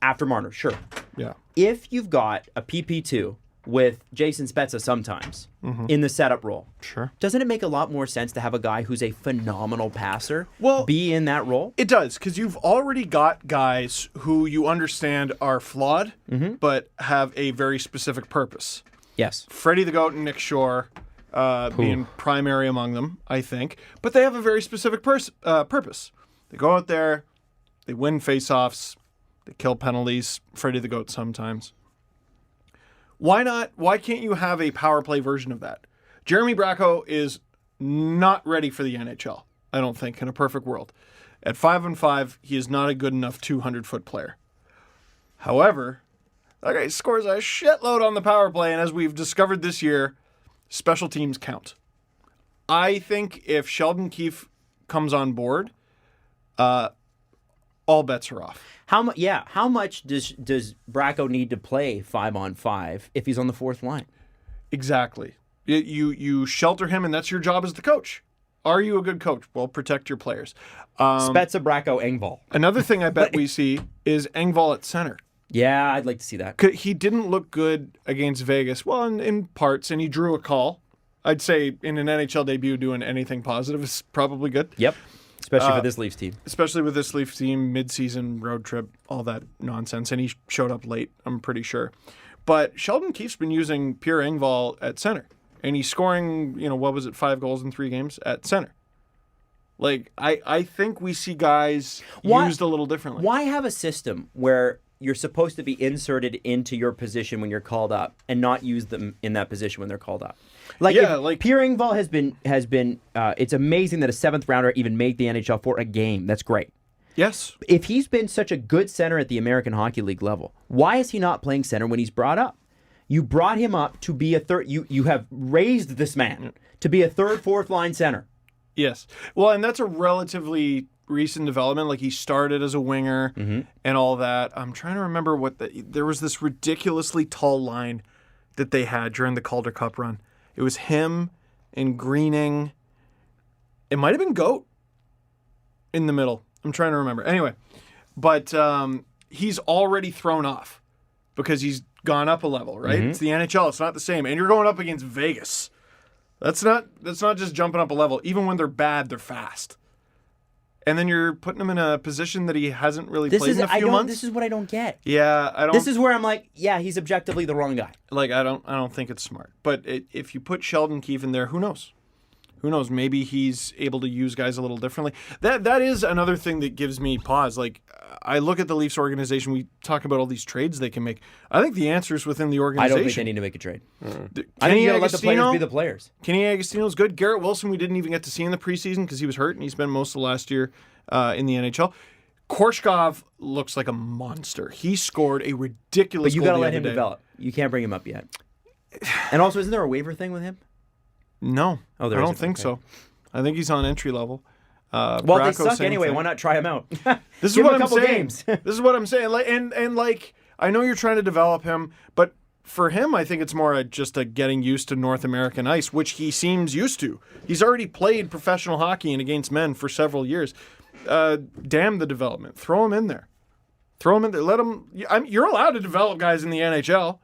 After Marner, sure. Yeah. If you've got a PP2 with Jason Spezza sometimes in the setup role, Sure. doesn't it make a lot more sense to have a guy who's a phenomenal passer Well, be in that role? It does, because you've already got guys who you understand are flawed, but have a very specific purpose. Yes. Freddie the Goat and Nick Shore being primary among them, I think. But they have a very specific purpose. They go out there, they win faceoffs, they kill penalties, Freddie the Goat sometimes. Why not? Why can't you have a power play version of that? Jeremy Bracco is not ready for the NHL, I don't think, in a perfect world. At 5-on-5, he is not a good enough 200-foot player. However, that guy scores a shitload on the power play, and as we've discovered this year, special teams count. I think if Sheldon Keefe comes on board, all bets are off. How much does Bracco need to play 5-on-5 if he's on the fourth line? Exactly. You shelter him, and that's your job as the coach. Are you a good coach? Well, protect your players. Spezza, Bracco, Engvall. Another thing I bet we see is Engvall at center. Yeah, I'd like to see that. He didn't look good against Vegas. Well, in parts, and he drew a call. I'd say in an NHL debut, doing anything positive is probably good. Yep. Especially for this Leafs team. Especially with this Leafs team, mid-season road trip, all that nonsense. And he showed up late, I'm pretty sure. But Sheldon Keefe's been using Pierre Engvall at center. And he's scoring, 5 goals in 3 games at center. Like, I think we see guys used a little differently. Why have a system where you're supposed to be inserted into your position when you're called up and not use them in that position when they're called up? Pierre Engvall has been it's amazing that a 7th rounder even made the NHL for a game. That's great. Yes. If he's been such a good center at the American Hockey League level, why is he not playing center when he's brought up? You brought him up to be a third. You have raised this man to be a third, fourth line center. Yes. Well, and that's a relatively recent development. Like, he started as a winger and all that. I'm trying to remember there was this ridiculously tall line that they had during the Calder Cup run. It was him and Greening. It might have been Goat in the middle. I'm trying to remember. Anyway, but he's already thrown off because he's gone up a level, right? It's the NHL. It's not the same. And you're going up against Vegas. That's not just jumping up a level. Even when they're bad, they're fast. And then you're putting him in a position that he hasn't really played in a few months. This is what I don't get. Yeah, I don't. This is where I'm like, yeah, he's objectively the wrong guy. Like, I don't think it's smart. But if you put Sheldon Keefe in there, who knows? Who knows? Maybe he's able to use guys a little differently. That is another thing that gives me pause. Like, I look at the Leafs organization. We talk about all these trades they can make. I think the answer is within the I organization. don't think they need to make a trade. I think Kenny you got to let the players Agostino? be the players. Kenny Agostino's good. Garrett Wilson, we didn't even get to see in the preseason because he was hurt, and he spent most of last year in the NHL. Korshkov looks like a monster. He scored a ridiculous But you goal got to the let other him day. develop. You can't bring him up yet. And also, isn't there a waiver thing with him? No, Oh, there I don't isn't. think Okay. so. I think he's on entry level. Well, Bracco, they suck same anyway. thing. Why not try him out? This is Give what him a I'm couple saying. games. This is what I'm saying. Like, and like, I know you're trying to develop him, but for him, I think it's more just a getting used to North American ice, which he seems used to. He's already played professional hockey and against men for several years. Damn the development. Throw him in there. Throw him in there. Let him. You're allowed to develop guys in the NHL.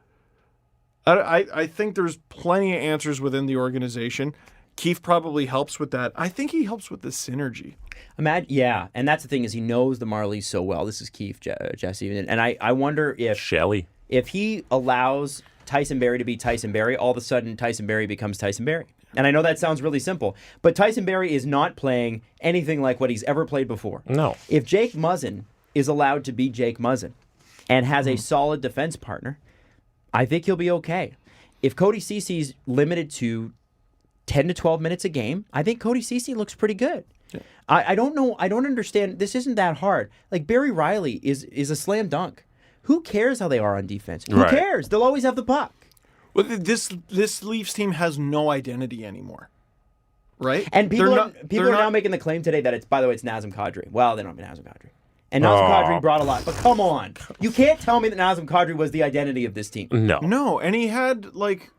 I think there's plenty of answers within the organization. Keefe probably helps with that. I think he helps with the synergy. Yeah, and that's the thing is he knows the Marlies so well. This is Keefe, Jesse, and I wonder if Shelley. if he allows Tyson Barrie to be Tyson Barrie, all of a sudden Tyson Barrie becomes Tyson Barrie. And I know that sounds really simple, but Tyson Barrie is not playing anything like what he's ever played before. No. If Jake Muzzin is allowed to be Jake Muzzin and has a solid defense partner, I think he'll be okay. If Cody Cece's limited to 10 to 12 minutes a game, I think Cody Cece looks pretty good. Yeah. I don't know. I don't understand. This isn't that hard. Like Barry Riley is a slam dunk. Who cares how they are on defense? Who Right. cares? They'll always have the puck. Well, this Leafs team has no identity anymore, right? And people They're are they're now making the claim today that it's, by the way, it's Nazem Kadri. Well, they don't have Nazem Kadri. And Nazem Kadri brought a lot. But come on. You can't tell me that Nazem Kadri was the identity of this team. No. No, and he had like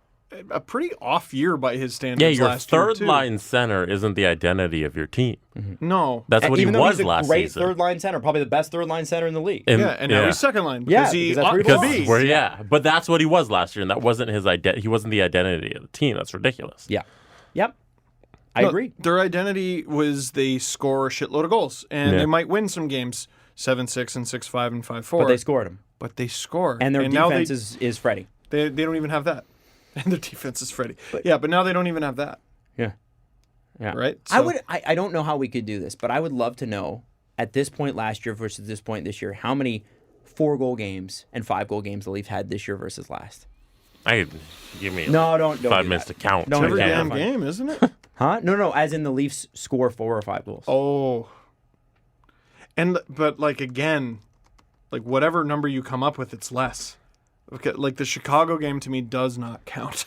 a pretty off year by his standards. Yeah, your last year, third too. line center isn't the identity of your team. No, That's what Even he though was he's a last great season. third line center, probably the best third line center in the league. and now he's second line Yeah, because he because that's where he ought to belongs. be. Yeah, but that's what he was last year, and that wasn't his identity. He wasn't the identity of the team. That's ridiculous. Yeah. Yep. I No, agree. Their identity was they score a shitload of goals, and Yeah. they might win some games 7-6 and 6-5 and 5-4. But they scored him. But they score, And their now defense is Freddie. they don't even have that, and their defense is Freddie. But now they don't even have that, Yeah. Yeah. right? I don't know how we could do this, but I would love to know at this point last year versus this point this year, how many 4-goal games and 5-goal games the Leafs had this year versus last. Give me No, don't 5 do minutes that. to count. Don't every do that. damn Fine. game, isn't it? Huh? No, as in the Leafs score 4 or 5 goals. Oh, but like again, like whatever number you come up with, it's less. Okay, like the Chicago game to me does not count,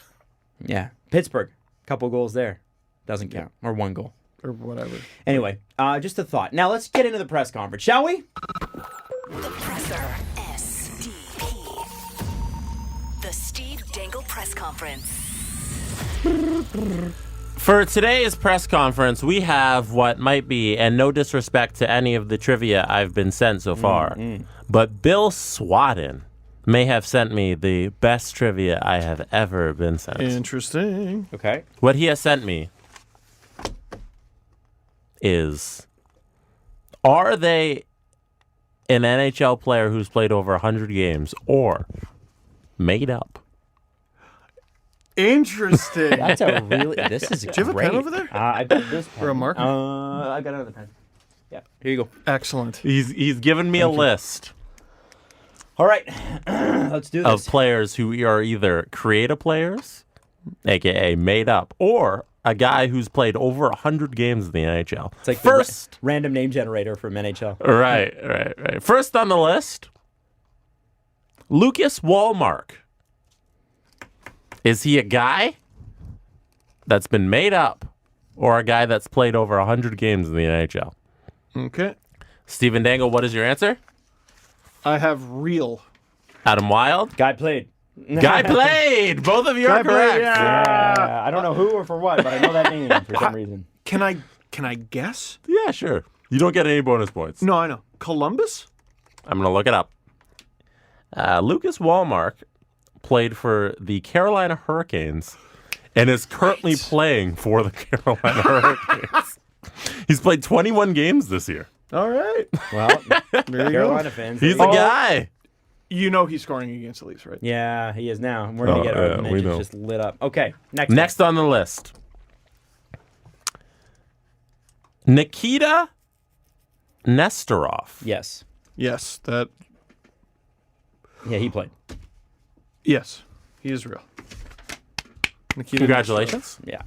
Yeah. Pittsburgh, couple goals there. Doesn't count. Or 1 goal. or whatever. Anyway, just a thought. Now let's get into the press conference, shall we? The Presser. SDP. The Steve Dangle Press Conference. For today's press conference, we have what might be, and no disrespect to any of the trivia I've been sent so far, but Bill Swadden may have sent me the best trivia I have ever been sent. Interesting. Okay. What he has sent me is, are they an NHL player who's played over 100 games or made up? Interesting. That's a really. This is Do you have a great. pen over there? I got this pen. Or a marker? I got another pen. Yeah. Here you go. Excellent. He's given me a list All right. Let's do of this. players who are either creative players, aka made up, or a guy who's played over 100 games in the NHL. It's like first, the random name generator from NHL. right. First on the list, Lucas Wallmark. Is he a guy that's been made up or a guy that's played over 100 games in the NHL? Okay. Stephen Dangle, what is your answer? I have real. Adam Wild? Guy played. Guy played! Both of you are Guy played, correct. Yeah, I don't know who or for what, but I know that name for some reason. Can I guess? Yeah, sure. You don't get any bonus points. No, I know. Columbus? I'm going to look it up. Lucas Wallmark played for the Carolina Hurricanes and is currently playing for the Carolina Hurricanes. He's played 21 games this year. All right. Well, There you Carolina go. fans. He's the guy. You know he's scoring against the Leafs, right? Yeah, he is now. We're going to get yeah, our we mentions know. just lit up. Okay, next. Next on the list, Nikita Nestorov. Yes. Yes, that. Yeah, he played. Yes, he is real. Nikita Congratulations. Yeah.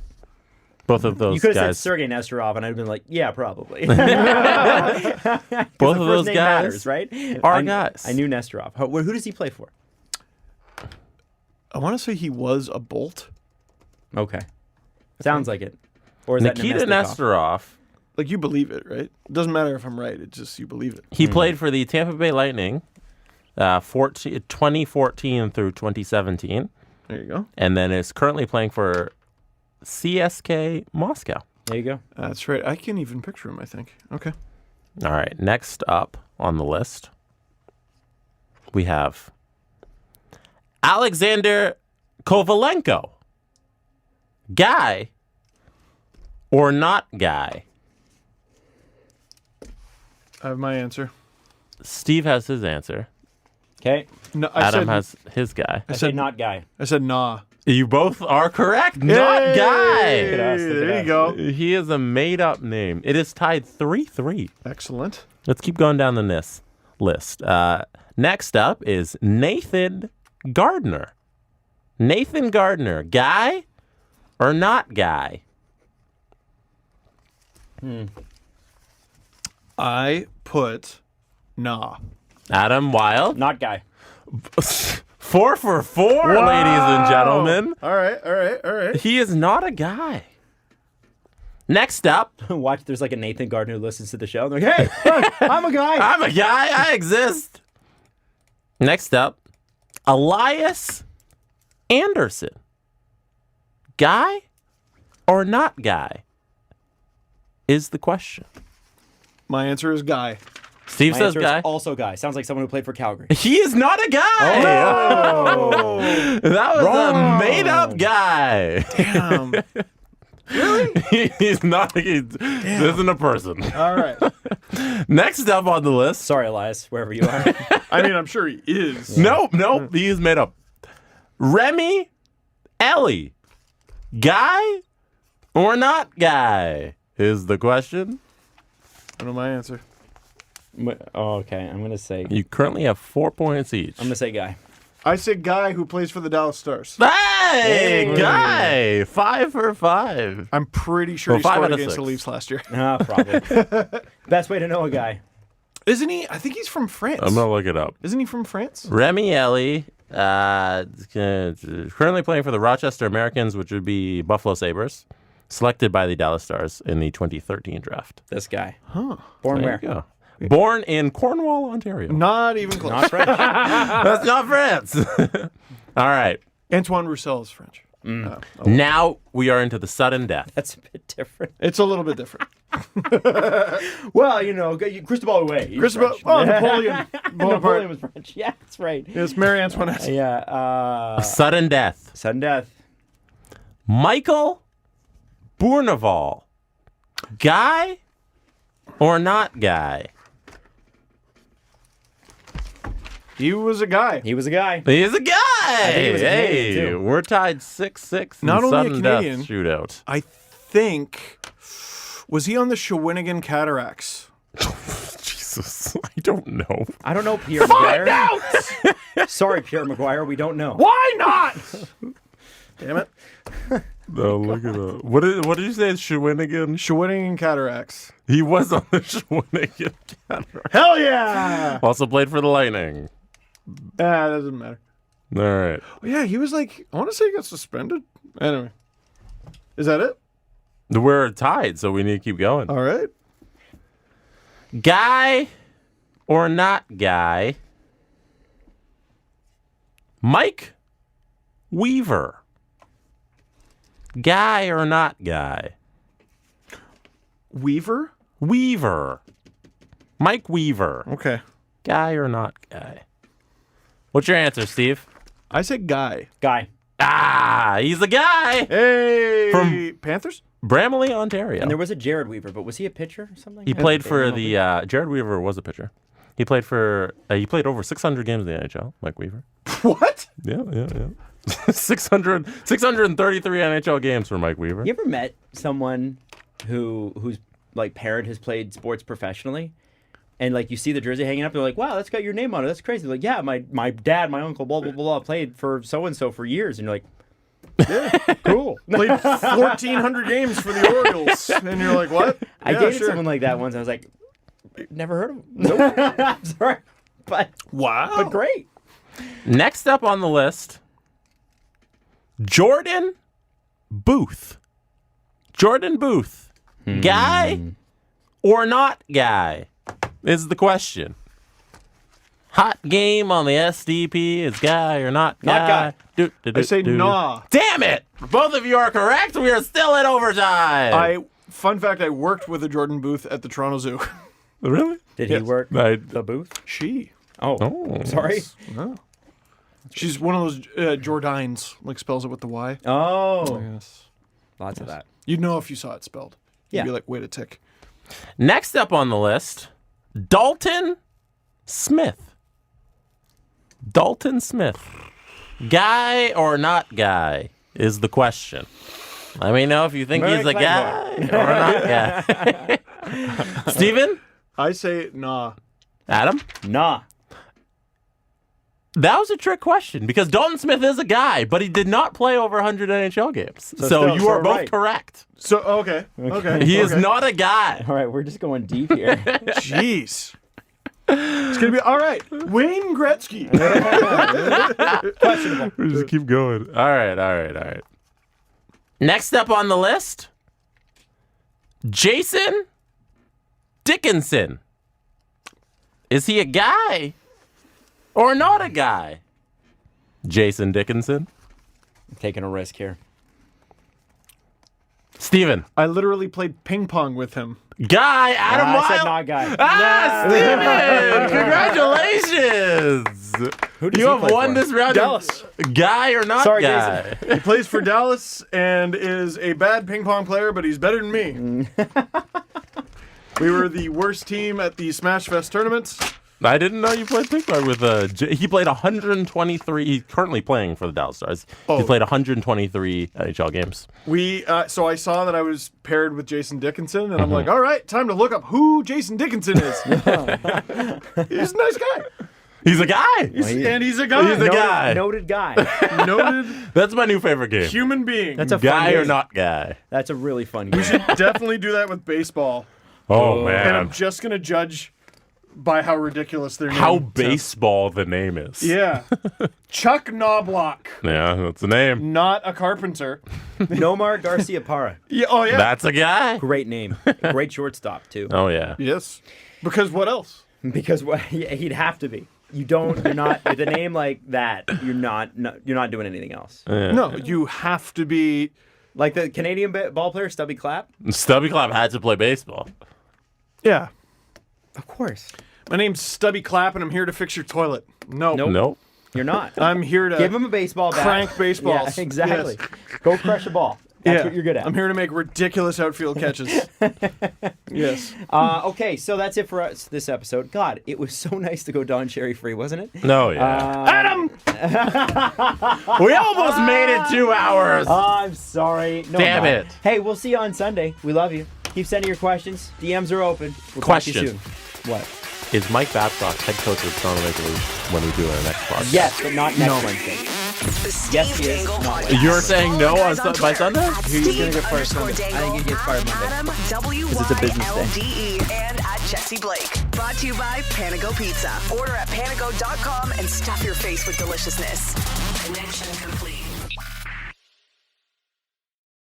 Both of those You could have said guys. Sergei Nesterov, and I'd have been like, yeah, probably. Both The of first those name guys matters, right? are guys. I knew Nesterov. Who does he play for? I want to say he was a Bolt. Okay. Sounds like it. Or is Nikita that Nemesnikov? Nesterov. Like, you believe it, right? It doesn't matter if I'm right. It's just you believe it. He played for the Tampa Bay Lightning 2014 through 2017, There you go. and then is currently playing for CSK Moscow. There you go. That's right. I can even picture him, I think. Okay. All right, next up on the list, we have Alexander Kovalenko. Guy or not guy? I have my answer. Steve has his answer. Okay. No, Adam has his guy. I said not guy. I said nah. You both are correct. Not Yay! guy. Look at us, look at There you us. go. He is a made-up name. It is tied 3-3. Excellent. Let's keep going down the list. Next up is Nathan Gardner. Nathan Gardner, guy or not guy? I put nah. Adam Wild. Not guy. 4 for 4, ladies and gentlemen. All right. He is not a guy. Next up, Watch, there's like a Nathan Gardner who listens to the show. And they're like, hey, I'm a guy. I'm a guy. I exist. Next up, Elias Anderson. Guy or not guy is the question. My answer is guy. Steve My says answer is guy. also guy. Sounds like someone who played for Calgary. He is not a guy. That was a made-up guy. Damn. He's not. This isn't a person. All right. Next up on the list. Sorry, Elias, wherever you are. I mean, I'm sure he is. Nope. He is made up. Remy Ellie. Guy or not guy is the question. I know my answer. Oh, okay. I'm going to say You currently have 4 points each. I'm going to say guy. I said guy who plays for the Dallas Stars. Hey, guy. 5 for 5. I'm pretty sure Well, he 5 scored out of against the 6. Leafs last year. Probably. Best way to know a guy. Isn't he? I think he's from France. I'm going to look it up. Isn't he from France? Remy Ellie, currently playing for the Rochester Americans, which would be Buffalo Sabres, selected by the Dallas Stars in the 2013 draft. This guy. Huh. Born There where? you go. Born in Cornwall, Ontario. Not even close. Not French. That's not France. All right. Antoine Roussel is French. Now we are into the sudden death. That's a bit different. It's a little bit different. Well, Cristobal Huet. Cristobal. Oh, Napoleon. Napoleon Bonaparte. was French. Yeah, that's right. It's Marie Antoinette. Yeah. Sudden death. Sudden death. Michael Bourneval. Guy or not guy? He was a guy. He was a guy. He's a guy. think he was a Canadian, too. We're tied 6-6 in Not only a sudden death Canadian. shootout. I think. Was he on the Shawinigan Cataracts? Jesus, I don't know. I don't know Pierre Maguire. Sorry, Pierre Maguire. We don't know. Why not? Damn it. No, look it up. What did you say? Shawinigan? Shawinigan Cataracts. He was on the Shawinigan Cataracts. Hell yeah! Also played for the Lightning. That doesn't matter. All right. Oh, yeah, he was like, I want to say he got suspended. Anyway. Is that it? We're tied, so we need to keep going. All right. Guy or not guy? Mike Weaver. Guy or not guy? Weaver? Weaver. Mike Weaver. Okay. Guy or not guy? What's your answer, Steve? I said guy. Guy. Ah, he's a guy. Hey! From- Panthers? Bramley, Ontario. And there was a Jared Weaver, but was he a pitcher or something? He played for the Jared Weaver was a pitcher. He played for he played over 600 games in the NHL. Mike Weaver. What? Yeah. 633 NHL games for Mike Weaver. You ever met someone whose like parent has played sports professionally, and like you see the jersey hanging up, they're like, wow, that's got your name on it. That's crazy. They're like, yeah, my dad, my uncle, blah, blah, blah, blah, played for so-and-so for years. And you're like, yeah, cool. Played 1,400 games for the Orioles. And you're like, what? I dated someone like that once. I was like, never heard of him. Nope. I'm sorry. But great. Next up on the list, Jordan Booth. Jordan Booth. Guy or not guy is the question. Hot game on the SDP is guy or not guy. Not guy. I say nah. Damn it! Both of you are correct. We are still in overtime. Fun fact, I worked with a Jordan Booth at the Toronto Zoo. Really? Did he work the booth? She. Oh, sorry. No. She's one of those Jordines, like spells it with the Y. Oh. Yes. Lots of that. You'd know if you saw it spelled. You'd Yeah. be like, wait a tick. Next up on the list, Dalton Smith. Dalton Smith. Guy or not guy is the question. Let me know if you think he's a guy or not guy. Steven? I say nah. Adam? Nah. That was a trick question because Dalton Smith is a guy, but he did not play over 100 NHL games. So you are both correct. So, okay. He is not a guy. All right, we're just going deep here. Jeez. It's going to be, all right, Wayne Gretzky. Questionable. We just keep going. All right. Next up on the list, Jason Dickinson. Is he a guy or not a guy? Jason Dickinson. I'm taking a risk here. Steven. I literally played ping pong with him. Guy, Adam I said Wild. not guy. Steven! Congratulations! Who does You he have play won for? this round. Dallas. Guy or not Sorry, guy? He plays for Dallas and is a bad ping pong player, but he's better than me. We were the worst team at the Smash Fest tournaments. I didn't know you played ping pong with he played 123. He's currently playing for the Dallas Stars. He played 123 NHL games. So I saw that I was paired with Jason Dickinson, and I'm like, all right, time to look up who Jason Dickinson is. He's a nice guy. He's a guy. And he's a guy. He's a guy. Noted guy. Noted That's my new favorite game. human being. That's a fun Guy or game. not guy? That's a really fun game. We should definitely do that with baseball. Oh, And I'm man. just going to judge by how ridiculous their name How sounds. baseball the name is. Yeah. Chuck Knobloch. Yeah, that's the name. Not a carpenter. Nomar Garcia Parra. Yeah. Oh, yeah. That's a guy. Great name. Great shortstop, too. Oh, yeah. Yes. Because what else? Because he'd have to be. You're not, with a name like that, you're not doing anything else. No, you have to be. Like the Canadian ball player, Stubby Clapp? Stubby Clapp had to play baseball. Yeah. Of course. My name's Stubby Clapp, and I'm here to fix your toilet. No. Nope. Nope. You're not. I'm here to Give him a baseball bat. crank baseballs. Yeah, exactly. Yes. Go crush a ball. That's what you're good at. I'm here to make ridiculous outfield catches. Yes. Okay, so that's it for us this episode. God, it was so nice to go Don Cherry free, wasn't it? No, yeah. Adam! We almost made it 2 hours. I'm sorry. No, Damn I'm not. it. Hey, we'll see you on Sunday. We love you. Keep sending your questions. DMs are open. We'll Question. talk to you soon. What? Is Mike Babcock head coach of the Toronto Maple Leafs when we do our next podcast? Yes, but not next Wednesday. The Steve Yes, he is. Dangle No. Podcast. You're saying no on Twitter by Sunday? He's gonna get fired Sunday. Dangle, I think he gets fired Monday. Adam, it's a business day. WYLDE, and at Jesse Blake. Brought to you by Panago Pizza. Order at panago.com and stuff your face with deliciousness. Connection complete.